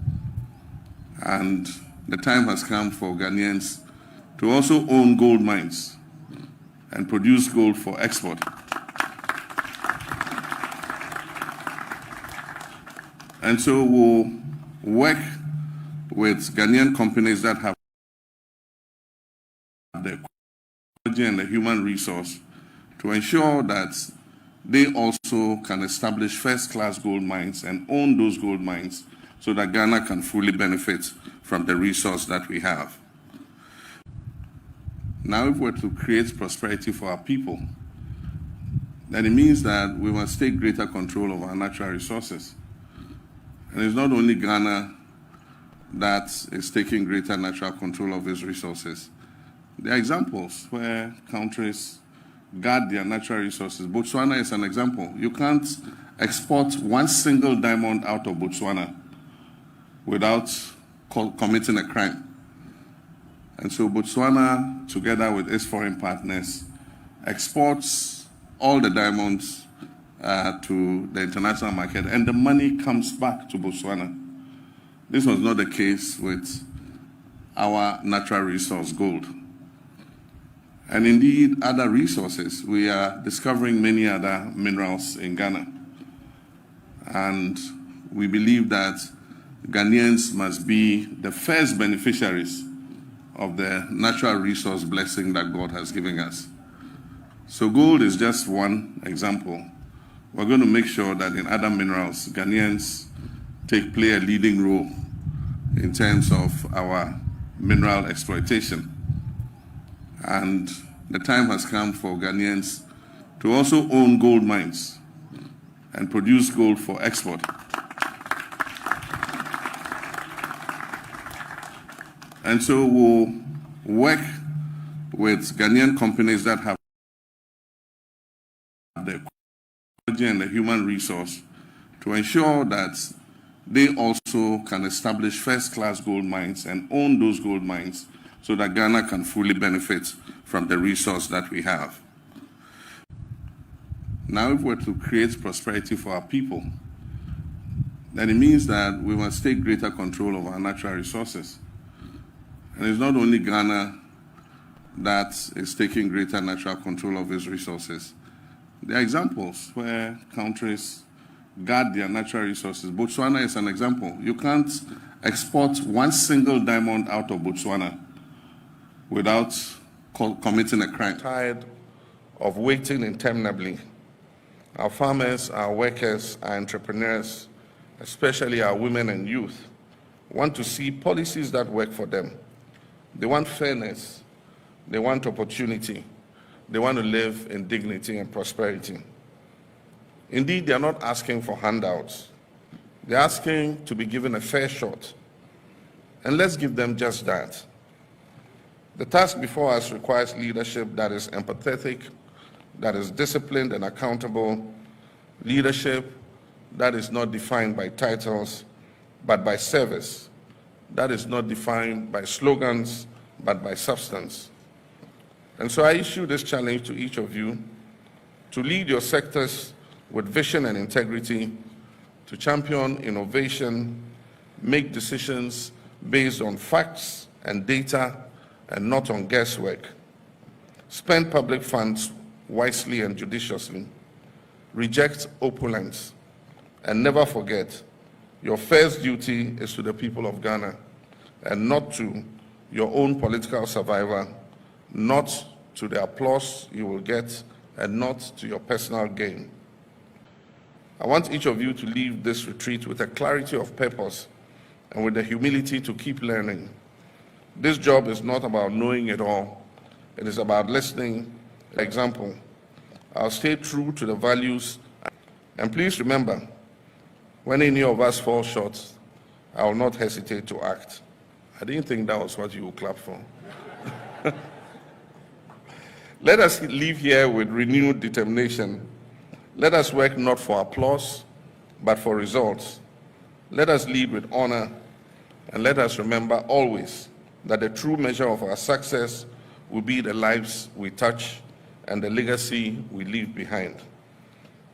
And the time has come for Ghanaians to also own gold mines and produce gold for export. And so we'll work with Ghanaian companies that have the technology and the human resource to ensure that they also can establish first-class gold mines and own those gold mines so that Ghana can fully benefit from the resource that we have. Now, if we're to create prosperity for our people, then it means that we must take greater control of our natural resources. And it's not only Ghana that is taking greater natural control of its resources. There are examples where countries guard their natural resources. Botswana is an example. You can't export one single diamond out of Botswana without committing a crime. And so Botswana, together with its foreign partners, exports all the diamonds to the international market, and the money comes back to Botswana. This was not the case with our natural resource, gold. And indeed, other resources. We are discovering many other minerals in Ghana. And we believe that Ghanaians must be the first beneficiaries of the natural resource blessing that God has given us. So gold is just one example. We're going to make sure that in other minerals, Ghanaians play a leading role in terms of our mineral exploitation. And the time has come for Ghanaians to also own gold mines and produce gold for export. And so we'll work with Ghanaian companies that have the technology and the human resource to ensure that they also can establish first-class gold mines and own those gold mines so that Ghana can fully benefit from the resource that we have. Now, if we're to create prosperity for our people, then it means that we must take greater control of our natural resources. And it's not only Ghana that is taking greater natural control of its resources. There are examples where countries guard their natural resources. Botswana is an example. You can't export one single diamond out of Botswana without committing a crime. Tired of waiting interminably. Our farmers, our workers, our entrepreneurs, especially our women and youth, want to see policies that work for them. They want fairness. They want opportunity. They want to live in dignity and prosperity. Indeed, they are not asking for handouts. They're asking to be given a fair shot. And let's give them just that. The task before us requires leadership that is empathetic, that is disciplined and accountable, leadership that is not defined by titles, but by service, that is not defined by slogans, but by substance. And so I issue this challenge to each of you to lead your sectors with vision and integrity, to champion innovation, make decisions based on facts and data and not on guesswork. Spend public funds wisely and judiciously. Reject opulence. And never forget, your first duty is to the people of Ghana and not to your own political survival, not to the applause you will get, and not to your personal gain. I want each of you to leave this retreat with a clarity of purpose and with the humility to keep learning. This job is not about knowing it all. It is about listening. For example, I'll stay true to the values. And please remember, when any of us fall short, I will not hesitate to act. I didn't think that was what you would clap for. Let us leave here with renewed determination. Let us work not for applause, but for results. Let us lead with honor, and let us remember always that the true measure of our success will be the lives we touch and the legacy we leave behind.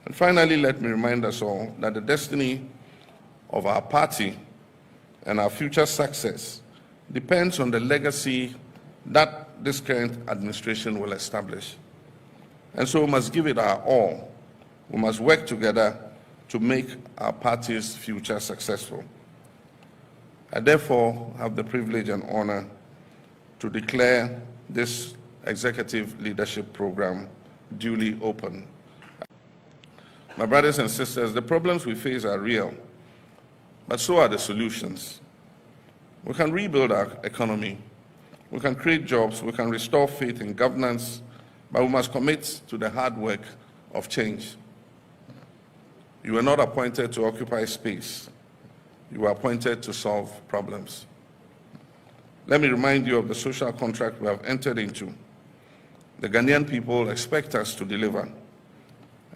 And finally, let me remind us all that the destiny of our party and our future success depends on the legacy that this current administration will establish. And so we must give it our all. We must work together to make our party's future successful. I therefore have the privilege and honor to declare this executive leadership program duly open. My brothers and sisters, the problems we face are real, but so are the solutions. We can rebuild our economy, we can create jobs, we can restore faith in governance, but we must commit to the hard work of change. You were not appointed to occupy space. You were appointed to solve problems. Let me remind you of the social contract we have entered into. The Ghanaian people expect us to deliver,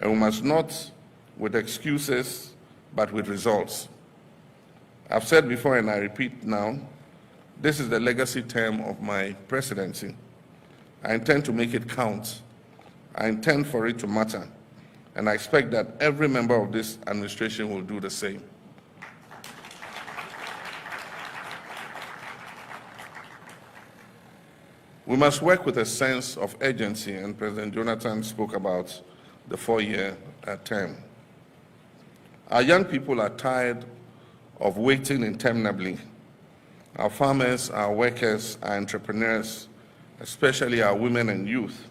and we must not with excuses, but with results. I've said before and I repeat now, this is the legacy term of my presidency. I intend to make it count. I intend for it to matter. And I expect that every member of this administration will do the same. We must work with a sense of urgency, and President Jonathan spoke about the 4-year term. Our young people are tired of waiting interminably. Our farmers, our workers, our entrepreneurs, especially our women and youth,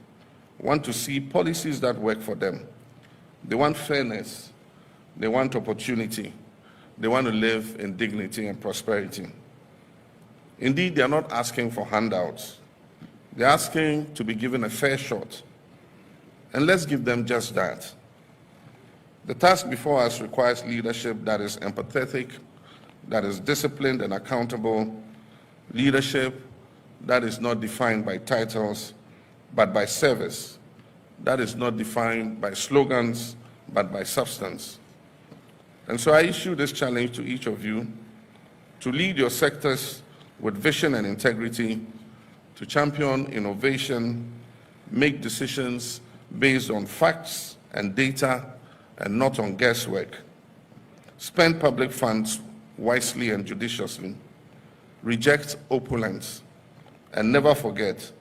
want to see policies that work for them. They want fairness, they want opportunity, they want to live in dignity and prosperity. Indeed, they are not asking for handouts. They're asking to be given a fair shot. And let's give them just that. The task before us requires leadership that is empathetic, that is disciplined and accountable, leadership that is not defined by titles, but by service, that is not defined by slogans, but by substance. And so I issue this challenge to each of you to lead your sectors with vision and integrity, to champion innovation, make decisions based on facts and data and not on guesswork. Spend public funds wisely and judiciously. Reject opulence. And never forget,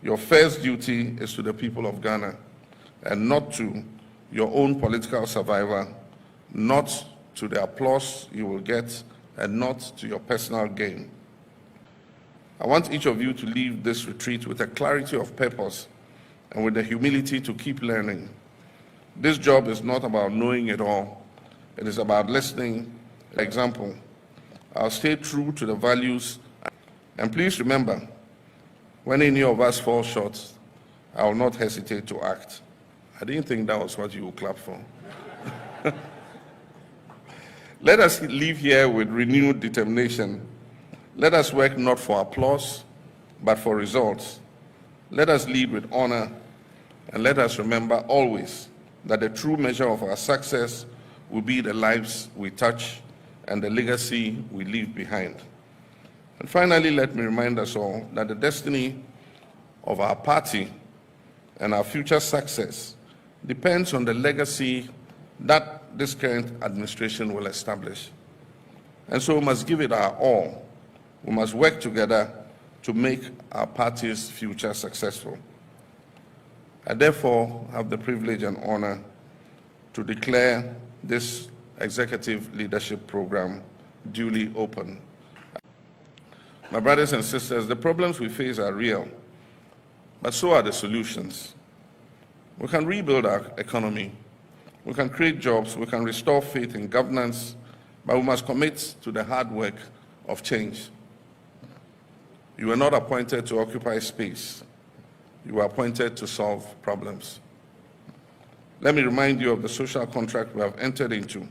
your first duty is to the people of Ghana and not to your own political survival, not to the applause you will get, and not to your personal gain. I want each of you to leave this retreat with a clarity of purpose and with the humility to keep learning. This job is not about knowing it all. It is about listening. For example, I'll stay true to the values. And please remember, when any of us fall short, I will not hesitate to act. I didn't think that was what you would clap for. Let us leave here with renewed determination. Let us work not for applause, but for results. Let us lead with honor, and let us remember always that the true measure of our success will be the lives we touch and the legacy we leave behind. And finally, let me remind us all that the destiny of our party and our future success depends on the legacy that this current administration will establish. And so we must give it our all. We must work together to make our party's future successful. I therefore have the privilege and honor to declare this executive leadership program duly open. My brothers and sisters, the problems we face are real, but so are the solutions. We can rebuild our economy, we can create jobs, we can restore faith in governance, but we must commit to the hard work of change. You were not appointed to occupy space. You were appointed to solve problems. Let me remind you of the social contract we have entered into.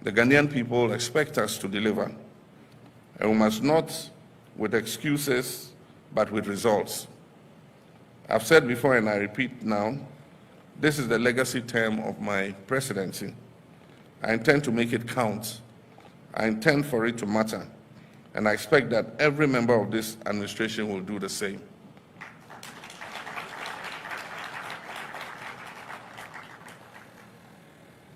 The Ghanaian people expect us to deliver, and we must not with excuses, but with results. I've said before and I repeat now, this is the legacy term of my presidency. I intend to make it count. I intend for it to matter. And I expect that every member of this administration will do the same.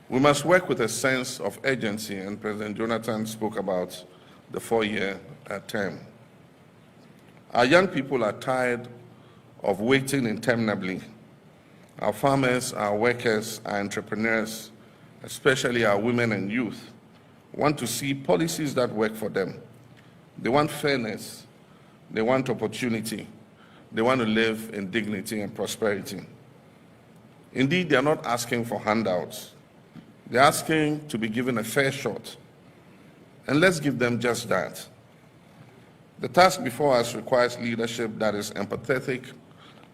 We must work with a sense of urgency, and President Jonathan spoke about the 4-year term. Our young people are tired of waiting interminably. Our farmers, our workers, our entrepreneurs, especially our women and youth, want to see policies that work for them. They want fairness, they want opportunity, they want to live in dignity and prosperity. Indeed, they are not asking for handouts. They're asking to be given a fair shot. And let's give them just that. The task before us requires leadership that is empathetic,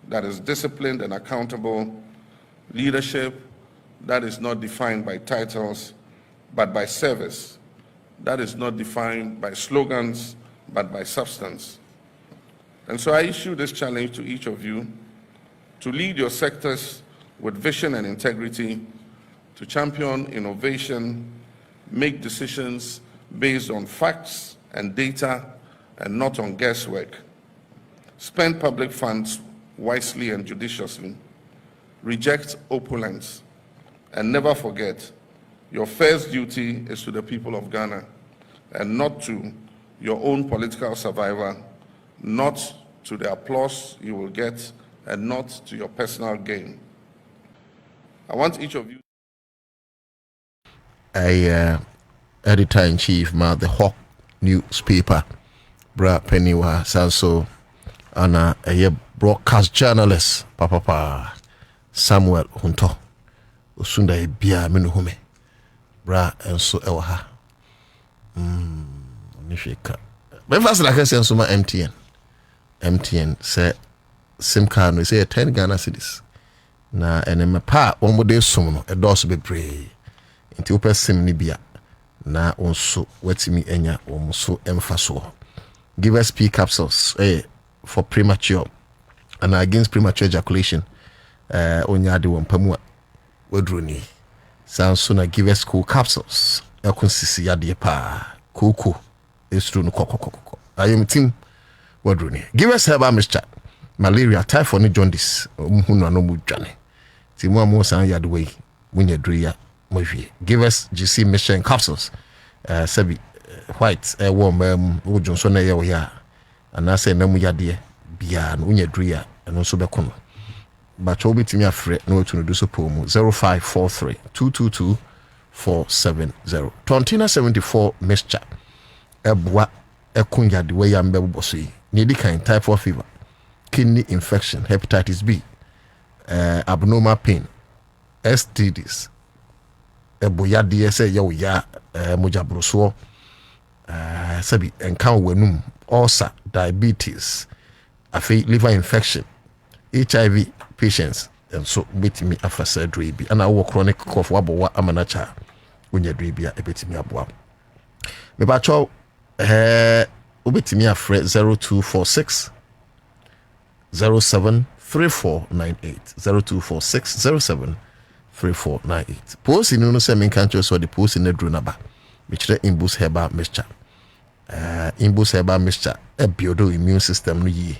that is disciplined and accountable, leadership that is not defined by titles, but by service, that is not defined by slogans, but by substance. And so I issue this challenge to each of you to lead your sectors with vision and integrity, to champion innovation, make decisions based on facts and data and not on guesswork. Spend public funds wisely and judiciously. Reject opulence. And never forget, your first duty is to the people of Ghana and not to your own political survival, not to the applause you will get, and not to your personal gain. I want each of you. Editor-in-chief, the Hawk newspaper, Bra Pennywa Sanso, and a broadcast journalist, Papa Samuel Hunto, Usunda Bia Minuhume, Bra and so Ewaha. Nifika. But first, like I said, so my MTN say SIM card, we say 10 Ghana cedis. Na enema pa one more day soon, a dose be pray. Until person ni bia. Na onso wetimi enya omuso emfaso. Give us P capsules for premature and against premature ejaculation. Onya de wompamu wedroni. Sounds na give us cool capsules. Ekonsisi yade pa. Kuku is true no kokokoko. I am team wedroni. Give us herbal mixture. Malaria, typhoid, jaundice. Muhuna no mujane. Timu amo san yade way. Winya druya. Give us GC mission capsules. Sabi white warm Johnson ya and I say namu yade bia no nya dria and also be kono. But obi timi afre no to do so pomu 0543 222 470. Tontina 74 mixture. Ebwa ekunya de way am bebo so yi. Need kind typhoid fever, kidney infection, hepatitis B, abnormal pain, STDs. Eboya DSA ya uya mojabroso sabi enkan wenum ulcer, diabetes, afi liver infection, HIV patients, and so betimi after surgery bi and our chronic cough wabowa amanacha unya dribia ebetimi aboa me ba cho obetimi afre 0246 073498 0246 073498. Post in no say men can't so the post in the drunaba which the imbus herbal mixture. Imbus herbal mixture a biodo immune system no ye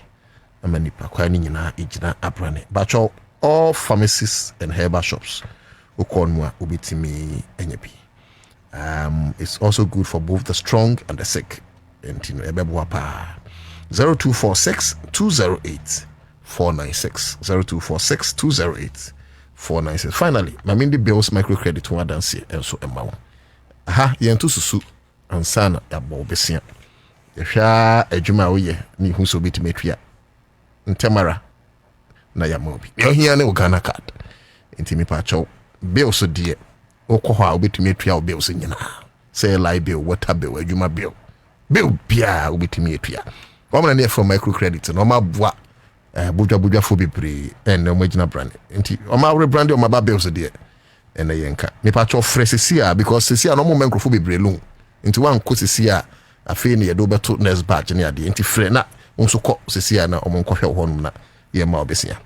amanipa kwani nyina ejina abrane. But all pharmacies and herbal shops ukonwa ubitimi enyebi. It's also good for both the strong and the sick. And you know ebebo pa 0246 208 496 0246 208 496. Finally, Mamindi Bills microcredit one dance and so amount. Aha, yentu susu Ansah na ya Bobie. Yahya adwuma wo ye ni hu so betimetria. Ntemara na ya Bobie. Yohia ne Ghana card. Ntimi pa cho bills so die. Okọ ha obetimetria o bills nyina. Say light bill, water bill, adwuma bill. Bill bia obetimetria. Wamana ne from microcredit no ma boa budwa fo bebre en omagina brand nti oma rebrand o maba bills de en yenka me patcho fresesia because sesia no mo menkrofo bebre lo nti wan ko sesia afi ne yedo beto next batch ne ade nti fre na nso ko sesia na omo nkwohwe ho no na ye ma obesia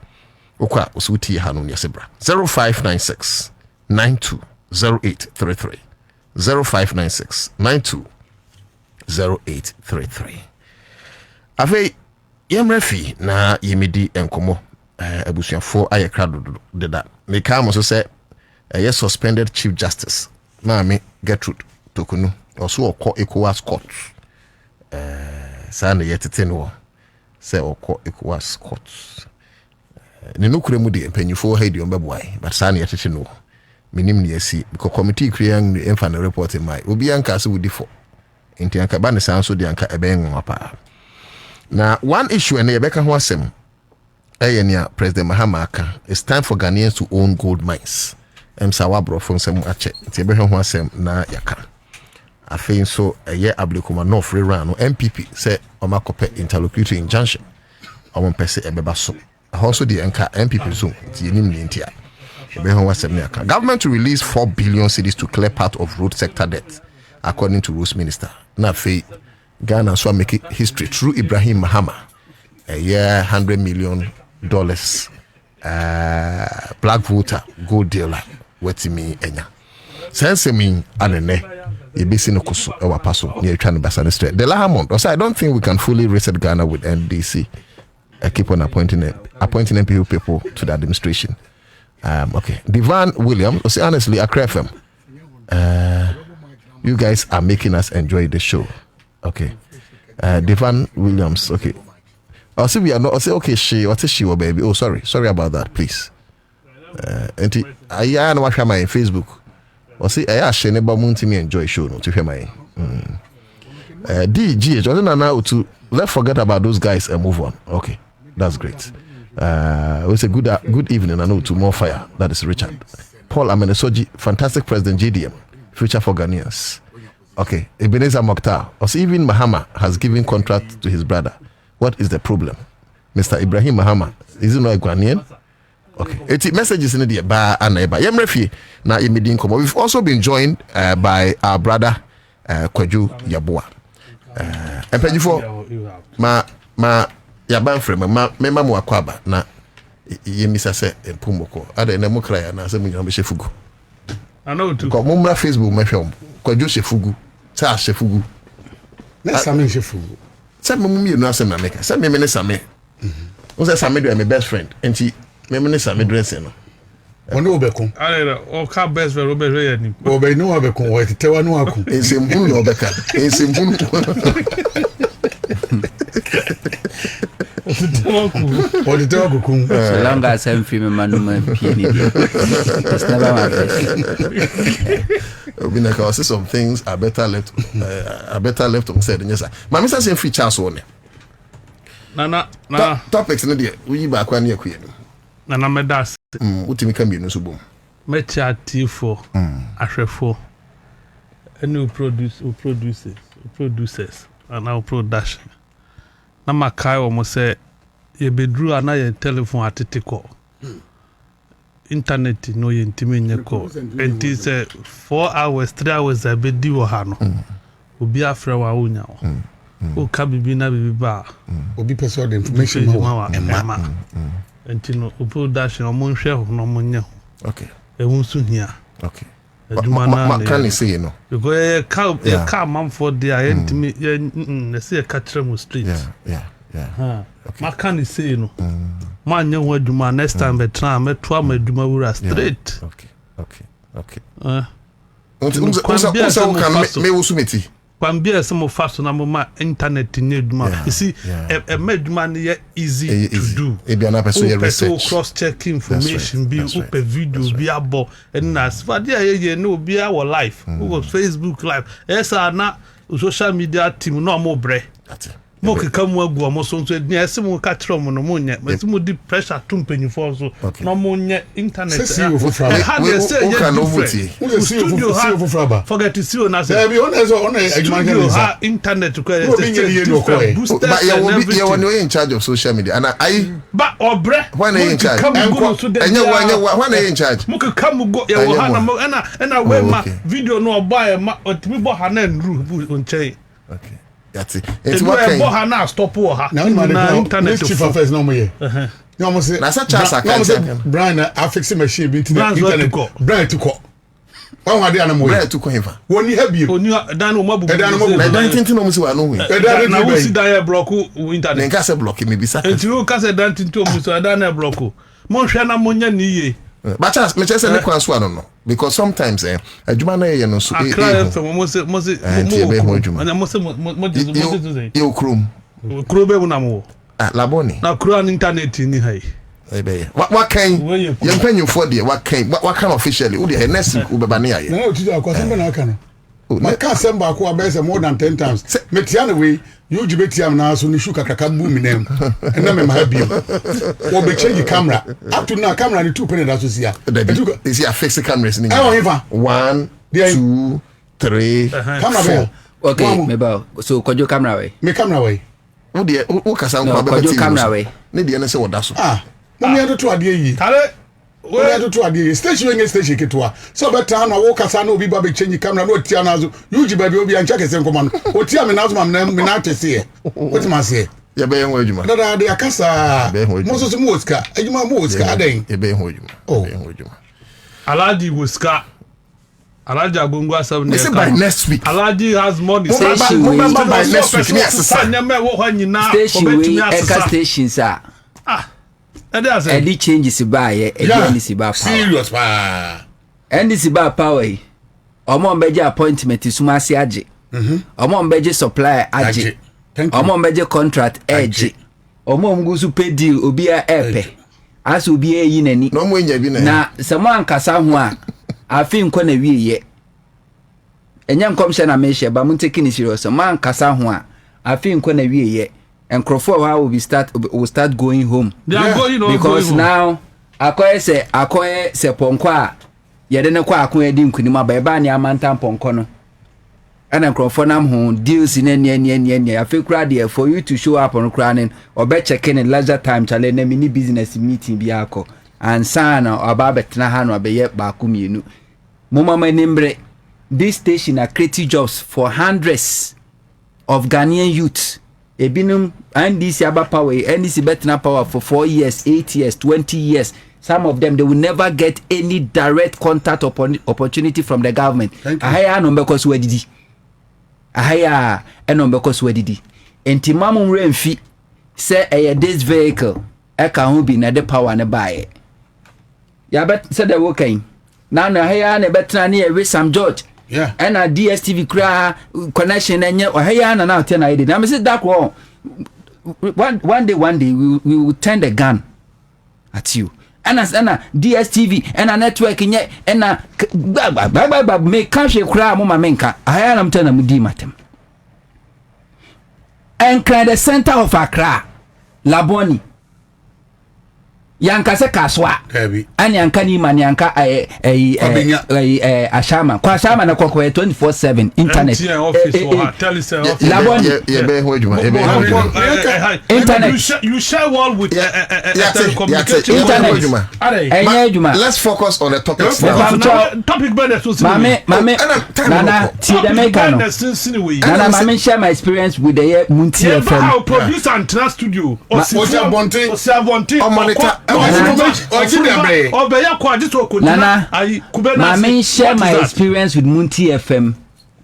okwa osuti ha no ne sebra 0596 920833 0596 920833 afi Yemrefi na yemedi enkomo abusuafo ayekra dodo deda me ka mo so say suspended chief justice Maami Gertrude Tokunu also okọ ECOWAS court saa na yɛtete no sɛ ɔkɔ ECOWAS court ne no kura mu de mpanyinfo ha di ɔmbɛboae but saa na yɛtete no minim ne yɛsi because committee creating ɛmfa no report in my obi anka sɛ wodi fo nti anka ba ne saa nso de anka ɛbɛyɛ nwa paa na one issue ɛne yɛbɛka ho asɛm ɛyɛ nea President Mahama aka it's time for Ghanaians to own gold mines ɛmsa wabrɔfo nsɛm akyɛ nti yɛbɛhwɛ ho asɛm na yɛka afei nso ɛyɛ Ablekuma North Rerun no MPP sɛ ɔmakɔpɛ interlocutory injunction ɔmo mpɛ sɛ ɛbɛba so ɛhɔ nso de ɛnka MPP so nti yɛnim ne nti a yɛbɛhwɛ ho asɛm na yɛka government to release 4 billion cedis to clear part of road sector debt according to Roads Minister na afei Ghana so make history through Ibrahim Mahama ɛyɛ $100 million black voter gold dealer wetimi enya sense me anene yebesi no koso e wapa so ne atwa ne basa ne straight the Lahamond also I don't think we can fully reset Ghana with NDC keep on appointing MPU people to the administration okay Divan Williams say honestly Accra100.5FM you guys are making us enjoy the show okay Divan Williams okay I'll say we are not. I'll say okay. She or baby. Oh, sorry about that. Please. And I know what my Facebook. I'll say I share never moon to me enjoy show. No, to hear my DGH. I don't know to let's forget about those guys and move on. Okay, that's great. It's a good evening. I know to more fire. That is Richard Paul Amenesoji, fantastic president JDM, future for Ghanaians. Okay, Ebenezer Mokhtar. Also, even Mahama has given contract to his brother. What is the problem? Mr. Ibrahim Mahama, is he not a Ghanaian? Okay. It's messages in the bar and neighbor. Na we've also been joined by our brother Kwaju Yabua. And thank you for ma yaban frame ma mu akwaba na yemisa se empumoko. Ada na mu kraya na se mu nyame shefugu. Ano tu. Ko mu Facebook ma hwem. Kwaju shefugu. Sa shefugu. Na same shefugu. Say me no asem na make. Say me ne same. O say same do my best friend. Enti me ne same dress no. Ono obekun. Ala o ka best friend obe hwe yani. Obe no obekun o tetewa no akun. Ensembunu no obeka. Ensembunu. O de tewa kukun. So long as I'm free me manu man pini. It's never my best. I say some things are better left unsaid. Yes, my Mr. Say free chance on it. Na topics in the we back one year queen. Na medas. What me can be no so boom. Me chat for ahwefo. Any producers and now production. Na makai omo say ye bedru ana ye telephone atetiko. Internet no yentimi nyeko and it 4 hours 3 hours abedi wo ha no obi afre wa wonya o ka bibi na bibi ba obi person the information ma ema entino production o mo nhwe ho no mo nya okay e wonsu hia okay adumana can you say no because ka man for there yentimi na say ka kire mo street yeah okay ma can you say no man nya ho aduma next time be try me to am aduma wura straight okay so can me usumeti kwambia some faso na mo internet ni aduma you see a aduma ni easy to do e bia na person research cross check information bi open video bi abo and na sfade ye no bi our life go Facebook live esa na social media team no mo bre mo keka mu agu mo so nso ni ese mo ka kire mo no mo nya ese mo di pressure to mpanifo so no mo nya internet forget to see on us internet ko but you are in charge of social media and I but obre when are you in charge when are you in charge mo keka mu go ya wo ha na we ma video no buy ma otimi bo ha na nru onchen okay that's it. It's what can na stop her. Now internet chief affairs no more. You almost say na such as I can Brian I fix machine be internet Brian to call. Why want the animal? Brian to call him. When you have you oni dan o mabu. Dan tintin no musi wa no we. Na wo si dan block internet. Nka se block me bisa. Enti wo ka se dan tintin o musi dan block. Mo hwe na mo nya ni ye. But as me say me kwan so no because sometimes adwuma na ye no so Accra FM mo se you krum be na mo laboni na kuro an internet ni hai what kind you penny for there what kind officially who the next week ubeba na ye na o ti akwa semba na aka no ma ka semba ko abese more than 10 times metia na we you jibetiam na so ni shuka kaka bu mi nem na me ma bio wo be change camera up to now camera ni 2 penny that so sia is here fix cameras ni 1 2 3 camera be okay me ba so kojo camera we me camera we wo de wo kasa nko be kojo camera we ne de na se wo da so mo mi ato to ade yi tare we to ade station we station ketwa so better na wo kasa na obi ba be change camera no tia na zo yuji ba bi obi ancha kese nkoma no o tia me na zo ma me na tese what ma say ya be yan adwuma da de akasa mo so mo oska adwuma mo oska adan ya be yan adwuma oh Aladi woska Aladi agongo asam ne by next week Aladi has money remember by next week me asesa nyame wo hɔ nyina obetumi asesa stations Eddie changes by Eddie Siba serious pa Eddie Siba power omo mbeje appointment suma ase age omo mbeje supply age omo mbeje contract age omo mgusu pay deal obi a epe as obi eyi nani no mo nya bi na semo ankasa ho a afi nko na wieye enyam komshe na me ba mun take ni serious man ankasa ho a afi nko na wieye Enkrofo will start going home. They are going on because going now akoye se ponko a yede ne kwa akoye di nkunima ba eba ni amanta ponko no. And enkrofo nam ho deals in any afekura there for you to show up on craning or be checking in leisure time chale na mini business meeting bi akọ Ansah na aba betena ha no be ye ba ku mienu. Mama nimbre this station are creating jobs for hundreds of Ghanaian youths. Ebinum NDC aba power NDC betna power for 4 years 8 years 20 years. Some of them they will never get any direct contact opportunity from the government. Ahaya no because we didi ahaya eno because we didi enti mamum remfi say this vehicle e ka ho bi na the power ne bae ya bet say the working na ahaya na betna na e Sam George. Yeah. And a DSTV cra connection and yet na now 10 I did. I say that one day we will turn the gun at you. And as a DSTV and a network in yet and a make cash cry mama menka. I am telling them matem. And cry the center of Accra, Laboni. Yanka se kaswa ani yanka ni mani yanka ashama kwa ashama na kwa 24/7 internet internet you share wall with telecommunication internet. Let's focus on the topics topic benefits mame nana ti the mega no nana mame share my experience with the Munti FM producer and trans studio Oja Bonte monitor Nana, Mami share my experience with Munti FM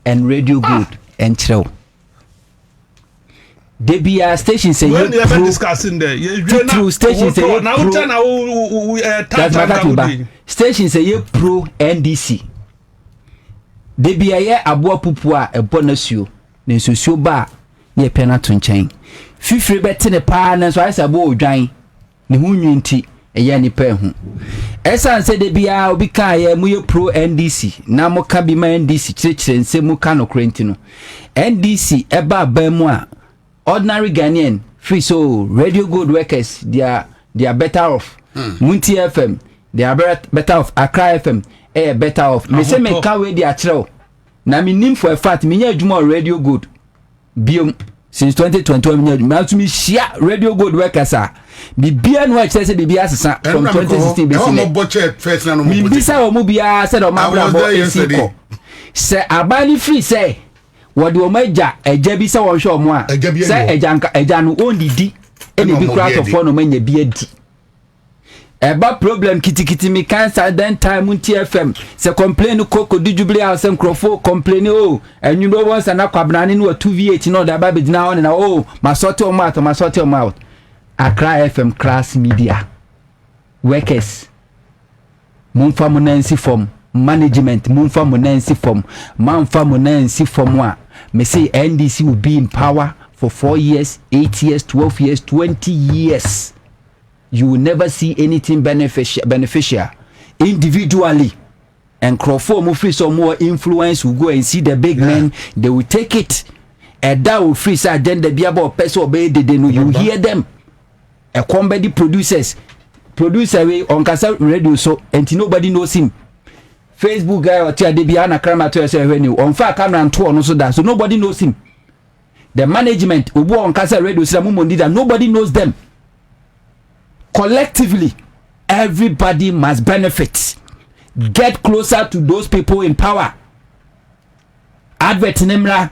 and Radio Good and Chill. Debia station say you never discussing there. True station say you station say you pro NDC. Debia ye aboa pupua e bonasuo ne nsusuo ba ye pena to nchen. Fifiri beti ne pa na so ayesa bo odwan ne hu nwinti eye ni pa hu esan se de bia obi ka ye mu ye pro NDC na mo ka bi ma NDC chire nse mu ka no krenti no NDC eba ba mu a ordinary Ghanaian free so Radio Good workers they are better off. Munti FM they are better off. Accra FM better off. Me say me ka we dey akire na me nim for a fact me nya adwuma Radio Good biom since 2021 me to me share Radio Good workers are bibia no I say bibia asesa from 2016 be say no budget first na no me bisa o mu bia say do mabra bo esiko say abani free say what do omaja eja bi say won hwe omo a say eja no ondidi ene bi kra to for no manya bi adi eba problem kitikiti mi cancer then time Munti FM se complain koko dijubli house microphone complain oh enyu no once na kwabnane no 2v8 no da ba be dina on na oh masote o mouth Accra FM class media workers Mumfa Monensi form management, Mumfa Monensi form, Manfa Monensi form wa. Me say NDC will be in power for 4 years, 8 years, 12 years, 20 years. You will never see anything beneficial. Individually. And Crawford will free some more influence, will go and see the big men, they will take it. And that will free side, then the Biabo person obey they know you hear them. A comedy producer way on Casa Radio, so and nobody knows him. Facebook guy or Tia Debiana Krama to yourself when you on fire camera and tour so that so nobody knows him. The management Ubo on Casa Radio Samundi that nobody knows them. Collectively, everybody must benefit. Get closer to those people in power. Advert nemra,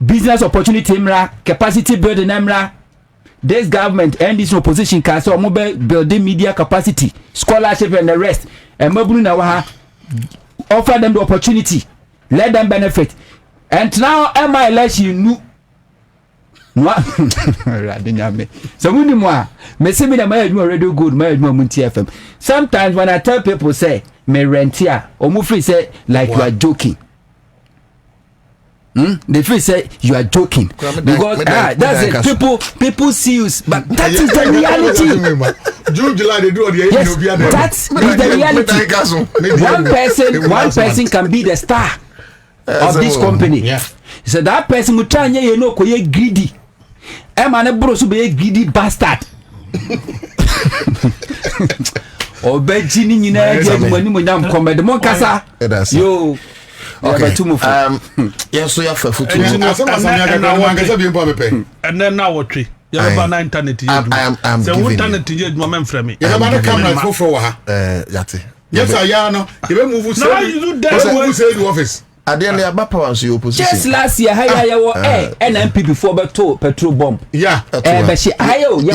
business opportunity nemra, capacity building nemra. This government and this opposition can so mobile building media capacity, scholarship and the rest. And offer them the opportunity. Let them benefit. And now my election so many more. Me say me na my radio good, my Munti FM. Sometimes when I tell people say me rent here, or free say like you are joking. They feel say you are joking because that's it. People see you, but that is the reality. June, July, they do yes, that is the reality. One person can be the star of this company. Yeah. So that person will try you know ko ye greedy. Man bro so be greedy bastard. Obeji ni nyina dia mani mo nyam comedy mon kasa. Yo. Okay. Yes, so you for and then now what tree? You have an internet. I'm the internet you moment from me. You have a camera for yati. Yes, I know. You move now you do that the office. Adiane abapa wan so opposition. Just last year haya wo NMP before petrol bomb. Yeah. Be she hayo ya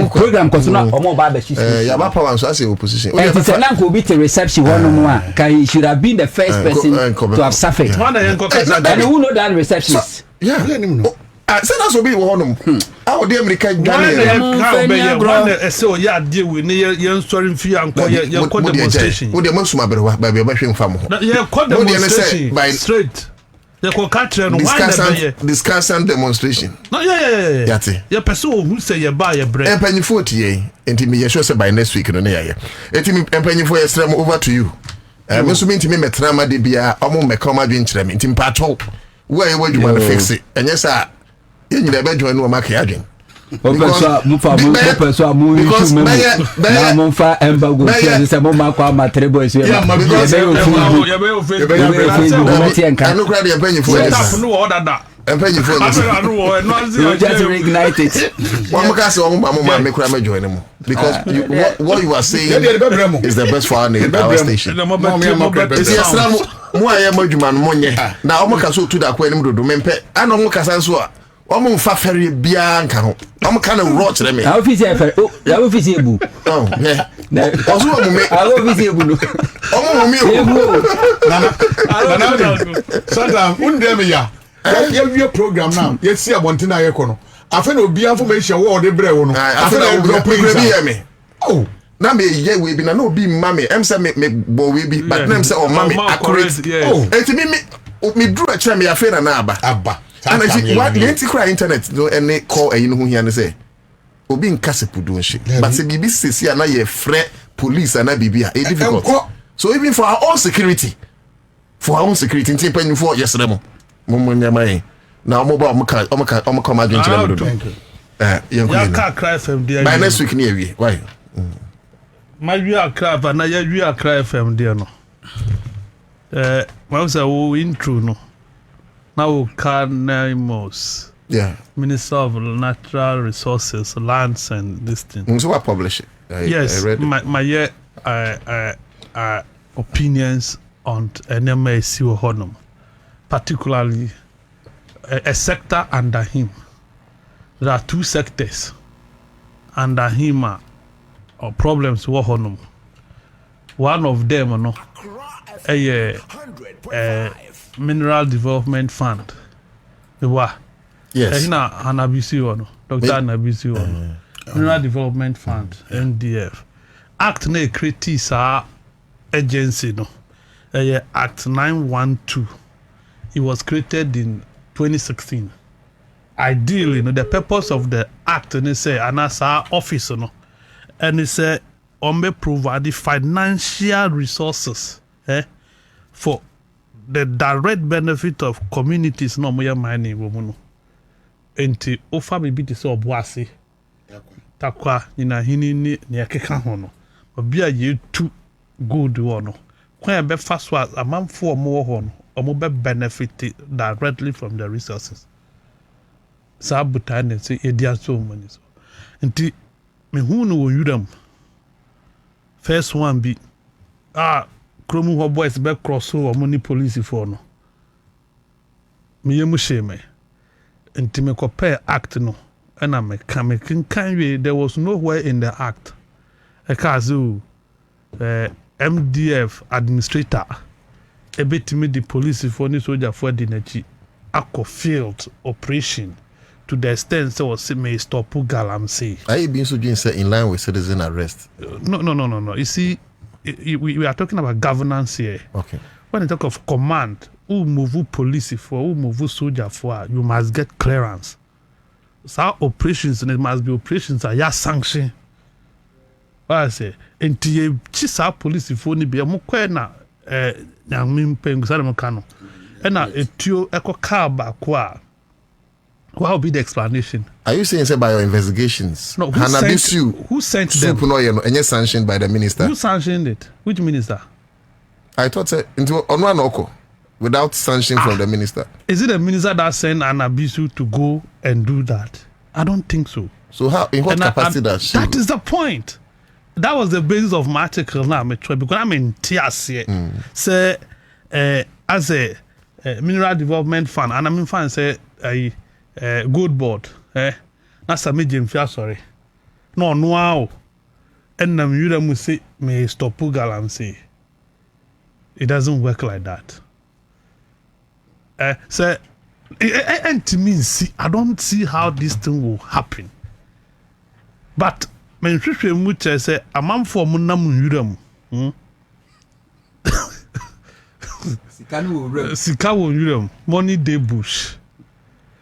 program ko so na omo ba be she. Ya abapa wan so as opposition. It's an uncle be the reception one no one. He should have been the first person to have suffered. And who know that receptionist? Yeah. Say that's obi wo honum. How the American Ghana so ya deal with ye story fi anko ye demonstration. Wo de mansuma berewa ba be hwe mfa mo. Ye demonstration straight. Ye ko country no why discussant demonstration. No yeah. Yati. Ye person who say ye ba ye bread. Empanyfo tie enti me ye sure say by next week no na ye. Enti me empanyfo ye strem over to you. Me so me enti me metra ma de bia omo meka ma dwen kire me enti mpato. Wo ye wadwuma no fix it. Enye sa you never join no market again. Because what you are saying is the best for our station. Omo fa fere bia nka ho omo kana ro kire me office fere ya office ebu yeah ozo omo me office ebu no omo me na santa undem ya wie program now ye see abontina ye ko no afa na obi afo me hye wo de bre wo no afa na drop me oh na me ye we bi na obi mame em say me bo we bi but na em say o mame accurate oh enti me dru a kire me ya fe na aba and I what the anti-cry internet no any call and you know who here say obi nkase pudunshi but say bibi sisi na ye free police and bibia e difficult so even for our own security nti panyu for yesterday mo nyama na omo ba omo come adwin chile do Accra FM there by next week near we why my we Accra na ya we Accra FM there no what was our intro no now Carnamos, Minister of Natural Resources, Lands and this thing. So I publish it. Yes, I read it. My opinions on NMAC Honum, particularly a sector under him. There are two sectors under him or problems with Honum. One of them, no, Mineral Development Fund. Yes. Anabisi one. Dr. Anabisi one. Mineral Development Fund, MDF. act na create sa agency no Act 912. It was created in 2016. Ideally, the purpose of the act and say Ansah office and it say provide the financial resources for the direct benefit of communities no more mining woman. Enti ofa bibi te se oboase takwa ina hini ni akeka ho no obi a ye tu good one kwan be fa so amanfo omo ho no omo be benefit directly from the resources sabutane se edia so money so enti me hu no yuram first one be kromu ho boys be cross omo ni police for no me yemu sheme enti me compare act no and I can there was nowhere in the act Kazu MDF administrator a bit me the police for any soldier for the nachi akko field operation to the extent so was may stop galamsey. Are you being so in line with citizen arrest? No. You see, we are talking about governance here. Okay. When you talk of command, who move police for, who move soldier for, you must get clearance. So operations, and it must be operations are sanctioned. What I say, and the chisa police for ni be a mukwena nyamim pengusa mukano. And now a tio echo car back what will be the explanation? Are you saying by your investigations? No, who sent them? And yes, sanctioned by the minister. Who sanctioned it? Which minister? I thought into on one without sanction from the minister. Is it the minister that sent Anabisu to go and do that? I don't think so. So how in what capacity does she? That is the point. That was the basis of my article now, because I'm in tears here. Say as a mineral development fund, and I mean fund say a good board. That's a medium fair sorry. No, and you say may stop galamsey. It doesn't work like that. So, and to me, see, I don't see how this thing will happen. But when you much say a man for Munam Sikawu money day bush.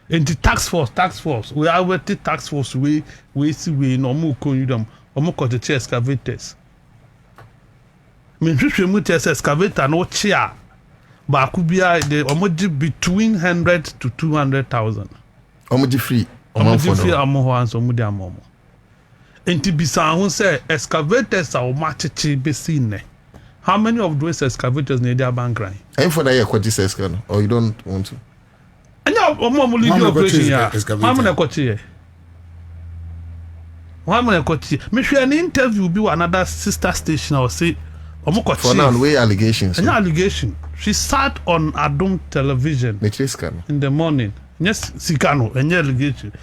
And the tax force, we are with the tax force, we no more conudum, or more the excavators. When you much as excavator, no chair. But could be the between 100 to 200,000. Omoji free. Omoji free amoho and somebody amomo. And to be sound say excavators are machichi besine. How many of those excavators need their bank line? I'm for that year what this excavator or you don't want to? And now omomo leave operation here. How many kochi? How many kochi? Me share an interview be another sister station or say for now, way allegations. No allegation. She sat on Adum television in the morning. Yes, Sikano, and allegation.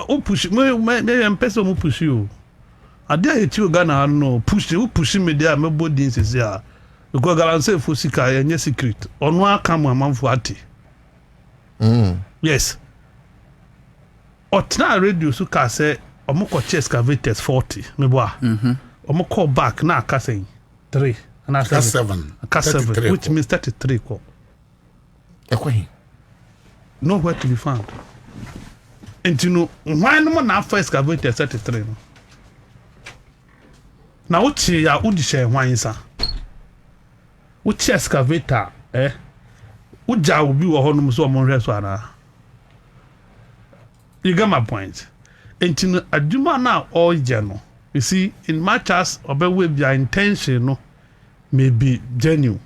Who push me person who push you? I dare hit you Ghana no push you pushing me there, my body is here. Because Galan say for Sika and yes secret. On one come a man for Ati. Yes. Otna radio suka say Omoko excavators 40. Me boa. Omoko back na casting. 3 and I said 7, which means 33. Nowhere to be found. And you know, why no more now first excavator 33? Now, what you would share wine, sir? Which excavator, would you be a home so among restaurant? You got my point. And you know, a Juma now all general. You see, in much as with your intention may be genuine.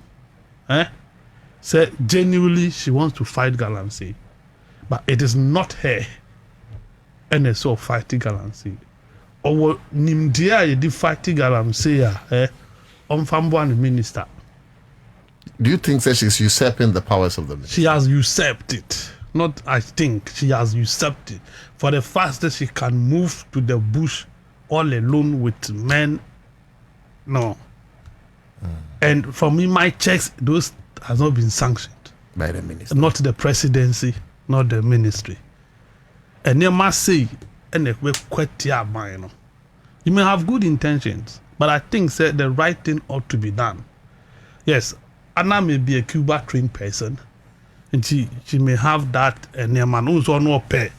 Say genuinely she wants to fight galamsey. But it is not her NSO fighting galamsey. Or Nimdia ye di fighting galamsey on Fambuan minister. Do you think that she's usurping the powers of the minister? She has usurped it. Not I think she has usurped it. For the fact that she can move to the bush all alone with men, no. And for me, my checks, those has not been sanctioned by the minister, not the presidency, not the ministry. And you must say, and you may have good intentions, But I think that the right thing ought to be done. Yes, Anna may be a Cuba trained person, and she may have that and the man who's on pay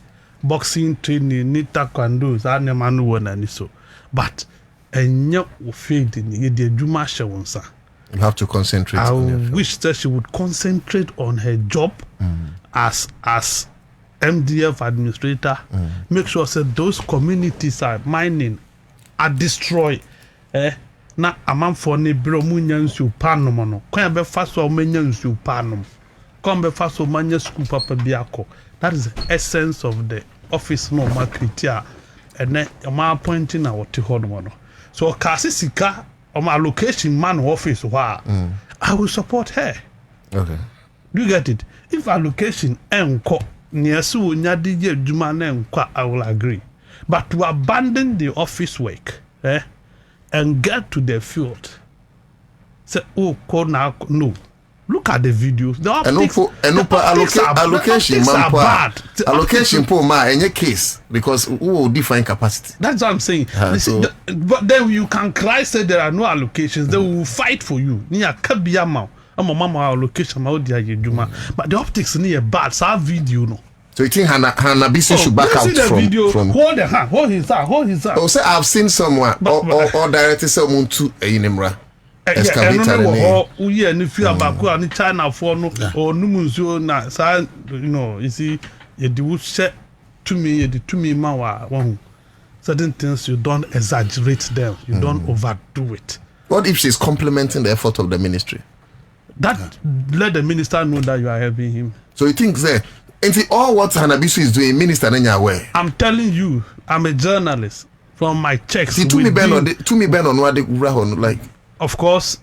boxing training, need taekwondo, and the man who and so. But and you faith in the Juma Shawonsa. You have to concentrate. I wish that she would concentrate on her job as MDF administrator. Make sure that those communities are mining are destroyed. Na amanfo ne bro munya nsu panom no. Kwan be fa so manya nsu panom. Kwan be fa so manya school papa bi akọ. That is the essence of the office no marketia. And then my appointing na wote hono no. So kasi sika my allocation man office I will support her. Okay. Do you get it? If allocation enko nesu nyadi je djuma na enko, I will agree. But to abandon the office work, and get to the field. Say, oh, no. Look at the videos. The optics, allocation are bad. Allocation po ma any case because who will define capacity. That's what I'm saying. But then you can cry say there are no allocations. They will fight for you. Niya kabiyama. I'm a mama allocation. But the optics near bad. So video no. So you think Hannah should back out from hold the hand, hold his hand. Oh, say I've seen someone or directed someone to a Inimra. Excavator if you are back China for no or Numunzo na you know, you see you do set to me mawa certain things you don't exaggerate them, you don't overdo it. What if she's complimenting the effort of the ministry? That let the minister know that you are helping him. So you think that all what Hanabisu is doing, minister aware? I'm telling you, I'm a journalist. From my checks, to me Ben on what they like. Of course,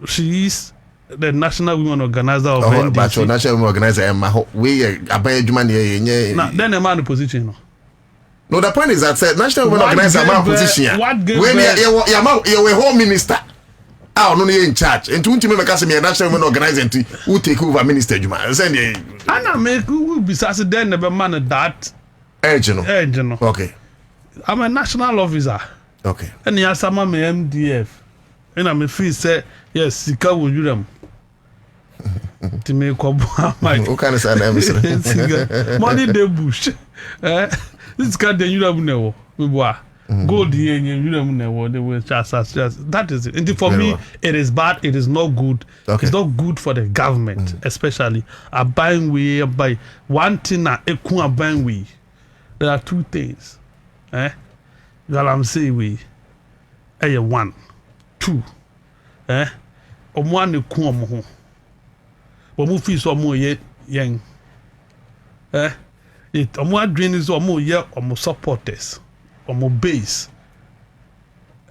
she is the National Women Organizer of NDC. But your National Women Organizer, now, then a man position. No, the point is that National Women Organizer man position. When you're a home minister, no in charge. And to me, National Women Organizer who take over Minister Juma. And I make who besides then never man that. Regional. Okay. I'm a national officer. Okay. And he has some MDF. And I'm a free say, yes, Sika will do them. To make who can say money the bush. This guy then you don't know. Gold here, you don't know. They will just that is it. And for me, it is bad, it is not good. Okay. It's not good for the government, especially a buying way by one thing a buying way. There are two things. What I'm saying we one. Two, one come home. But move is more yet young. It more dreams or more yet or more supporters or more base.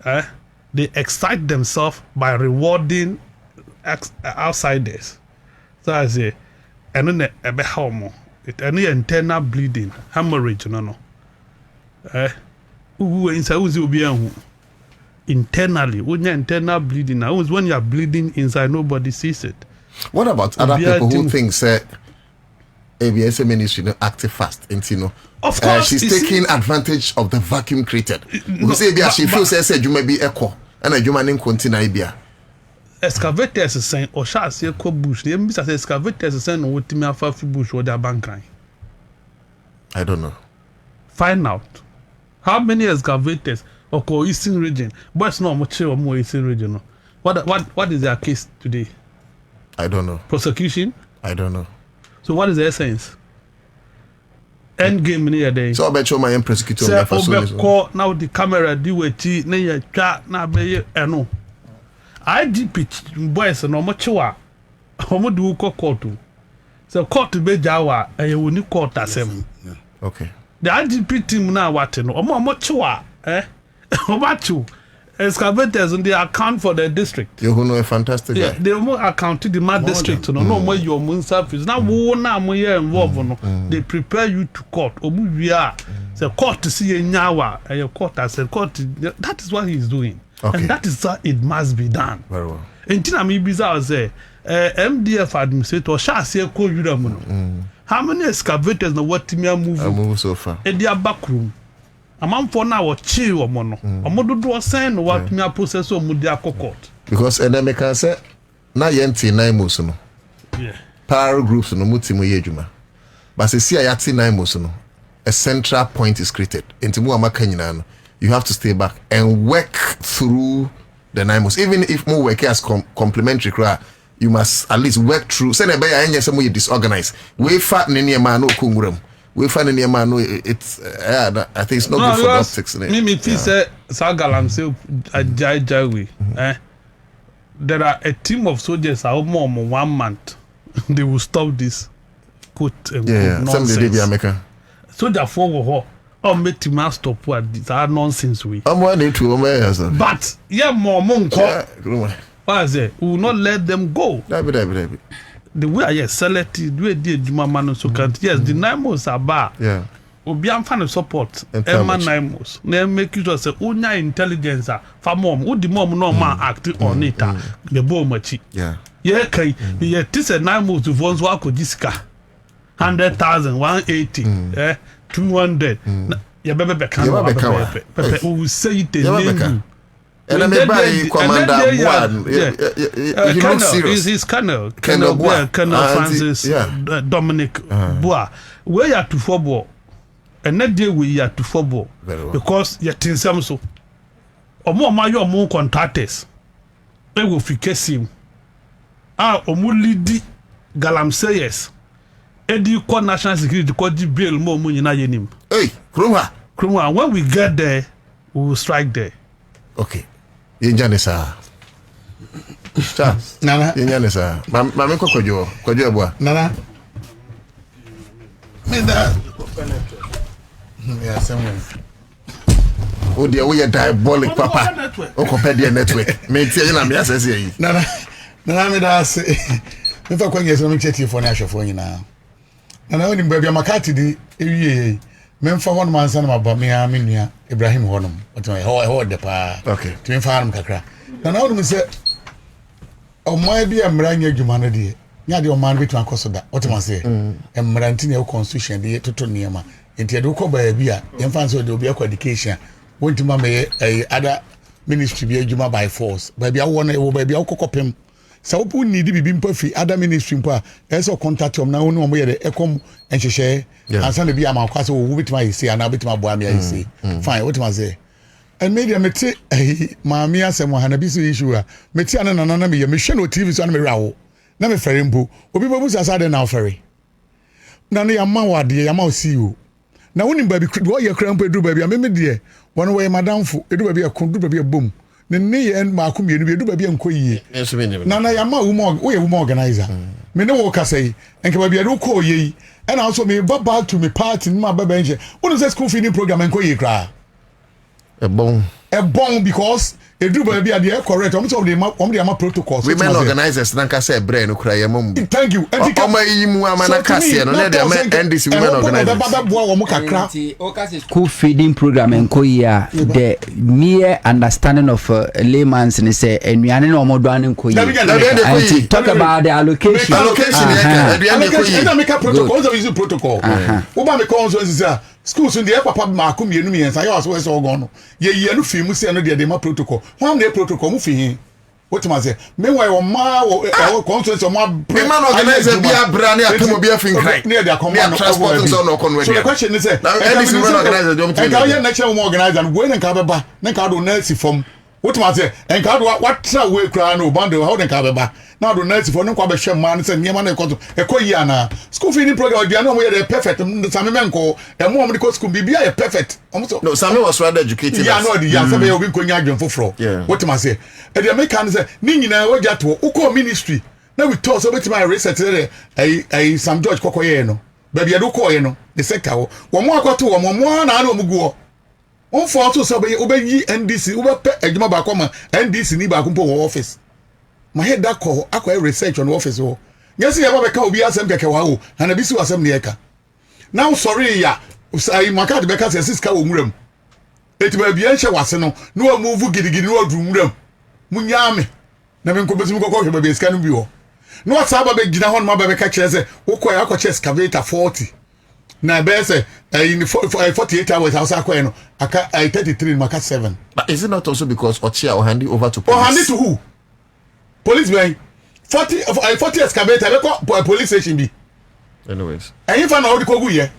They excite themselves by rewarding outsiders. So I say, and then a homo, it any internal bleeding, hemorrhage, no. Who inside will be internally, when you're internal bleeding, now when you are bleeding inside, nobody sees it. What about other people who think ABS ministry don't act fast? And you know, of course, she's taking advantage of the vacuum created. Because she feels you may be echo and a human name continue Ibia. Excavators is saying, or shall say, bush. The MBS says excavators is saying, what me have bush or their bank. I don't know. Find out how many excavators. Or Eastern region, but it's not much or more Eastern region. What is their case today? I don't know. Prosecution? I don't know. So what is the essence? End game near day. So I bet you my prosecutor. Now the camera do it. Near chat now be no. I DP boys no much wa. Homo do court to. So court be jawa and you will need court asem. Okay. The IGP team now what no. Omo much wa about you, excavators and they account for the district. You know a fantastic guy. They more account to the mad district. No more your moon surface. Now we now we are involved. They prepare you to court. We are the court to see a nyawa and your court as a court. That is what he is doing, and that is what it must be done. Very well. And Tina me bizarre say MDF administrator shall say call you. How many excavators know what me move so far? In their back room. amanfo na wo chi wo mo no omo dodo sen no what me process o mu dia court because and can say na yenti naimos no power groups no mutimu ye adwuma but se sia yati naimos no a central point is created into mu amaka nyina no you have to stay back and work through the naimos even if more work as complementary cra you must at least work through say na be ya enye say mo disorganized we fa ne ma no konguram we find in man, it's I think it's not good for the optics. Me say Sagalam say there are a team of soldiers are more 1 month. They will stop this quote and nonsense. Soldier for make team stop what these are nonsense we. I'm one to but more what is it? We will not let them go. The way I select it, the way the Juma so can't. Yes, the Naimos are bad. Yeah. Obi am fan of support. Emma Naimos. They make you just say, "Unya intelligence for mom. Who the mom no man act on it? The boy machi. Yeah. Yeah, kai. Yeah, this a Naimos to voice work with this car. 100,000, 180, 200. Yeah, baby, can we say it in and then by Commander One, he looks serious. He's Colonel Francis Dominic Bois. We are to football, and that day we are to football because you're in some so. Or more contractors. They will fix him. Omulidi Galam say yes. Eddie call national security call the bill more money na yenim. Hey, Kruma. When we get there, we will strike there. Okay. Injanisa. Charles. Nana. Injanisa. Mami kojo bwa. Nana. Me da. Yeah, someone. Oh dear, we are diabolic, Papa. Oh, compare the network. Me tell you na me assess here. Nana me da say. Me fa kwanye so me cheti for na ashofo nyina. Nana oni mbabia makati di ewie. Memfa hon man sana mabamia menua Ibrahim honum otima ho de pa okay timi fa hanum kakra na na wonu se omma bi amranya adwuma no de nya de omma no bitu akoso da otima se emranti ne constitution de toto niema enti de ko ba bi a yemfa so de obi akọ education wontima me other ministry bi adwuma by force ba bi awo na wo ba bi akokopem sa opu ni di bibi mpa fi other ministry mpa eso contact om na wonu omo ye de ekom enhyehyɛ ansa na bi ama kwase wo bitima yisi ana bitima bo amia yisi fine what ma say and media meti maami asem ha na bi so issue a meti ana na me ye me hwe no TV so na me rawo na me fere mpo obi babu sasa de na fere na ne yama wade yama o CEO na woni ba bi wo ye kra mpo edu ba bi me de won wo ye madamfo edu ba bi akon edu ba bi bom ne ye en ma ko mienu bi edu ba bi enko yie na yama wo ye woman organizer me ne wo ka say enke ba bi edu ko ye and also me back to me party my baby what is the school feeding program and koye kra a bon because e do baby are there correct on the protocols women organizers nanka say brain no kra yamam thank you and oma yimu amana kase no na dem NDC women organizers school feeding program and koye the mere understanding of layman's and say enuane no omodo an koye and talk about the allocation and make a protocol so use protocol wo ba me consensus schools in the papa maako mienu mi ensa ya so so go no ye no fi mu se no de ma protocol who am the protocol mu fi what ma say me why o ma o consensus o ma man organizer bi abra ne atomo bi afin krai ne de akoma no transport so no kon we so the question is say any women organizer dem tell you na che women organizer no we nka beba nka do na si form what ma say nka do what tra we kra no bando how nka beba now do night for no kwa be hwe man say niam na ekoyi ana school feeding program dia no mo ye perfect same menko emo mo de school bibia ye perfect no same was rather educated yeah no the ya say obi konya adwen foforo what ma say e dey make an say ni nyina wagya to uko ministry na we talk so betima research there Sam George kokoye no ba bia do koye no the sector wo mo akoto wo mo na na omuguo on for to so be obeyi NDC obepe adwuma ba koma NDC ni ba kumpo wo office my head that call akwa research on office wo nyesi ya ba ka obi asem keke wa wo na bi si wasem ne eka now sorry ya usai maka de beka se siska wo muram eti ba bia nche wase no no move gidigidi no adu muram munyame na me nkobesu mi kokko hwe ba ska no bi wo no asaba be gina hon ma ba beka kire se wo ko ya ko excavator 40 na be se in 48 hours I was acquiring I 33 maka 7. But is it not also because Ochia or hand it over to police? Or hand it to who? Policeman. 40 excavator police station be. Anyways. And if I know the kogu ye.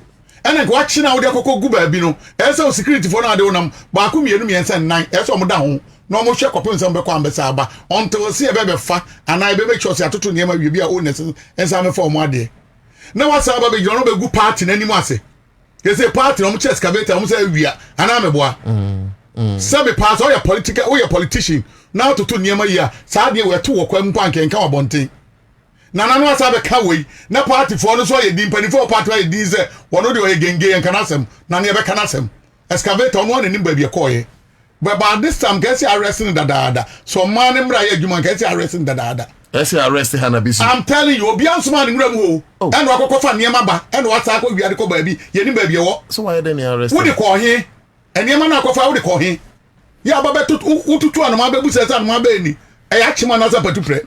And then watching out the koko guba bino. Eso security for now de onam. Ba ku mienu mi ensa 9. Eso mo da ho. No mo hwe kopem sam be kwa ambesa ba. Until see e be fa and I be make sure say atoto niam wi bia o nese ensa me for mo ade. Na wasa ba be joro be gu party na nimu ase. You say party no mo chess excavator mo say wia ana me boa. Sabe pass all your politician. Now to niam ya. Sa de we to wo kwam kwa nkenka wabonten. Na nanu asa be ka wei na party for no so ye din pani for party ye din say wono de ye genge en kanasem na ne be kanasem excavator no nim ba bi ekoye but by this time get arresting dada so man mra ye adwuma get arresting dada let's say arrest Hanabisu. I'm telling you obi ansoma ne mra mu ho and wakokofa niema ba and wasa ko wiade ko ba bi ye nim ba bi wo so why then arrest wo de ko he eniema na akofa wo de ko he ya ba betu ututu anoma ba bu sesa anoma ba ni e ya chima na za patu pre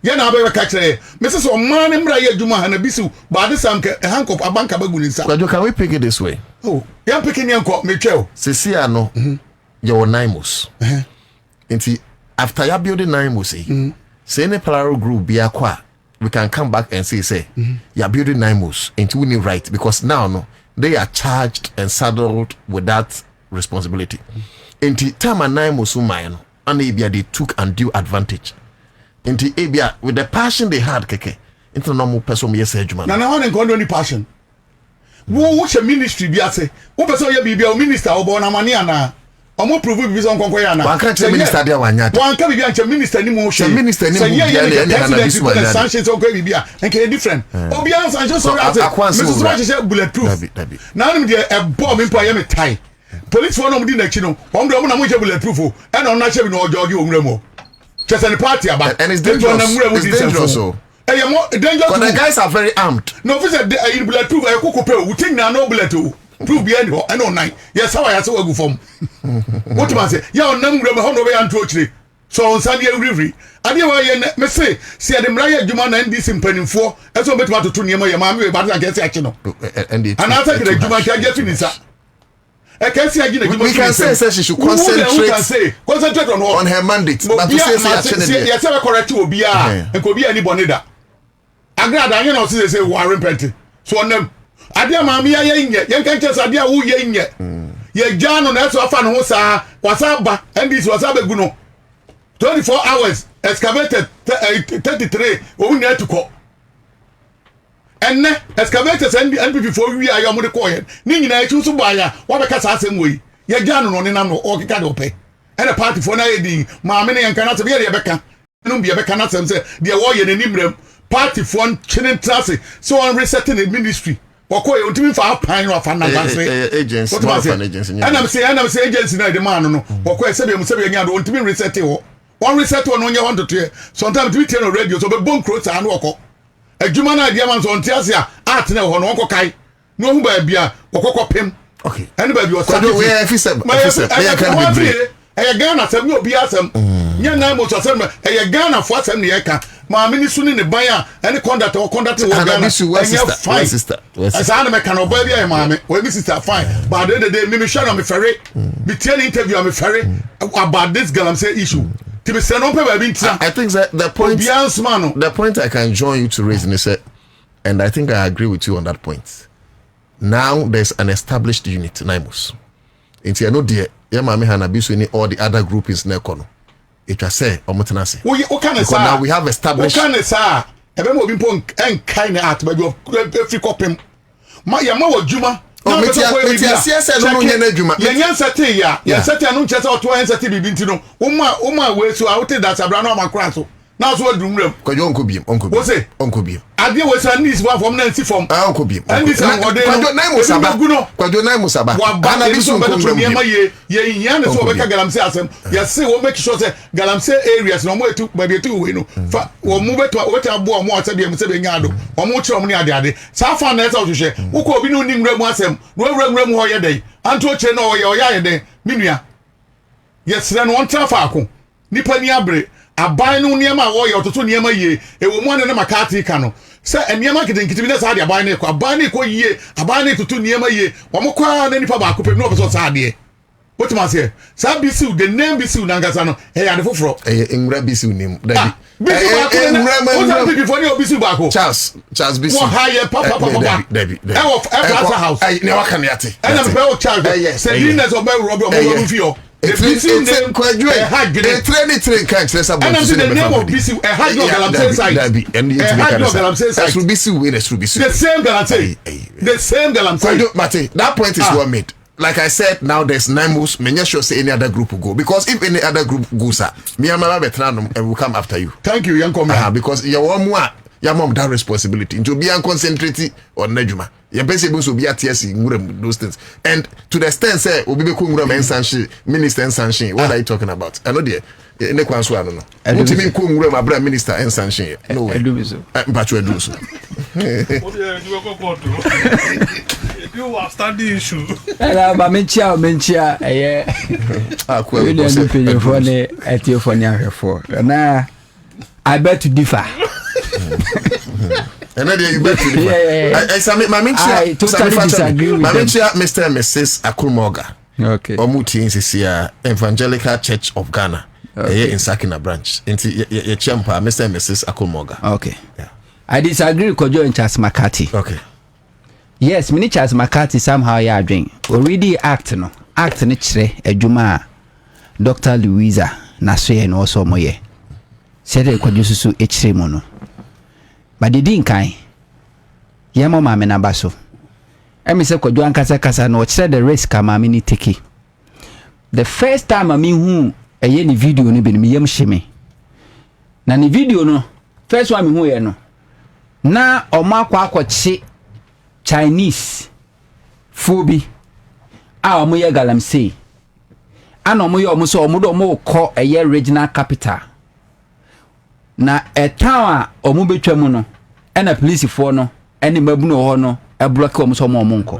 ya na abewe ka kire Mrs. Oman mra ye adwuma Hanabisu ba de sam ke handcuff abanka bagu ni sa. Can we pick it this way? Oh, ya picking yanko me tweo. Sisi ano your Naimos. Inti after you building Naimos say any parallel group be akwa we can come back and say you are building Naimos into winning right because now no they are charged and saddled with that responsibility. Inti time Naimos umayano and they took undue advantage. Into Abia with the passion they had, keke. Into normal person, yes, Edgeman. Na one and any passion. What's a ministry? Be say, what person you be a minister or born a maniana? Or more prove be some conquerana. One can't minister there one yet. One can be a minister anymore. Minister anymore. Yeah, Sanchez or Gravy and can different. Obian Sanchez or Mrs. Roger bulletproof. Now I'm a bomb in Piami tie. Police for no dinner, one woman bulletproof, and I'm not sure no doggy or just any party about and it's dangerous. It's dangerous. So. Hey, dangerous. But the guys are very armed. No, if it's a bulletproof, I cook up. We think now no bulletproof. Prove behind her. I know nine. Yes, how I have to go from. What do I say? Yeah, no, we have no way unto so on Sunday River. I didn't want to say, see, the Mraya Juman and this in penny for. That's what better to near my mammy, but I guess action. And I think the Juman can get finished. I can see again. We can say she should concentrate on her mandate. But to say yes, I correct you, be and could be any bonida. I glad I know say Warren Petty. So on them. I dear mammy, I ain't yet. You can't just idea who you ain't yet. Ye John on that's often who sa was up and this was up a guno. 24 hours excavated 33 we need to call. And excavators and before we are your mother quiet. Nina choose to buy what a cast same way. Ye John on an or cado pay. And a party for Nadi, Mammy and cannot be a Rebecca. No be a Becca say, dear warrior in Nimrem, party for Chinen Trassy, so on resetting the ministry. Or quite ultimate for pine of an agents. And I'm saying agents in the man, or quite 7 want to be resetting. One reset one you want to hear. Sometimes we tell radio so bone cross and walk. A Juman idea man's on Tiasia, art now on Woko Kai. No baby, Woko Pim. Okay. Anybody was a Ghana, some no be awesome. Young Namos or some a Ghana for some Yaka. My minister in the buyer and the conduct or conduct of Ghana. Fine sister. As I am a can of baby, mammy, when Mrs. Fine. But the other day, Mimi Shannon, me ferry. Be telling interview, I'm a ferry about this Galamsey issue. I think that the point I can join you to raise is and I think I agree with you on that point. Now there's an established unit, Naimus. Into no dear, Yamami Hanabisu in all the other groupings Nekono. It was say Omotanasi. Because now we have established. What can I say? Ebemo bimpo en kind art, but you free copy. My Yama Juma. Oh, yes, no, Juma. Yan Sati, ya Sati, and Chester or 2 Sati Bintino. Uma way so out that's a brown macrasso. Now, what do you because you uncle be uncle? What's it? Uncle be. I deal with a niece one from Nancy from Uncle be. And this is what they know. Musaba. Yan is what Galamse. Yes, see what makes sure that Galamse areas no more to maybe 2 window. Or move it to what I bought more Sabian Sabinado or much of money at the Safan as out to share. Who could be no name Remusem, no Rem Hoya day, and to Chen or your day, Minia. Yes, then one Tafaco. Nipaniabre. A buy no near my warrior to near my ye, a woman in a Macati cano. Say eniema kiti na sa de aban ne ko yie aban ne tutu niema yie wo mo kwa na nipa ba ko pe no be so sa de what you say sa bisiu the name bisiu na ngasa no e ya de foforo enwura bisiu nim dabi enwura before ni bisiu ba ko Charles bisiu wo higher papa dabi e wo Ansah house ai ne waka ne ate and am pe wo Charles say Linus oba robi omo fio it's training can't let's about the name of bisiu e hard no galamsey side dabi and you to make that bisiu we bisiu the same galamsey Mate, that point is well made. Like I said, now there's 9 moves. Me not sure say any other group will go because if any other group goes, me and my veteran will come after you. Thank you, young commander. Because you want more. Your mom that responsibility to be concentrated on Nejuma. Your best able to be at TSC, those things. And to the extent, say, Obi Kungura Ansah, Minister Ansah, what are you talking about? I know dear. In the Kwansu, I don't know. What do you mean Kungura, my brother Minister Ansah? No way. I do so. But you do so. You are studying issue. But mentia, I bet to differ. And then you bet to differ. I totally disagree with Mr. and Mrs. Accra100.5FM. Okay. Omuti in Evangelical Church of Ghana. In Sakina branch. Into your champa, Mr. and Mrs. Accra100.5FM. Okay. Yeah. I disagree with Kojo and Charles McCarthy. Okay. Yes, mini Charles McCarthy somehow ya drink. Already act no chire adwuma Dr. Louisa na so ye no also moye. Sede Kojo susu echire mu no. But the din kan ye mo ma me na baso. Emi se Kojo ankasa no chire the risk ama me ni take. The first time I hu eye ni video ni be ni yem hye na ni video no first one me hu ye no na omo akwachi Chinese Phoebe omo ye galamsey ana omo ye omo so omo do omo ko eye regional capital na a town a omo betwa mu no ena police fo no ene mabu no ho no e block omo so omo nko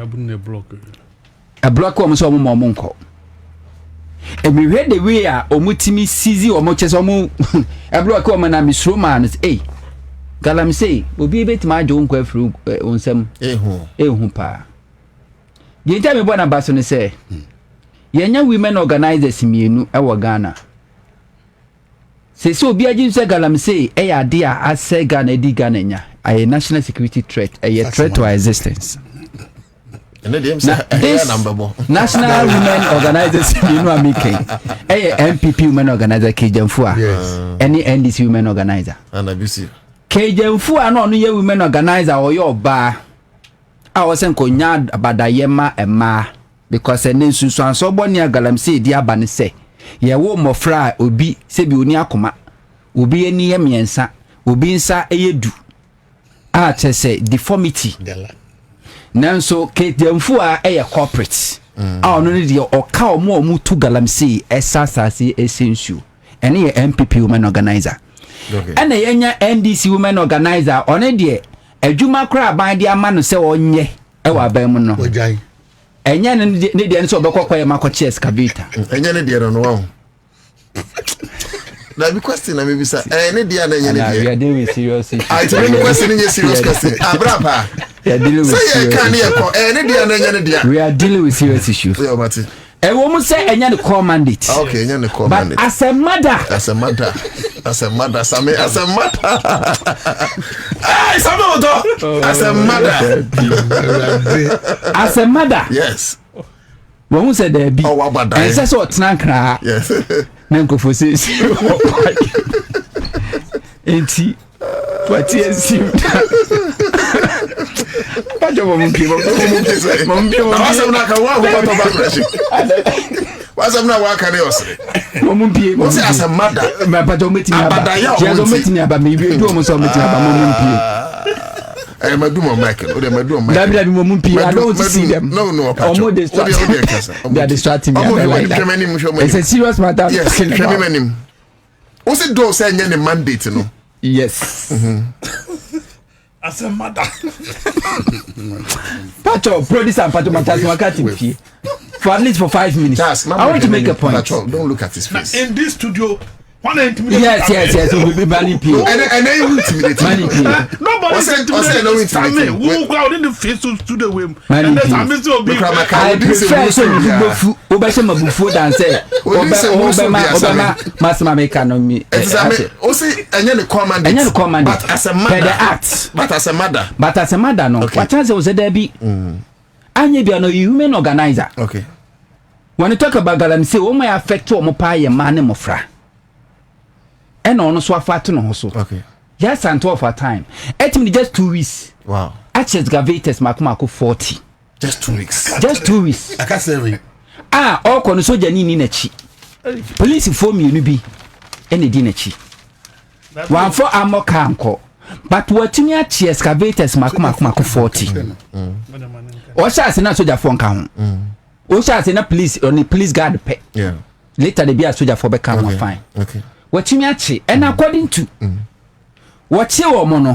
e block omo so omo nko e mi we the way a omo timi sizi omo chese omo e block omo na misro man galamsey obi betima ajo nko afru onsam ehu pa ye nta me bona baso ne se yenya women organizers mienu e wo Ghana se obi agin se galamsey e ya de a ase Ghana di Ghana nya a national security threat a threat to our existence. And then say national women organizers mienu are making MPP women organizer Kejemfua any NDC women organizer and abuse Kejemfu ano no ye women organizer or your bar. I was en konya abadayema ema because en nsusu anso boni galamsey di abane se ye wo mofra obi se bi oni akoma obi eni ye miensa obi nsa eyedu a chese deformity nanso Kejemfu eye corporate ono ne de oka omo tu galamsey esasase esensu ene ye MPP women organizer. Okay. And yenya NDC women organizer on de adwuma kra ban de ama no se onye e wa ban mu no ojai enya ne de so obekokwa ye makoche excavator enya ne de no no na be question na me bisa ne de na enya ne de we are dealing with serious issue I tell you question in serious question abrapa we are dealing with serious ne de na enya ne de we are dealing with serious issues yo mate e wo mu say enya the core mandate okay enya the core mandate but as a mother hey as a mother yes wo mu say there be and say so tnankra yes na nkofo say enti what is you Pajo mumpi What's na wa kare osre mumpi mo say as a mother my pajo metimi aba jezo metimi aba me bi do mo so metimi aba mumpi Maduma Michael, or Maduma Michael. I don't see them. No, they are distracting me. It's a serious matter. Yes, what's it do saying any mandate? No. Yes. As a mother. Pacho, producer and Pacho Makati for at least for 5 minutes. I want to make a point. Pacho, don't look at his face. In this studio, Yes. We be money pay. And then you intimidate. Money pay. Nobody's intimidating. We go out in the face to the women. And that's how Mr. Obi. I prefer so you go fu. Obashe mabufu dan say. Obama masma make economy. Osi anya the command. Anya the command. But as a mother. The act. But as a mother. But as a mother no. What chance was there be? Anya be no human organizer. Okay. When you talk about galam say o may affect o mo pa ye man mo fra. And on so far to no so. Okay. Yes, and 12 for time. Etim just 2 weeks. Wow. Access Gavetes Makumako 40. Just 2 weeks. Just 2 weeks. I can't say All kono so jani ni nachi. Police form you be any dinachi. One for amo kanko. But what you mean cheers Gavetes Makumako 40. Osha se na soja phone ka ho. Osha se na police on the police guard pay. Yeah. Later they be a soja for be come fine. Okay. What you mean and according to what you mono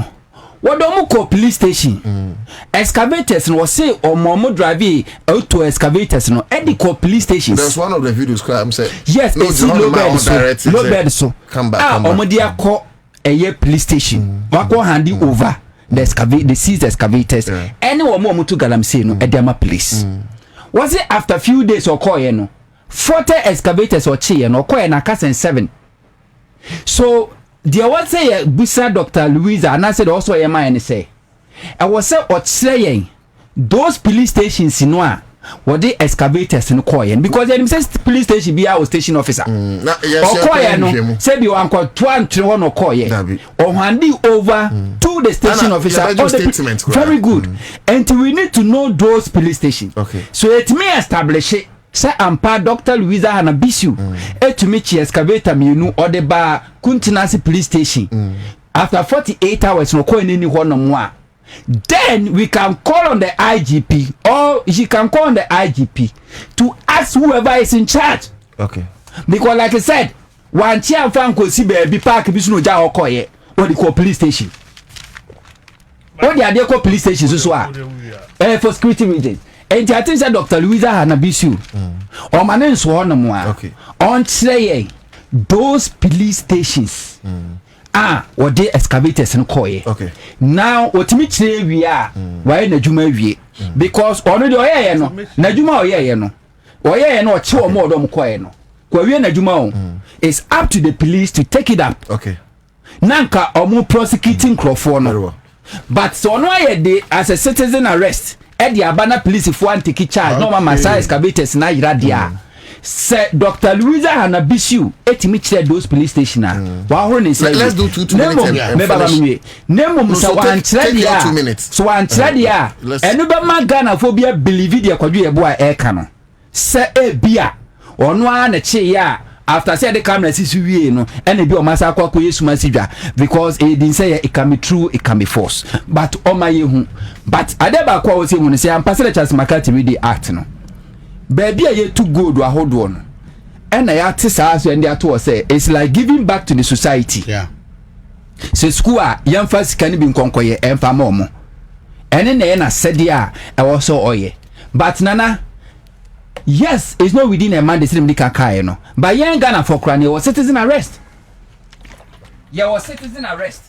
what do call police station excavators no say or momo drive out to excavators no any call police station. There's one of the videos I'm saying yes it's low bed so come back omodia call a police station wako handing over the excavate the seized excavators any one to galamsey no edema police was it after few days or call no 40 excavators or chi no call na case 7 so there was say busa Dr. Louisa and I said also a man say I was say or saying those police stations in noa what they excavators in Koyen because them says police station be our station officer or Koyen no say be uncle 21 or Koyen or handi over to the station officer very good and we need to know those police stations okay so it may establish it say ampa Dr. Louisa Hanabisu to meet excavator mienu or the bar Kuntinasi police station after 48 hours no call any one more then we can call on the IGP or she can call on the IGP to ask whoever is in charge okay because like I said one chair fan ko si be park bisu no ja okoye or the call police station or the other call police station so for security reasons. And I think that Dr. Louisa Hanabisu or my name so on okay on say those police stations what they excavators and koye okay now what me say we are why na juma wie because ono de oye no na juma oye no che o mo do mo koye no kwa wie na juma o it's up to the police to take it up okay nanka omo prosecuting crofo no but so no aye de as a citizen arrest Eddie Abana police for one take charge no mama say excavators na yira dia say Dr. Louisa Hanabisu etimi chere those police station wa horo ne say let's do 2 minutes nemo so wan chere dia so wan chere dia enu be magana fo bia believe dia kwadwe ebo a e ka no say e bia ono a na che ya after say the camera see wie no and be o masa kwa yesu masidwa because it didn't say it can be true it can be false but o ma yehu but adeba kwa o say hu say am pass the Charles McCarthy we dey act no baby a too good ahodo no and na ya tisa so and they to say it's like giving back to the society yeah so school a yamfa sika ni bi nkonkoye emfa momo ene na na sede a e wo so oye but nana yes, it's not within a man the same Nikai, no. But young Ghana for crime, was citizen arrest. You was citizen arrest.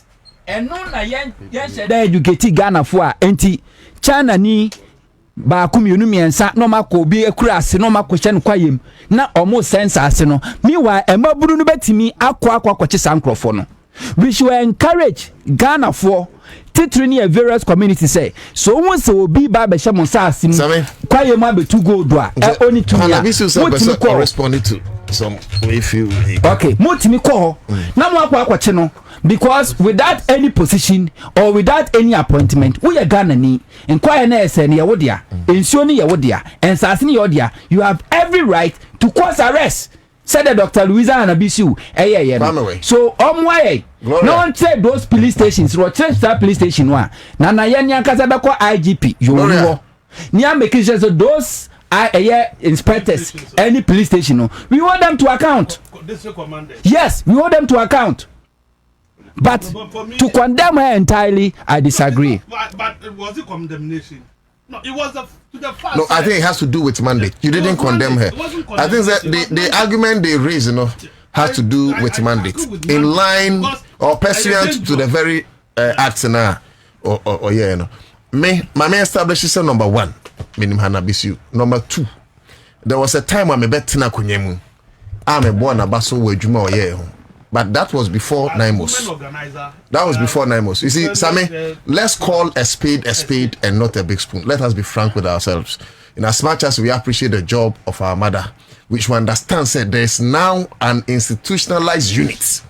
And no na young educated Ghana for anti China ni ba kumyunu Ansah no mako bi ekurase no mako hye kwayem na almost sense ase no. Meanwhile, emaburu no betimi akwa sankrofo no. We should encourage Ghana for titrini a various communities say so once will be ba be shamo sasim kwaye ma be to go do only to ya responding to some if you okay motimi call na mo akwa no because without any position or without any appointment we are Ghana ni kwaye na ese ne ye wodia ensuo ni ye wodia ensase ni ye wodia you have every right to cause arrest said the Dr. Louisa Hanabisu so why no one said those police stations or that police station one na yanya kasa be call IGP you know near making sure those inspectors any police station no we want them to account yes we want them to account but to condemn her entirely I disagree but was it condemnation? No, it was to the first. No, I think it has to do with mandate. You didn't condemn her. I think that the argument they raised, has to do with mandate in line or pursuant to the very acts now or yeah, you know. My main establishes number 1, minim hanabisu. Number 2, there was a time when me betina kunyemu. I'm a born abaso wejuma oye. But that was before Naimos. That was before Naimos. You see, Sammy, let's call a spade and not a big spoon. Let us be frank with ourselves. In as much as we appreciate the job of our mother, which we understand said there is now an institutionalized unit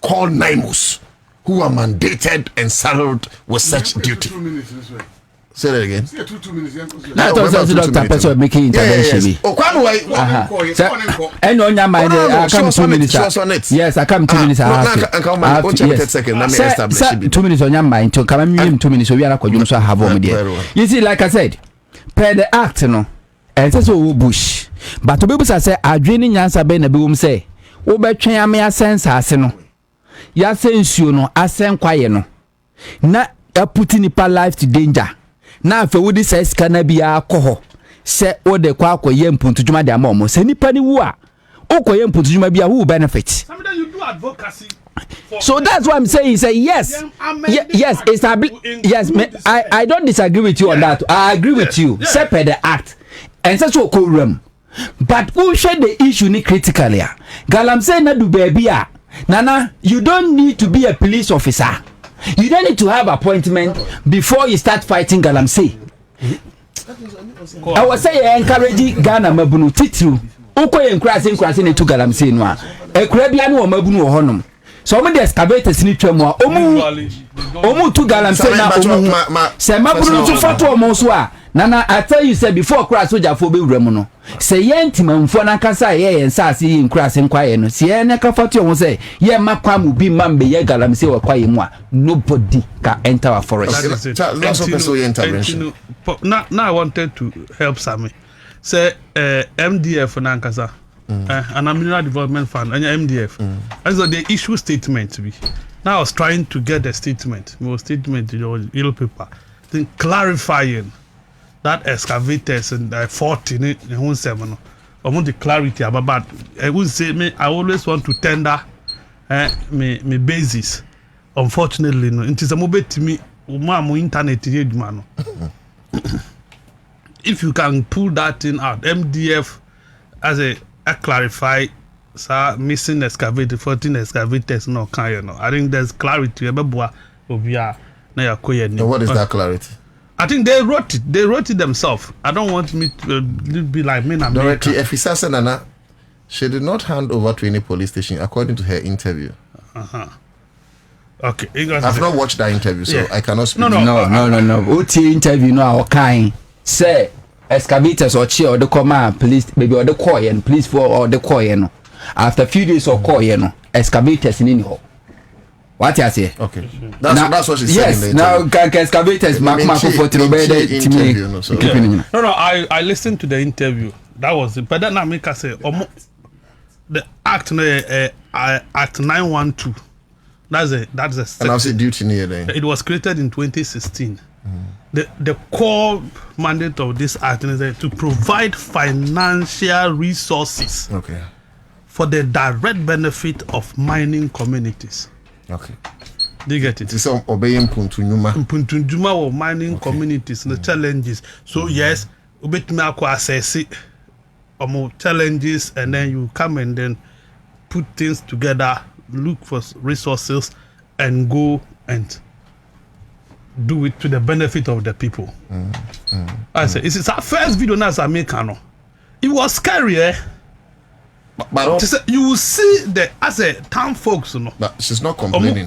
called Naimos, who are mandated and saddled with such duty. Say that again. I thought Dr. Person making intervention. Oh, quite and on your mind, I come 2 minutes. Yes, I come 2 minutes. I have to second. Let me establish 2 minutes on your mind to come in 2 minutes. So we are going to have on there. You see, like I said, per the act, no, and that's what bush. But to be able to say, I draining Ansah Ben Boom say, Ober train me a sense, Aseno. Ya sense you no, Asen quiet no. Na a putting nipa life to danger. Na fe wodi say scanner bia akọ se o de kwa akoye mpuntujuma de amomo se nipa ni wu a okoye mpuntujuma bia who benefit. Sometimes you do advocacy. So that's what I'm saying. Say yes, yes, yes. I don't disagree with you on that. I agree with you. Separate the act and such a room. But who share the issue ni critically? Galam say na do baby a Nana, you don't need to be a police officer. You don't need to have appointment before you start fighting Galamsey. I was saying encourage Ghana mabunu titru. Uko encouraging to Galamsey noa. E Caribbean wo mabunu honum. So many excavators ni twemo omu to Galamsey na omu. Se mabunu to fatu omo so a Nana, I tell you, say before crash soldier for be remuno. Say yentima mfo na kasa ye ensase in crash enquire no. See na ka fatu won say ye makwamu bi mambe ye Galamsey wa kwaye mu a nobody can enter our forest. Lots of personal intervention. Now I wanted to help Sammy. Say MDF na kasa. And Mineral Development Fund and MDF. And so the issue statement to be. Now I was trying to get the statement. More statement to your yellow paper. Then clarifying that excavators and 40 in one seven. I want the clarity about that. I would say I always want to tender me basis. Unfortunately, no. It is a mobile to me. Internet man. If you can pull that thing out, MDF as a clarify missing excavator 14 excavators no can I think there's clarity about what is that clarity? I think they wrote it themselves. I don't want me to be like me. Dorothy Efisa Nana, she did not hand over to any police station according to her interview. Okay, I've not watched that interview, so I cannot speak. No. OT interview no our kind. Say excavators or chair or the command police maybe or the coy and police for or the coy no. After a few days or coy no excavators in anyhow. What you say? Okay, that's what she said. Yes, in the now excavators No, I listened to the interview. That was it. But then I make say the act Act 912. That's a and I say duty near then. It was created in 2016. The core mandate of this act is to provide financial resources for the direct benefit of mining communities. Okay. Do you get it? It's obeying Puntunjuma or mining communities, the challenges. So yes, ubetime akwa assess it, challenges, and then you come and then put things together, look for resources, and go and do it to the benefit of the people. I say, it's our first video now as Americano. It was scary, eh? But you will see the as a town folks, you know. But she's not complaining.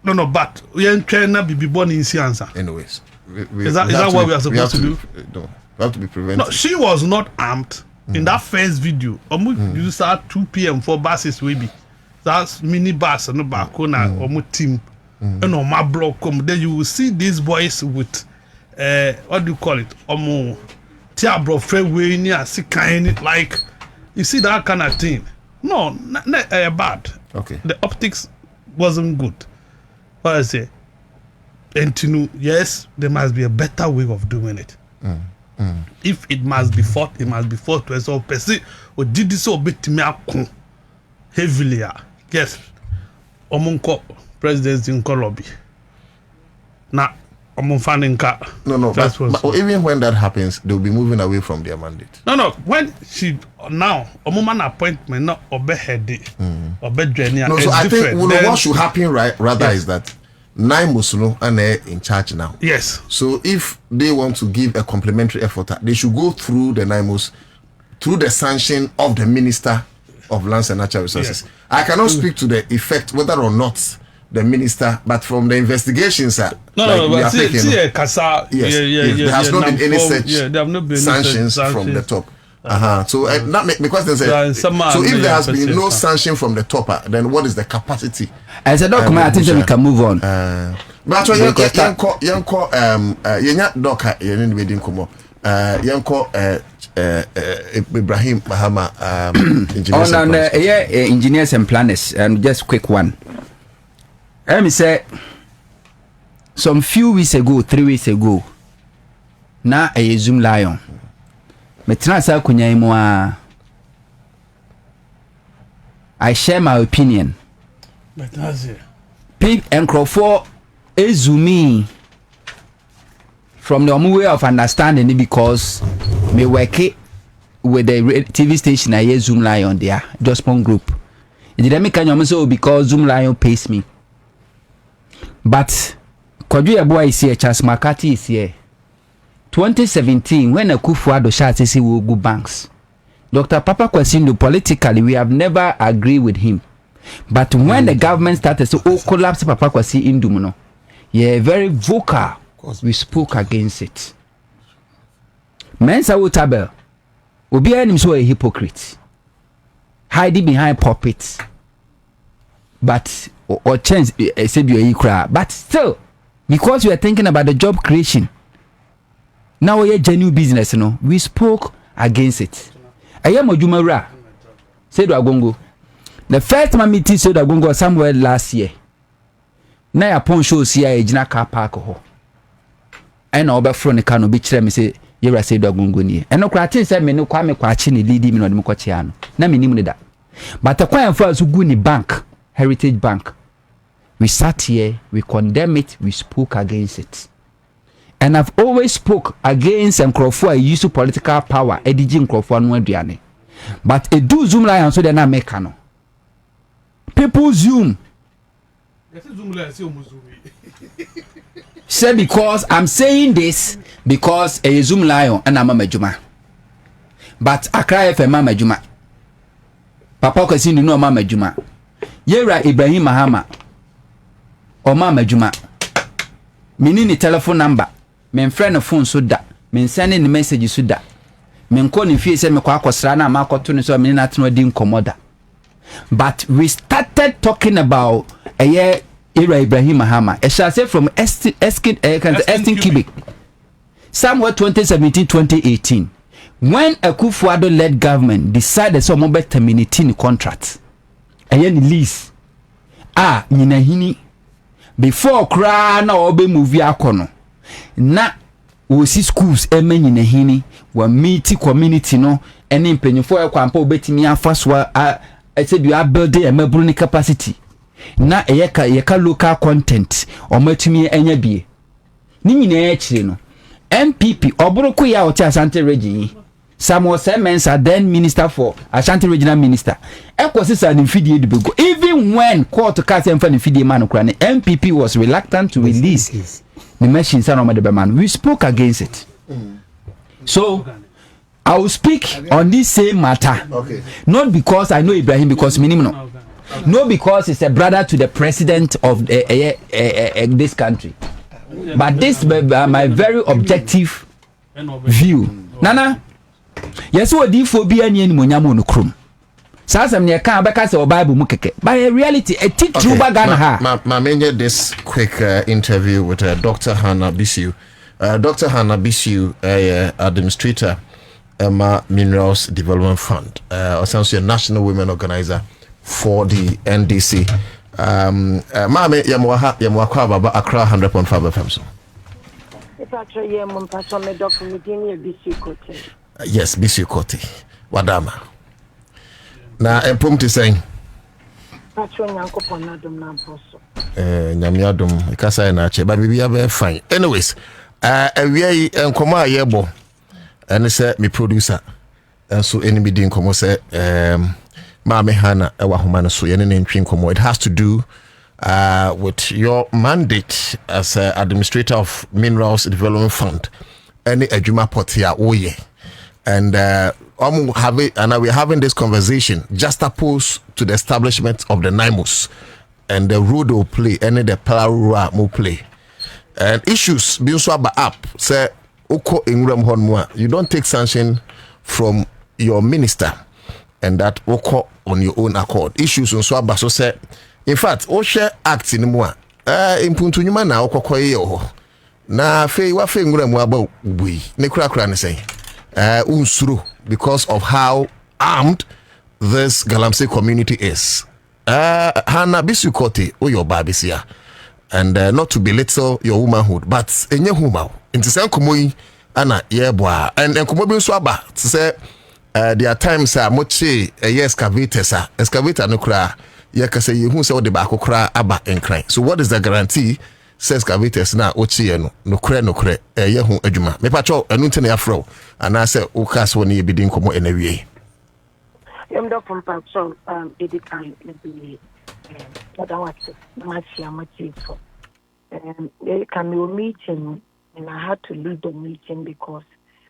No, but we ain't trying to be born in Ansah. Anyways, is that what we are supposed to do? No, we have to be preventive. No, she was not armed in that first video. You start 2 p.m. for buses, maybe. That's mini bus and no team. And on my block come. Then you will see these boys with what do you call it? Tiabro fairway near like. You see that kind of thing? No, not bad. Okay. The optics wasn't good. What I say? And to know, yes, there must be a better way of doing it. If it must be fought, it must be fought to us all. Or did this or bit me up? heavily. Yes, omunko presidency in lobby. Now, no. But even when that happens, they'll be moving away from their mandate. No. When she now woman appointment not obe head obe journey. No, so I think what should happen rather is that Nine Muslim and they're in charge now. Yes. So if they want to give a complementary effort, they should go through the Nine Muslim, through the sanction of the Minister of Lands and Natural Resources. Yes. I cannot speak to the effect whether or not the minister, but from the investigations, there has not been any such sanctions from the top. So because there's so if there has been no sanction from the top, then what is the capacity? As a document, I think we can move on. But Ibrahim Mahama, engineers and planners, and just quick one. Let me say, some few weeks ago, 3 weeks ago, na a Zoom Lion. Metrasa kunya I share my opinion. But that's it. Pip and Crawford is me from the way of understanding it because me work it with the TV station I Zoom Lion there, just one group. It didn't make any so because Zoom Lion pays me. But Kodri boy is here, Charles McCarthy is here. 2017, when Akufo-Addo started to will go banks, Dr. Papa Kwesindo, politically, we have never agreed with him. But when the government started to collapse Papa Kwesi Indumuno, yeah, very vocal, we spoke against it. Mensa Utabel, Obi him so a hypocrite, hiding behind puppets, but or change said you cry, but still, because we are thinking about the job creation. Now we are genuine business, we spoke against it. I am Ojumara, said Agongo. The first time I meeting said Agongo somewhere last year. Now upon show see a Jina car park ho. I know about front the cano beach me say you said Agongo ni. And no cratin said me no kwame kwachi ni lead me no de mkochiano. Na me nimu that. But the kwame for us go ni bank, Heritage Bank. We sat here, we condemn it, we spoke against it. And I've always spoke against Crawford use of political power, editing Crawford no aduane. But it do Zoom Lion so they na make no. People Zoom. Say because I'm saying this because a Zoom Lion and I'm a Majuma. But Accra FM Mama Juma. Papa Kwesindo no Mama Juma. Yera Ibrahim Mahama. O Mama Juma. Menini telephone number. Men friend of phone so that. Men sending the message so that. Men calling fee say me kwa akosra na ma akoto so men natno din komoda. But we started talking about a year era Ibrahim Mahama. I shall say from Estin Cubic. Somewhere 2017-2018. When Akufo-Addo led government decided some about terminating contracts. A year lease. Nyinahini. Before kra na obe movie akono. Na we see schools nyinahini wa meet community no ene mpenyfo ekwampa obetimi afaswa I said you are building a mebruning capacity. Na yeka local content or metumi enya bie. Ni nyina ekire no. MPP oburuku ya oti Ashanti region. Samuel Semensa then minister for Ashanti regional minister. Ekwosisa ni fidie de bego. Even when court case emfa ni fidie man kra ne MPP was reluctant to release the machine son of the man. We spoke against it. So I will speak on this same matter. Okay. Not because I know Ibrahim, because minimum. No, because he's a brother to the president of this country. But this my very objective view. Nana, yes, what the phobia ni monyamo no krum. Sasam ne kan abeka se Bible mu keke. But in reality, a true bagana ha. Ma this quick interview with Dr. Hannah Bisiu. Dr. Hannah Bisiu, administrator Minerals Development Fund, essentially a national women organizer for the NDC. Mame yamwakwa baba Accra 100.5 FM so. Yes, Bisiu Kote. Wadama. Na empumti saying Nyamiadum, Kasa na che, but we are fine. Anyways, we nkoma ayebo, and say me producer, and so any din komo say Mame Hana ewa homa so yene ntwe nkomo. It has to do with your mandate as administrator of Minerals Development Fund. Any adwuma potia oye, and we're having this conversation just opposed to the establishment of the NIMOS and the role they will play, and the power will play. And issues being swapped up, say, Oko Ingram Honmua, you don't take sanction from your minister, and that Oko on your own accord. Issues on swap, so say, in fact, Osha Act in Mua, in Puntunyuma na Oko Koyo. Na fe wa fe Ingram Waba we, Nekra say, unsuru, because of how armed this Galamsey community is. Hana Bisukote, or your babisia. And not to belittle your womanhood, but in your woman, into San Kumui, Anna, yeboa, and Kumobi Swaba, to say, there are times mochi, a excavator no cry, yakase, you who saw the bako cry, abba and cry. So, what is the guarantee? Says Cavitas na Ochi no cre, a yehu ejuma. Me pacho, a nutene afro, and I say, Ukas when you be doing como in a way. I'm not from Pacho, it kind of be. What I want to much for. They can be a meeting, and I had to leave the meeting because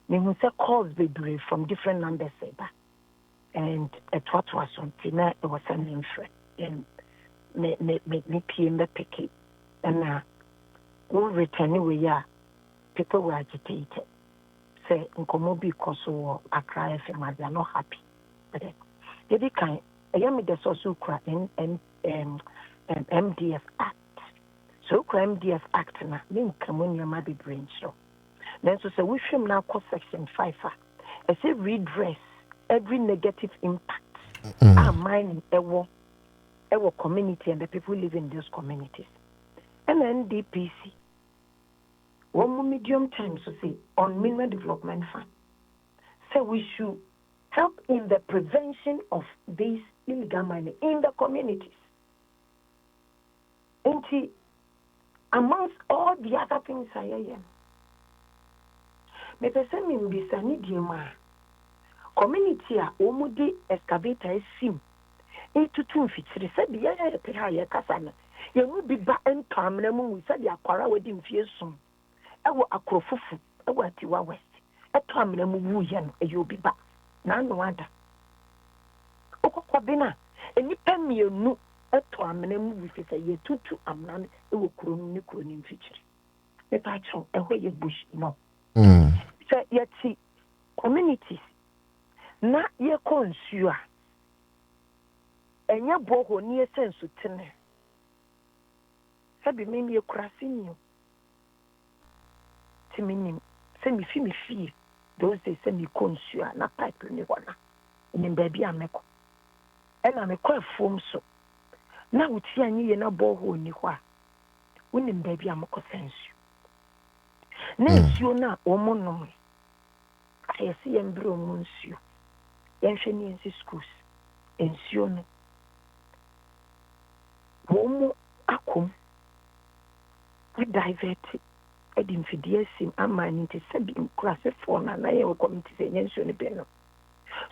we said calls be brave from different numbers, and at what was something it was an infant, and me PM the picket, and we return we are people were agitated. Say in because of Accra100.5FM, they are not happy. But they kind. I am the social crime and MDF Act. So MDF Act na link when you might be brain show. Then so say we film now call section 5. I say redress every negative impact. Mine our community and the people live in those communities. And NDPC. One more medium time to say on Mineral Development Fund. So we should help in the prevention of these illegal mining in the communities. And amongst all the other things I am, me person in bisani diema community a omudi excavator sim into 250 said the area pe ha ye kasana ye mu bi ba entamna mu we said akwara wedi mfie sum ewo akrofufu ewo atiwa west etamna mu wu ye no e obi ba na no ada okokobina enipa mienu eto amena mu wifi say ye tutu amna e wo kuro ni mfichiri me pa chon e ho ye bush no say yeti communities na ye konsua enya boho ni esensu tene sabi me ye kurasi ni timinim se mi fi those days se mi konsua na pipe ni wana ni baby ameko ena me kwa fom so na wuti anyi ye na boho ni kwa woni baby ameko sensu na nsuo na omo no ayesi ye mbro mu nsuo ye hwe ni ensi schools nsuo no omo akom we divert edim fidie sim amani te sabi nkrase fo na ye wo community se nsuo ne be no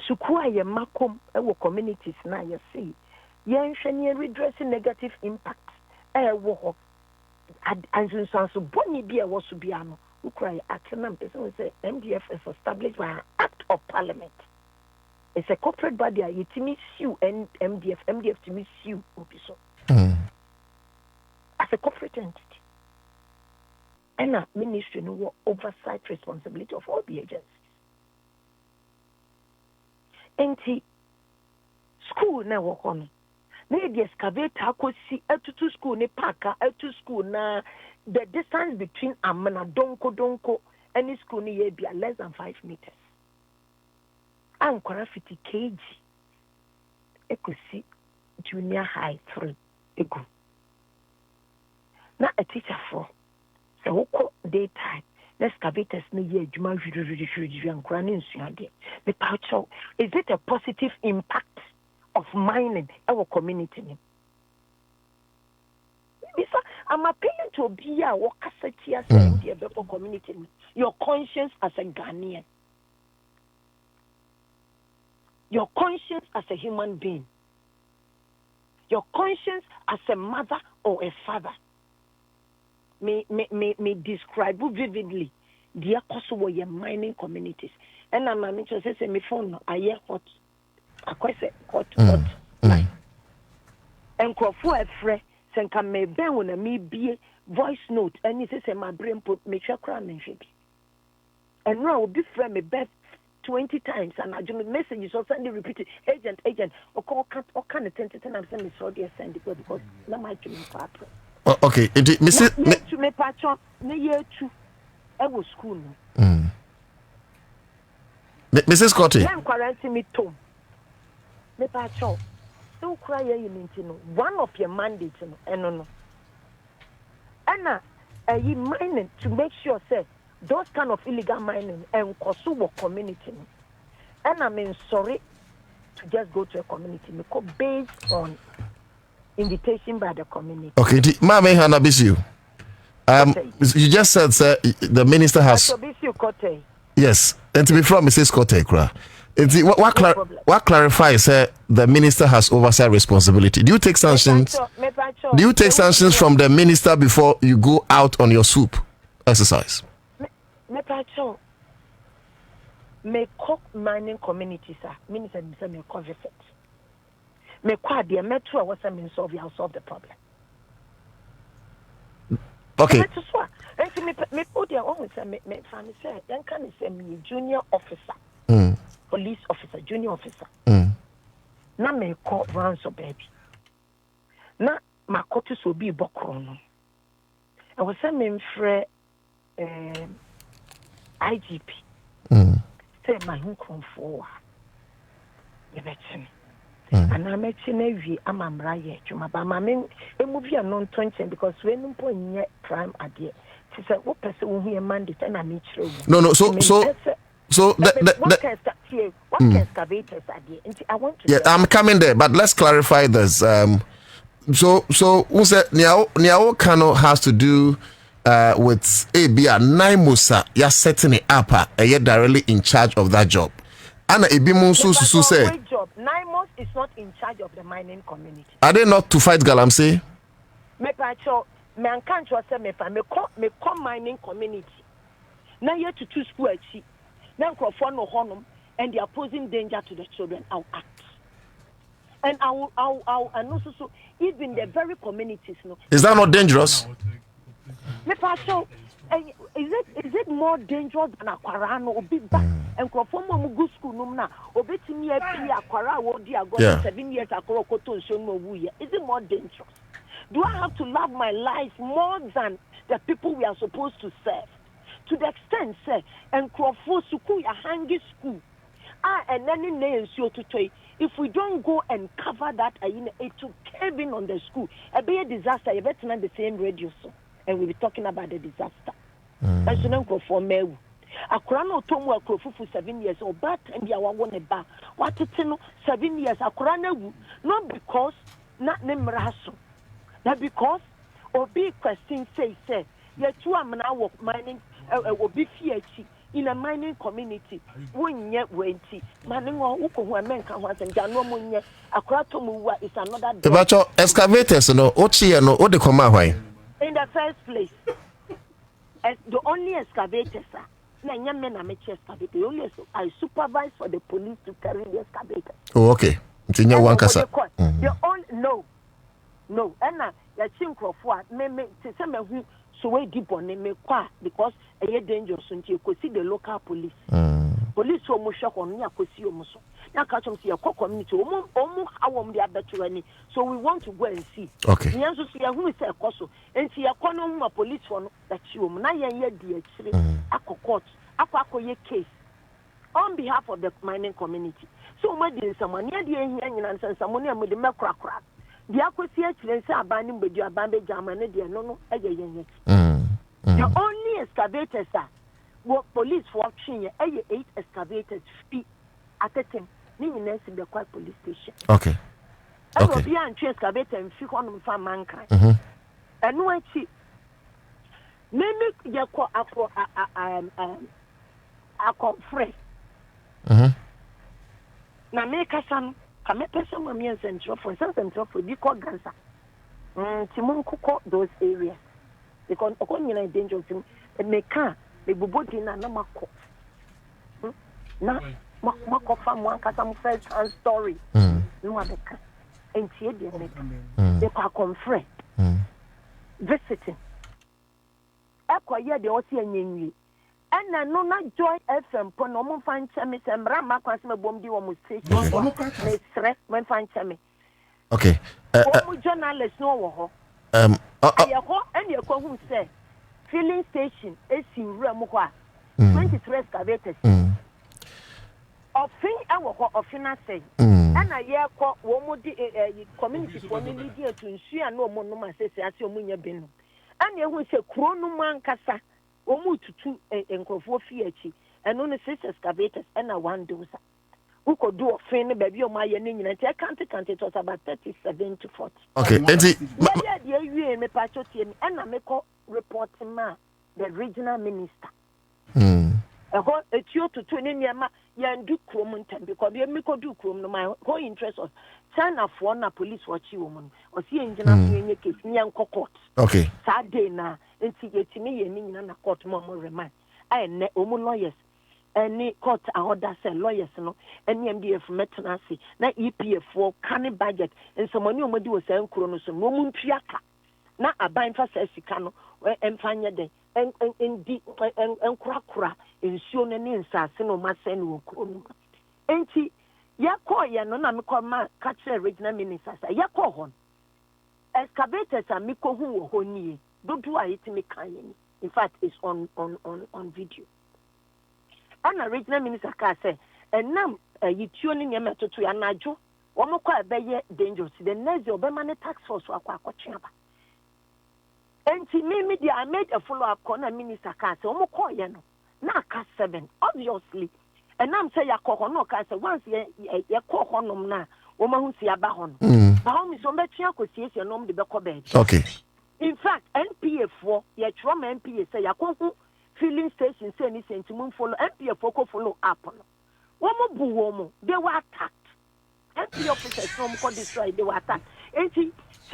suku aye makom wo communities na ye see ye hwe ni redress negative impact wo ho ansunsanso boni bi wo so bia no ukrai akenam person say MDF is established by an act of parliament. It's a corporate body yetimi sue and MDF to me sue obiso as a corporate entity. And a ministry no oversight responsibility of all the agencies. Enti school na work on. Na the excavator ko si etutu school ne parka etu school na the distance between amana donko any school ni ye be less than 5 meters. Ankwara 50 kg. Ekosi junior high 3 egu. Na a teacher for so woko daytime excavators ni ye adwuma hwiri ankwara ne nsuade. Is it a positive impact of mining our community? I'm appealing to be a wakasati as a community. Your conscience as a Ghanaian. Your conscience as a human being. Your conscience as a mother or a father. Me describe vividly the Kosovo mining communities. And I'm interested in my phone. I hear hot. I quite say hot. And Crawford a friend. Senka me ben when me be voice note and it says my brain put me check crown and shape. And now be friend me bet 20 times and I do messages or send repeat agent or call kind of 10 I'm sending so dear send it because not my dream partner. Okay, Mrs. To me patron na year 2 I was school. Mrs. Scotty. I'm quarantine me Tom. Me patron. Don't cry one of your mandates no. And you mining to make sure say those kind of illegal mining and Kosovo community. And I mean sorry to just go to a community because based on invitation by the community. Okay, Mama Hanabisu. You just said the minister has. Yes, and to be from Mrs. Kote, what clarifies the minister has oversight responsibility? Do you take sanctions? Do you take sanctions from the minister before you go out on your soup exercise? Me cook mining communities, minister me cover it. Me quad the metro was a mean solve the problem. Okay. Me put your own me family say, then can you say me junior officer, police officer, junior officer. Na me call ransom baby. Na ma kotu so be bokrono. I was say me frɛ IGP. Say my home control. You betchen. And I'm actually amamra ye chuma ba ma me movie non 20 because when point crime idea. She said what person who hear mandate and I'm No, so what can excavators idea? I want to I'm coming there, but let's clarify this. So who said Niao Kano has to do with ABA Naimusa, you're setting it up, you're directly in charge of that job. Anna Ibimu Susu say Naimos is not in charge of the mining community. Are they not to fight Galamsey? Me pacho me ankan cho say me come mining community. Na ye to two school achi. Na nkrofo no honum and they are posing danger to the children. I'll act. And I'll and also so even the very communities no. Is that not dangerous? Me pacho is it more dangerous than Accra no obi ba nkrofo mo go school no na obetimi apie Accra wo di ago 7 years Accra koto nso no wu ye. Is it more dangerous? Do I have to love my life more than the people we are supposed to serve? To the extent, say, and Crawford school, a hangy school. And then in the if we don't go and cover that, it to cave in on the school. A be a disaster, you better not the same radio, so. And we'll be talking about the disaster. And so then Crawford Mew. A crown of Tom will Crawford for 7 years, or but and the hour one a bar. What it's 7 years, a crown, not because, not name Rasso. That because Obi question say you two are now mining Obi Fiachi in a mining community. 1 year waiting. Mining who are men can once and Janomunya Akratomu is another. But your excavators, no, Ochi, no, what the command why? In the first place, the only excavators are men are excavator. Only I supervise for the police to carry the excavator. Oh, okay. It's in your one casa. No, and ya chinkrofo me say me hu so we deep on me kwa because e dangerous until you see the local police. Police wo mo shock on ya kosi o mo so. Na ka chom see your community omo awom dey abetuani. So we want to go and see. Okay. Nyan so see hu say koso. Enti ya kono mu police for no that you na yen ye di akire akokot akwakoye case on behalf of the mining community. So my dear someone near the here nyina someone am de mekra. The only excavators are what police for 8 excavators fee at a time. In the quiet police station. Okay. I will be an excavator and fee on from mankind. Anuachi. Mimi yako afro a conference. Na make some kame person mo me central for di ko gansa. Timon koko those areas. Because okonyina danger tim meka me bobodi na mako. Na mako fam one kasa mo first hand story. No abeka. Entie de meka. They kwa conference. Visiting. Akwaye de o si anyenwi. Ena no na Joy FM po no mo fan cheme se mra ma kwase me bom di wo mo station. Me sre me fan cheme. Okay. Wo journalist no wo ho. Ayeko ene ekwo hu se filling station esi wura mo ho a 23 excavators. Ofin ewo ho ofina say. Ena yeko wo mo di community for ni media to nsua na omo no ma sese ase omo nya benu. Ene ehu se kuro no mankasa omu tutu enkrofo fi achi eno ne 6 excavators ena 1 dozer uko do ofin ne baby o ma ye ne nyina tie kante it was about 37 to 40. Okay, enti yeah wie me pa chotie mi ena me ko report ma the regional minister eho etio tutu ne niam ya ndu krom ntam because be me ko du krom no my whole interest of China for na police watch you woman o si enjina so enye case ni en court. Okay. Saturday na enti yetimi ye ni nyina na court mo remand ai ne omu lawyers any court order say lawyers no any MDF metna say na EPF for can budget and some money omodi wo say nkuro no so no mu ntuaka na aban fa say sika no emfanya den endi enkura ensuo no ne nsase no ma say no nkuro no enti yakọ ya no na mekọ ma catch regional minister say yakọ hon excavators a mekọ hu wo honi dodo a yetimi kan yin in fact it's on video and a regional minister ka say enam yituo ni nyama toto ya najo wo mekọ abeye dangerous the next day obema ne tax force akọ ba enti me dia I made a follow up corner minister ka say wo mekọ ya no na ka 7 obviously. And I'm saying, no, once you call honum na, woman who see a bahon. Bahom is on the chair, could see your name the back bed. Okay. In fact, NPA4, your trauma NPA say, I call filling station, say anything to move follow, NPA4 follow up. Woman boo woman, they were attacked. NPA officers from could destroy, they were attacked.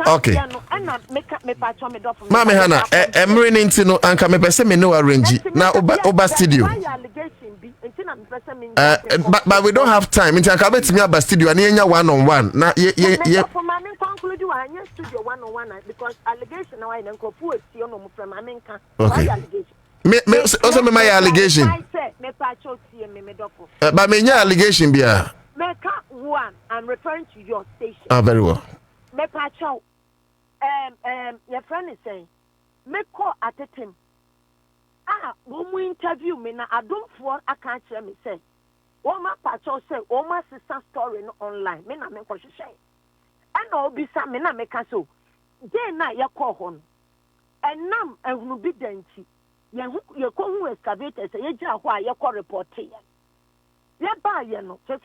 Okay. Mama Hannah, Emrin into no anka me pese me no arrange. Now oba studio. But we don't have time. Into anka bet me aba studio and enya one-on-one. Na ye for my men conclude you anya studio one-on-one because allegation now in enkofu eti ono mo fromamenka. Okay. Me also me my allegation. Me pa cho tie me dofo. But me nya allegation bia. Meka one, I'm referring to your station. Ah, very well. Me pa cho your friend is saying me call at him when we interview me na adumfo aka kire me say o ma pa cho say o ma sister story no online me na me ko hwehwe and obi sa me na me ka so dey na ye call hon enam ehunu bi danti ye ko hu excavator say ye gira ho a ye call report ye ba ye no say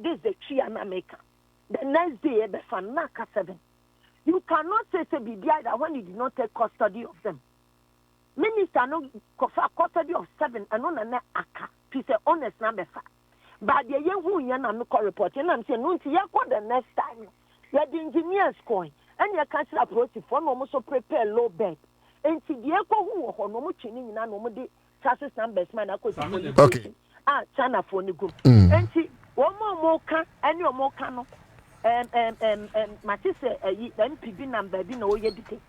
this the tree na make the next day be fan na ka 7. You cannot say BBI that when you did not take custody of them. Minister no custody of 7 and on an aka. He say honest number 5. But the young who yana no report and I'm saying no the next time. You the engineers coin and you can't approach it for almost prepare low bed. And see the echo who no much in no more chassis numbers man. Okay. China for the group. And see one more can and your more cano. Matisse MPB number bi na oye dike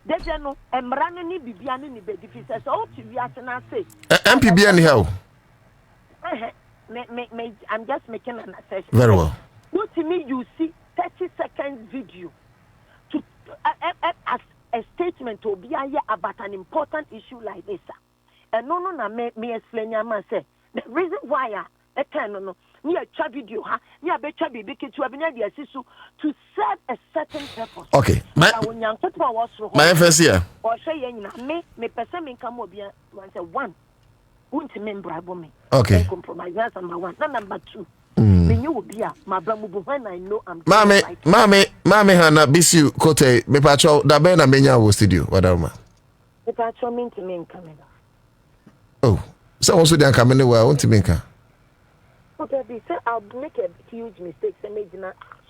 deje no emrano ni bibia ni bedi fi say so to wi asena say MPB anyhow I'm just making an assessment. Very well. What to me you see 30 seconds video to as a statement to be about an important issue like this and no na me explain ya man say the reason why I can no near chat video near be chat bibi to serve a certain purpose. Okay. My FS here. Or say me person me come obia one say one won't member me. Okay. Compromise that's number 1. Number 2. Me when I know I'm Mame Hana Bisu Kote me pacho da be na menya wo studio wadama. Me pacho mean to me in Canada. Oh, so also dey come anywhere want to make. Okay, they say I'll make a huge mistake. Say me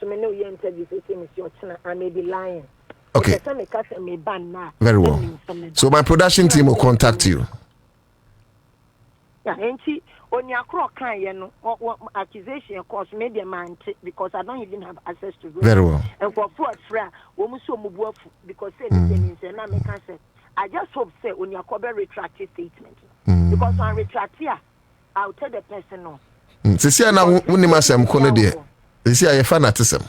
so me know your interview say me your channel I may be lying. Okay. Very well. So my production team will contact you. Yeah, and she on your cross can accusation cause maybe a man because I don't even have access to it. Very well. And for friend, woman so move because say I just hope say on your cover retracted statement. Because on retract here, I'll tell the person no. Sisi na woni masem kono de. Sisi aye fa na tesem.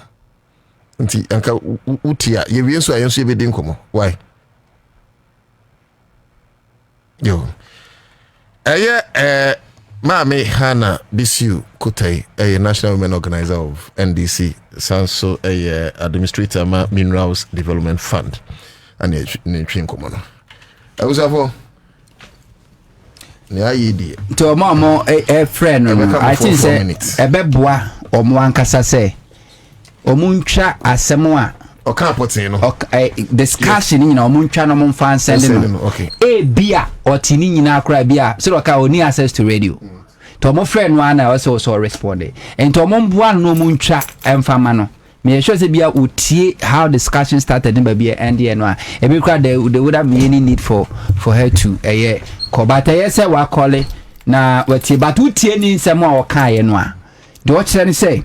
Nti anka utia ye wie so ayenso ye bedi nkomo. Why? Yo. Mami Hana Bisiu Kutai, a National Women Organizer of NDC, Sanso, a Administrator Minerals Development Fund, and a Chinkomono. I was a to mama a friend, I think a beboa or Mwankasa say, or Muncha Asamoa. O kapotino discussion in our moon channel mon fan sending okay a beer or tini na cry beer so ka oni access to radio to mo friend one also responded and to mo one no muncha emfama no me sure say bia utie how discussion started in baby and the no e be cry there would have any need for her to ko bata yes wa call na wati but utie ni nsem a o kan no a do o kire ni say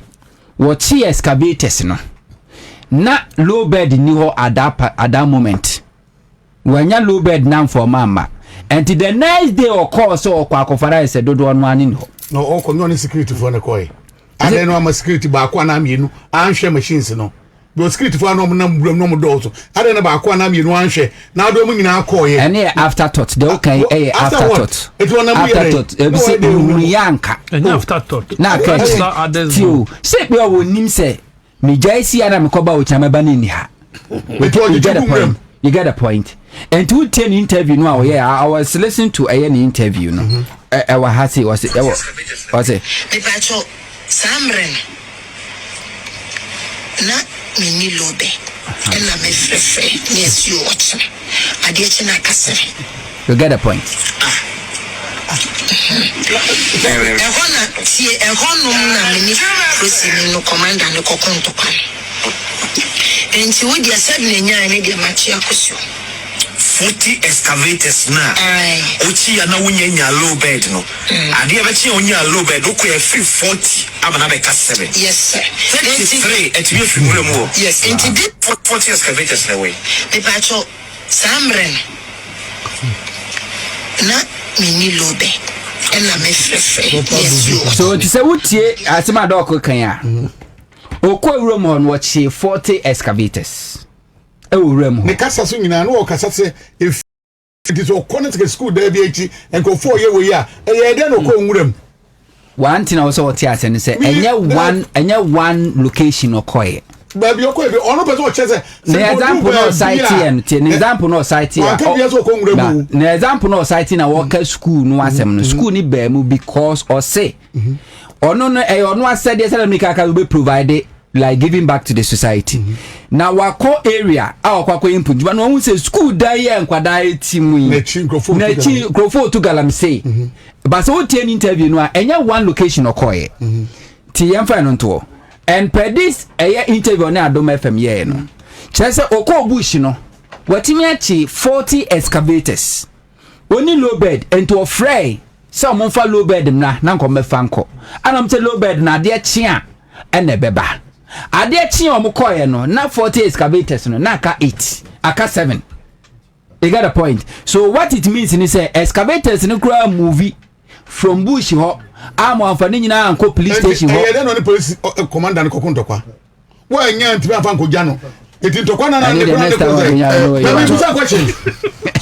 what excavators no na low bed ni ho at that moment when ya low bed now for mama and the next day or call so kwa kofara ese dodo onu ani no o ko no security for na koi and then no security ba kwa na mienu anhwe machines no the security for no buram no do so and then ba kwa na mienu anhwe na do mu nyina koi and afterthought they okay afterthought it one na mu yanka afterthought na catch you say we wonim say me jaisi ana me koba o chama bani ni ha you get a point and to 10 interview no I was listening to an interview no I was was it me pacho samren na me ni lobe and na me frefe yes you watch ade na kasere you get a point no commander no kokonto pan enti wo dia said na nya ne dia machi akosio 40 excavators na uchi ya na wunya low bed no ade ya bechi onya low bed ko e free 40 abana be ka 7 yes sir 33 enti be free mo yes enti 40 excavators na way me pacho samren na mini low bed and na me frefe yes you so to say wutie asema doko kan ya okwa room on watch 40 excavators ewurem ne kasa so nyina no kasa se if it is o connect school there be echi and go 4 year we ya e dey no ko nwurem one thing also what here say enya one location okoye baby okoye be ono person o chese the example no site and the example no site here the example no site na work school no asem no school ni ba mu because or say ono no ono asede say make aka be provide like giving back to the society now wako area awakwa input but no one say school die enkwada etimu na chi grofo to galam say but so ten interview no enya one location okoye ti yemfa no nto and per this interview na Adom FM ye no chese okọ bush no watimi achi 40 excavators oni low bed into fray some fa low bed na nkomefa nko anam say low bed na de chia ene beba ade chi omukoye no na 40 excavators no na aka 8 aka 7 you got a point so what it means ni say excavators no kura movie from bush ho amo amfani nyina anko police station ho e dey no police commander ko kuntokwa wo nya ntiba afa nko gya no eti ntokwa na na na bisa question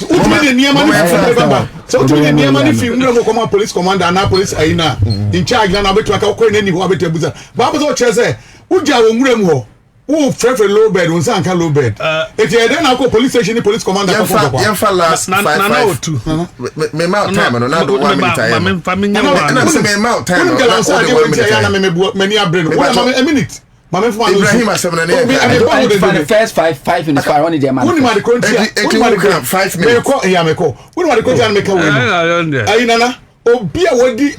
utumi ni niam ni baba so utumi ni niam ni film no ko police commander na police aina in charge na betu aka ko ni ho abetu abuza baba so chese uja wo nwurem ho who prefer low bed when some can low bed. If you then I go police station, the police commander. Yemfa last 5 me mount time no na do 1 minute time. Me mount time no. Many a brain. A minute. Ibrahim Asemna the first 5 minutes for only the man. Who ma the country? 5 minutes. Me ko. Who ma the country and make a win. Ayi nana. Obi a wodi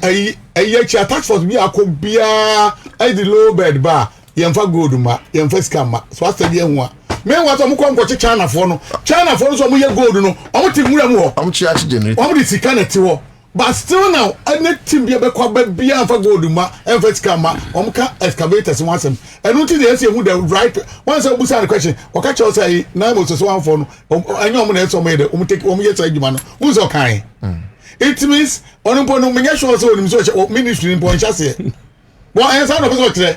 ayi tax force bi akobia ai the low bed bar. Yemfa gold ma, yemfa scam ma. So after the ho a. Me wa to mo ko nko China for no. China for no so mo ye gold no. Omo ti mura mu ho. Omo chi achi generate. Omo di sika na ti ho. But still now, any team be kwa ba bia for gold ma, yemfa scam ma. Omo ka excavators once. And until they say who the right once I busa the question. Waka cho say na mo so one for no. Anyo omo na so me de. Omo take omo ye try juma no. Who's o kan? It means on no me sure so nim so ministry in point chase. What answer no person tell?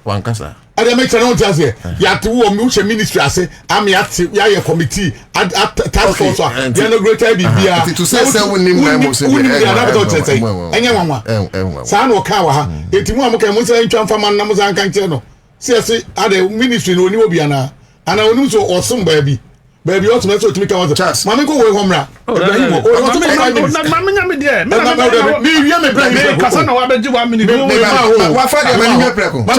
One kasa. I dey make sure no tell say ya to wo me ministry ase am ya ya committee at task force ya no greater bibia. To say we nim na mo say enye wanwa sa na o ka wa ha etimu am ka mo say ntwa mfa man na mo san kan kire no say ade ministry no oni obi ana oni so osum baby also na so timi ka was mama ko we homra Ibrahim mama nya me there me wi me Ibrahim kasa na wa beji 1 minute wa fa de mani me preko wa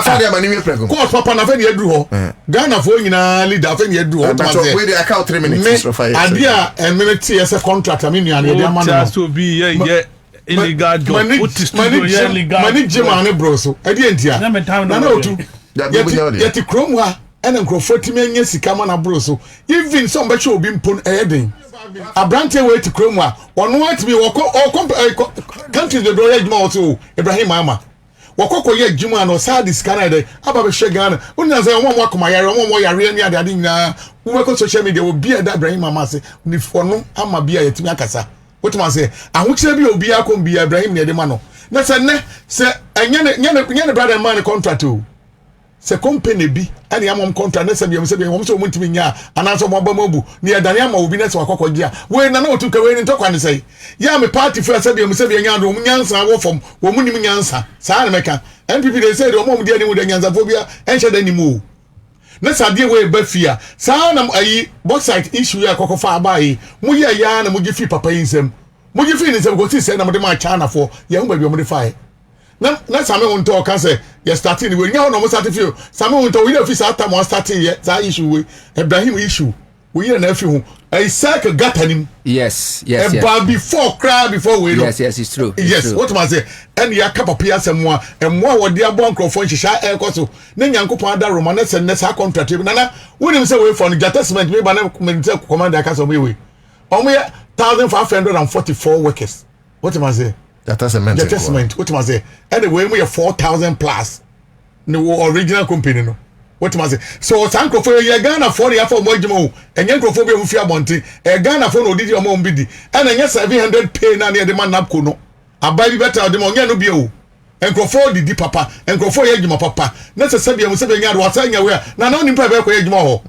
fa de mani me preko ko papa na fa ne aduru ho Ghana fo nyina leader fa ne aduru ho but we dey account 3 minutes so far adia en minute yes contract am ni an dey man no so be ye illegal job put studio ye illegal mani jema ne bro so ade entia na otu yeti krom ha ene nkrofo timi anya sika ma na bro so even some be che obi mpon eden abrante we ti krom a ono atimi wo country the do yajuma also Ibrahim ama wo ye juma no sad scanner de aba be hwe Ghana unya say omo akoma yare omo yare ni ade nyina wo ko social media wo bia da Ibrahim ama se ni fono ama bia yetimi akasa wotuma say ahokire bi obi akom bia Ibrahim ne de ma no na se ne se enya brother man contract o se company bi ani amom contract na se bi so mutimi nya anaso mo ba mabu ni edane ama obi na se wakokogye a we na otu ka we ni ntokwa ne sei ya me party for se bi nya do nyansa wo fom wo munim nyansa saa na meka NPP dey say do mo di ani mu de nyansa phobia enche da ni mu na sadie we ba fia saa na ayi bauxite issue ya kokofa abai mu ye ya na mu gi fi papa yinsem mu gi fi ni se go ti se na mo de ma China for ya hu ba bi mo de fai na same wonto ka say ya starting we nya no mo start feel same wonto we fi start mo starting ye za issue we Ibrahim issue we na fi hu I cycle gatanim yes but before we yes it's true yes what man say and ya ka papa asemo a emo wo de abo nkrofo nhihya ekoso na nyankopon ada roma na se nesa contract na wonim say we for no attachment me ba na commander ka so we omo 1544 workers what man say attachment what must say anyway we have 4,000 plus no original company no what must say so sanko for ye Ghana for ya for mojimo enye nkrofo be mfia bonte Ghana for no didi o mo mbidi and enye 700 pay na ne de man napko no abai bi better de mo nya no bi o nkrofo didi papa nkrofo ye adwuma papa na se sabia mo se be nya do wasa nya we na no nimpa be ko ye adwuma ho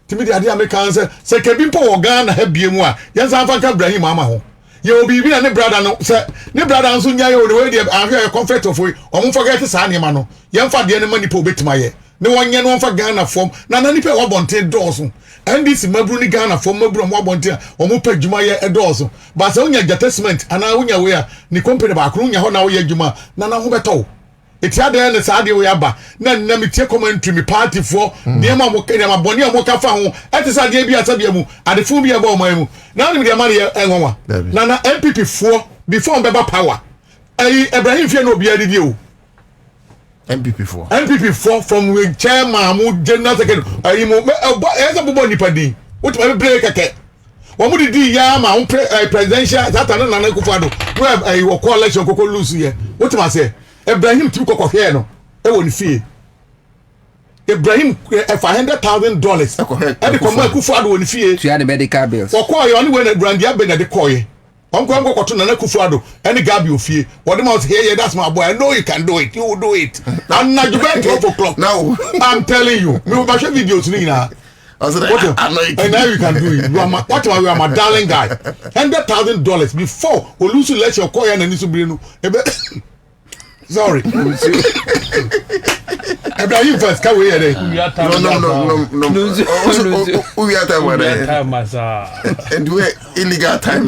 timi de ade american se kebi mpo wo Ghana ha biemu a yensa afa ka Ibrahim ama ho ye obi bi na ne brother no se ne brother nso nya ye o we dey ahwe comfort of we o mo forget sa ne ma no ye mfa de ne mani po betima ye ne wonye no mfa Ghana form na nipa wa bonte doso ndc mabru ni Ghana form mabru mo bonte o mo pa djuma ye doso ba se onya attachment ana onya we a ni company ba akru nya ho na wo ye djuma na ho beto eti ade ne sa de we aba na metie commentary mi party for de ma mo kenya ma boni mo ka fa ho eti sa de bi asabia mu ade fu bi e ba o man mu na ni de ma ne enwanwa na MPP for before beba power Ibrahim fie no obi adidi o MPP for from we chairman mu general secretary ayi mo eza bobo nipa din what ma break keke wo mu di ya ma on presidential satan na Akufo-Addo we ayi wo call election koko lose ye what ma say Ibrahim ti koko hwe no e woni fie Ibrahim $500,000 e de komo Akufo-Addo woni fie to the medical bills wo call you only when brand ya be na de koye onko koto na Akufo-Addo any gabi ofie what mouth here that's my boy I know you can do it you will do it and na you bet 12 o'clock now I'm telling you me ba share videos ni na I know and now you can do it you are my what you are my darling guy $100,000 before olusu let your koye na nisu bire no Sorry. Ibrahim first, come here. No. We are time. And we illegal time.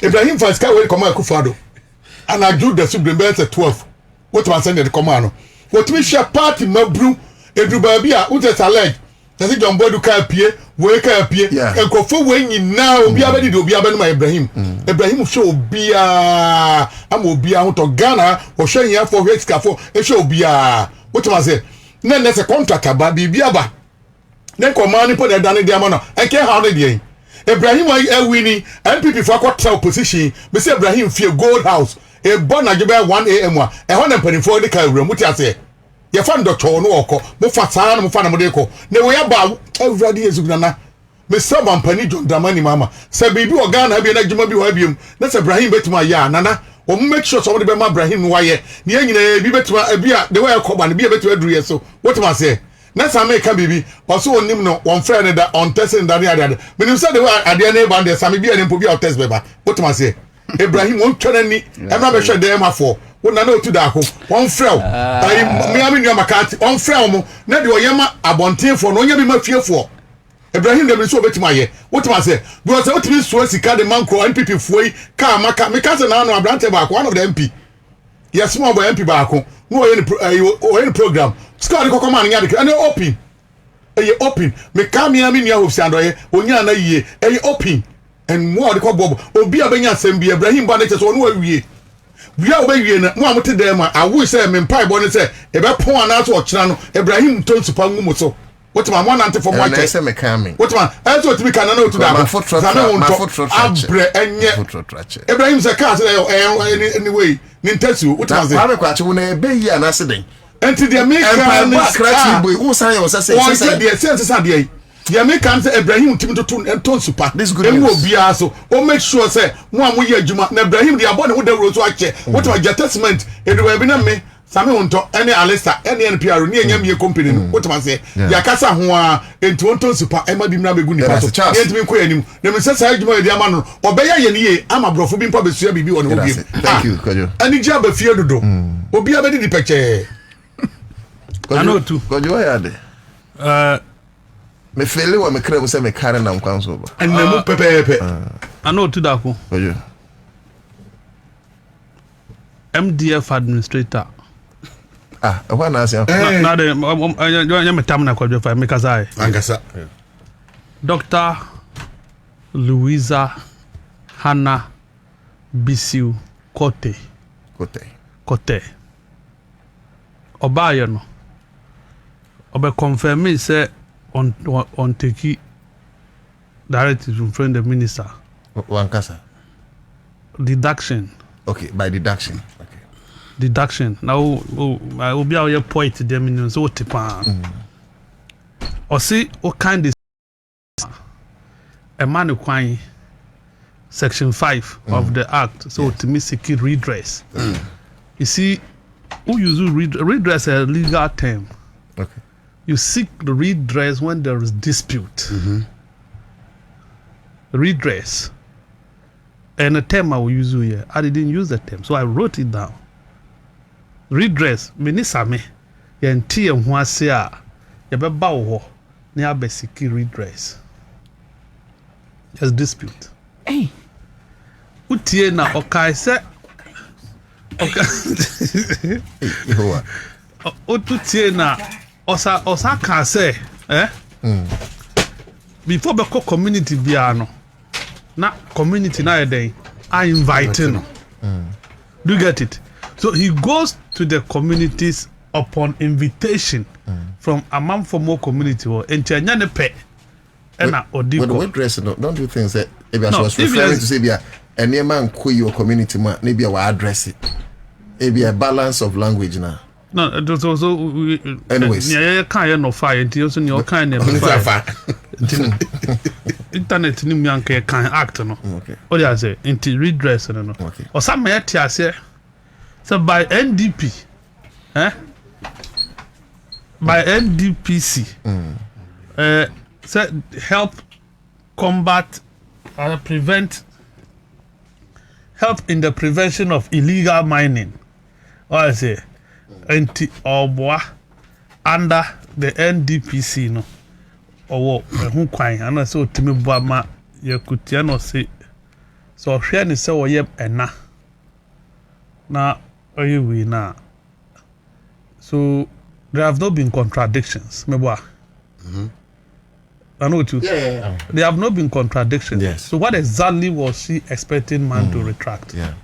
Ibrahim first, come here. Come on, Kufado. And I do the Supreme Bench at 12. What was sending the command? What we share party, my brew, Edubabia, who just alleged. Does it John Bodu Kapie, wake up here, and go for when you now be able to do my Ibrahim. Ibrahim show be a out of Ghana or showing here for Red Scafo, a show be a what was it? Then there's a contract about Biaba. Then commanding put a Danny Diamano, I can't how the day. Ibrahim, I winning, and people for what position, Mr. Ibrahim fear Gold House, a bon at 1 a.m. and 124 the car room, what I say. Your fan doctor no oko mo fatana mo fana mo de ko ne we aba everybody ezugana me saban pani John Dramani mama se bibi o Ghana bi na djuma bi wa biom na se Ibrahim betuma ya nana o make sure somebody be ma Ibrahim wa ye ne nyina bi betuma bia de way ko ba ne bi betuma duru ye so what ma say na sa me ka bibi o so onim no won friend ne da on testing da ne ade me nim say de way ade ne ba de sa me bi ne mpo bi o test be ba what ma say Ibrahim won twena ni e ma be hwe de ma for won na no tu da ko won frɛ me ami nua makati won frɛ mo na de oyema abonten for no nya bi ma fiefo Ibrahim de bi so betima ye wotima say because wotimi so sika de man kro NPP fuoi ka maka me ka se na no abrante ba ko one of the MP yes mo bo MP ba ko no oye program sika de kokoma nya de and open open me ka me ami nua hofi andoye onya na yie open and mo de ko bobo obi abenya asem bi Ibrahim ba na che so no awie we are way na mo amote dem a wo say me mpai bo ne say e be pon ana so okira no Ibrahim ton supa ngumo so what man one anti for what say me coming what man e so timi kana na otu da abre enye Ibrahim say ka say anyway ni ntasu what man say ba me kwa che wo na be yi ana se den enti de me ka ni scratch boy wo san yo say de the American say Ibrahim timi to ton super this good news bia so o make sure say mo amoye adwuma na Ibrahim de abone wo da ro so ache what was your testament e do we na me same wonto any Alista any NPR ni enyam ye company no what man say ya kasa ho a enti won ton super e ma bi mra begu ni pato e enti mi ko yanim na me say say adwuma e de ama no obeya ye ni ye ama brofo bi mpa besua bibi won obi thank you Kojo ani ja ba fie dodo obi abedi di peche anotu Kojo ya de me fele wa me kra say me kare na nkwan so ba enemu pepepe anotu da ko Kojo MDF administrator wha na asia na de ya metam na Kojo fa me kasa angasa Dr. Louisa Hannah Bisiu Kote obaye no obe confirm me say on take directive from the minister wankasa deduction okay by deduction deduction now I will be our point them so tipa or see what kind of a man kwan section 5 of the act so to me seek redress you see who use redress a legal term okay you seek the redress when there is dispute redress and a term I will use here I didn't use the term so I wrote it down redress minisame yenti ho ase a ye be ba wo ho na ya be seek redress just dispute utie na okai se okay utie na osa kan say before be community bia no na community na dey I invite no do you get it so he goes to the communities upon invitation from among for more community or entianya ne pe na odiko what dress no don't do things that maybe I was referring to say bia any man ko your community man maybe we address it maybe a balance of language now. No, so anyways. Yeah, kind no fire until so you kind of fire. Internet ni myanka kan act no. Okay. What do I say? Into redress no. Okay. Or some may tell say so by NDP by NDPC say help combat prevent help in the prevention of illegal mining I say anti oboa under the NDPC no owo ehun kwan ana say otimi bo ama yakutia no say so hwe ni say woye ena na oyewi na so there have not been contradictions meboa I know what you Yeah. There have not been contradictions. Yes. So what exactly was she expecting man to retract? Yeah.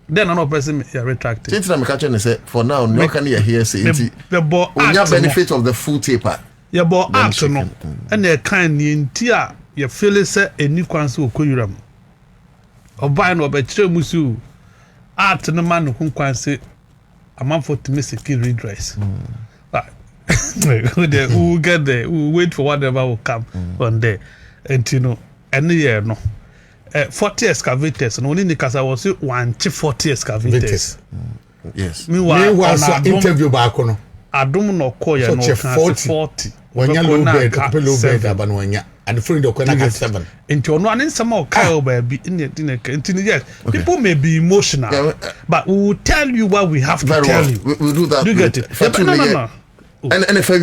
Then another person retracted. Since I'm catching say for now, no can you hear say the benefit of the full taper. Yeah, but act no. And the kind intia you feel say any kwanso okoyuram. Oba no be kire musu act no man who kwanse a man for to miss security redress. We'll get there. We'll wait for whatever will come on there. And you know, any year no. 40 excavators. No, only because I was 40 excavators. Yes. Meanwhile, interview back on. Adum no koya no 40. When you low bed, low bed, abanwanya, and friend of 7. Into one in some more Kyle baby in the dinner. Yes, people may be emotional, but we will tell you what we have to tell you. We'll do that. Do you get it? No. And if I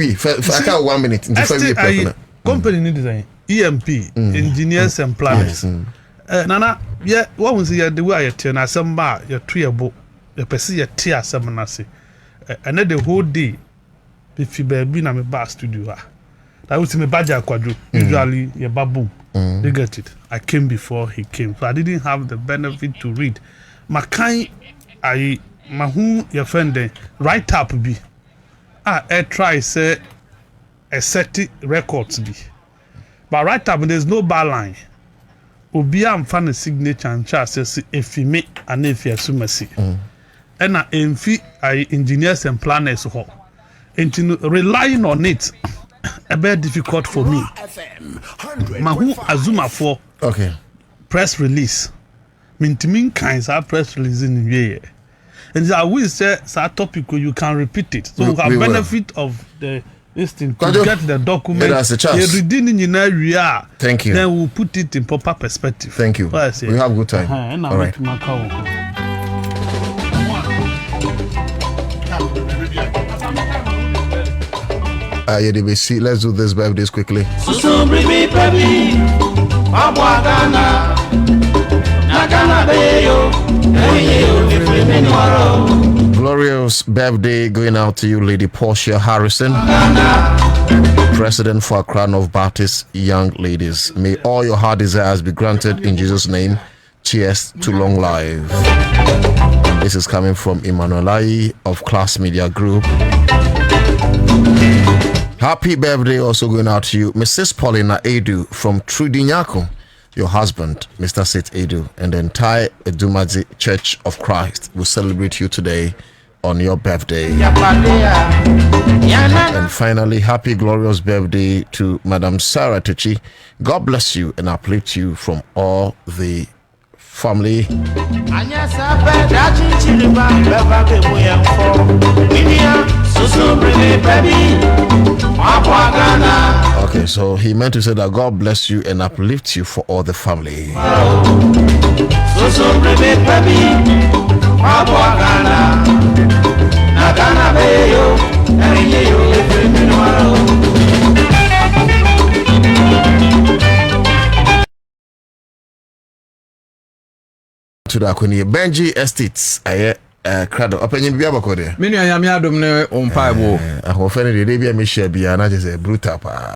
can't 1 minute into 5 years. Company need design EMP engineers and planners. Nana, yeah, what was the way I turn as some bar your treeable, your perceive tear some nasi. And then the whole day, if you be in a bar studio, that was in a badger quadru, usually your baboon. You get it? I came before he came, so I didn't have the benefit to read. Makai, mahu your friend there, write up be. I try say a set records be. But right up there's no bar line. Obi am fan a signature and chart says if you make and if you assume and I engineers and planners ho. And to relying on it a bit difficult for me. Mahu azuma for press release. Mintimin kinds are press release in the year. And I will say that topic you can repeat it. So we have benefit of the listing to get the document. Thank you. Then we'll put it in proper perspective. Thank you. We have good time. All right. Let's do this birthdays quickly. Glorious birthday going out to you, Lady Portia Harrison, President for Accra100.5FM Young Ladies. May all your heart desires be granted in Jesus' name. Cheers to long life. This is coming from Emmanuelai of Class Media Group. Happy birthday also going out to you, Mrs. Paulina Edu from Trudinyako. Your husband, Mr. Seth Edu, and the entire Edumadzi Church of Christ will celebrate you today on your birthday. And finally, happy glorious birthday to Madam Sarah Tucci. God bless you and uplift you from all the family. Okay, so he meant to say that God bless you and uplift you for all the family. To the Akuni Benji Estates, crowd opinion be about there. Many I am yadum ne on 5 I hope any day be a mission be an brutal.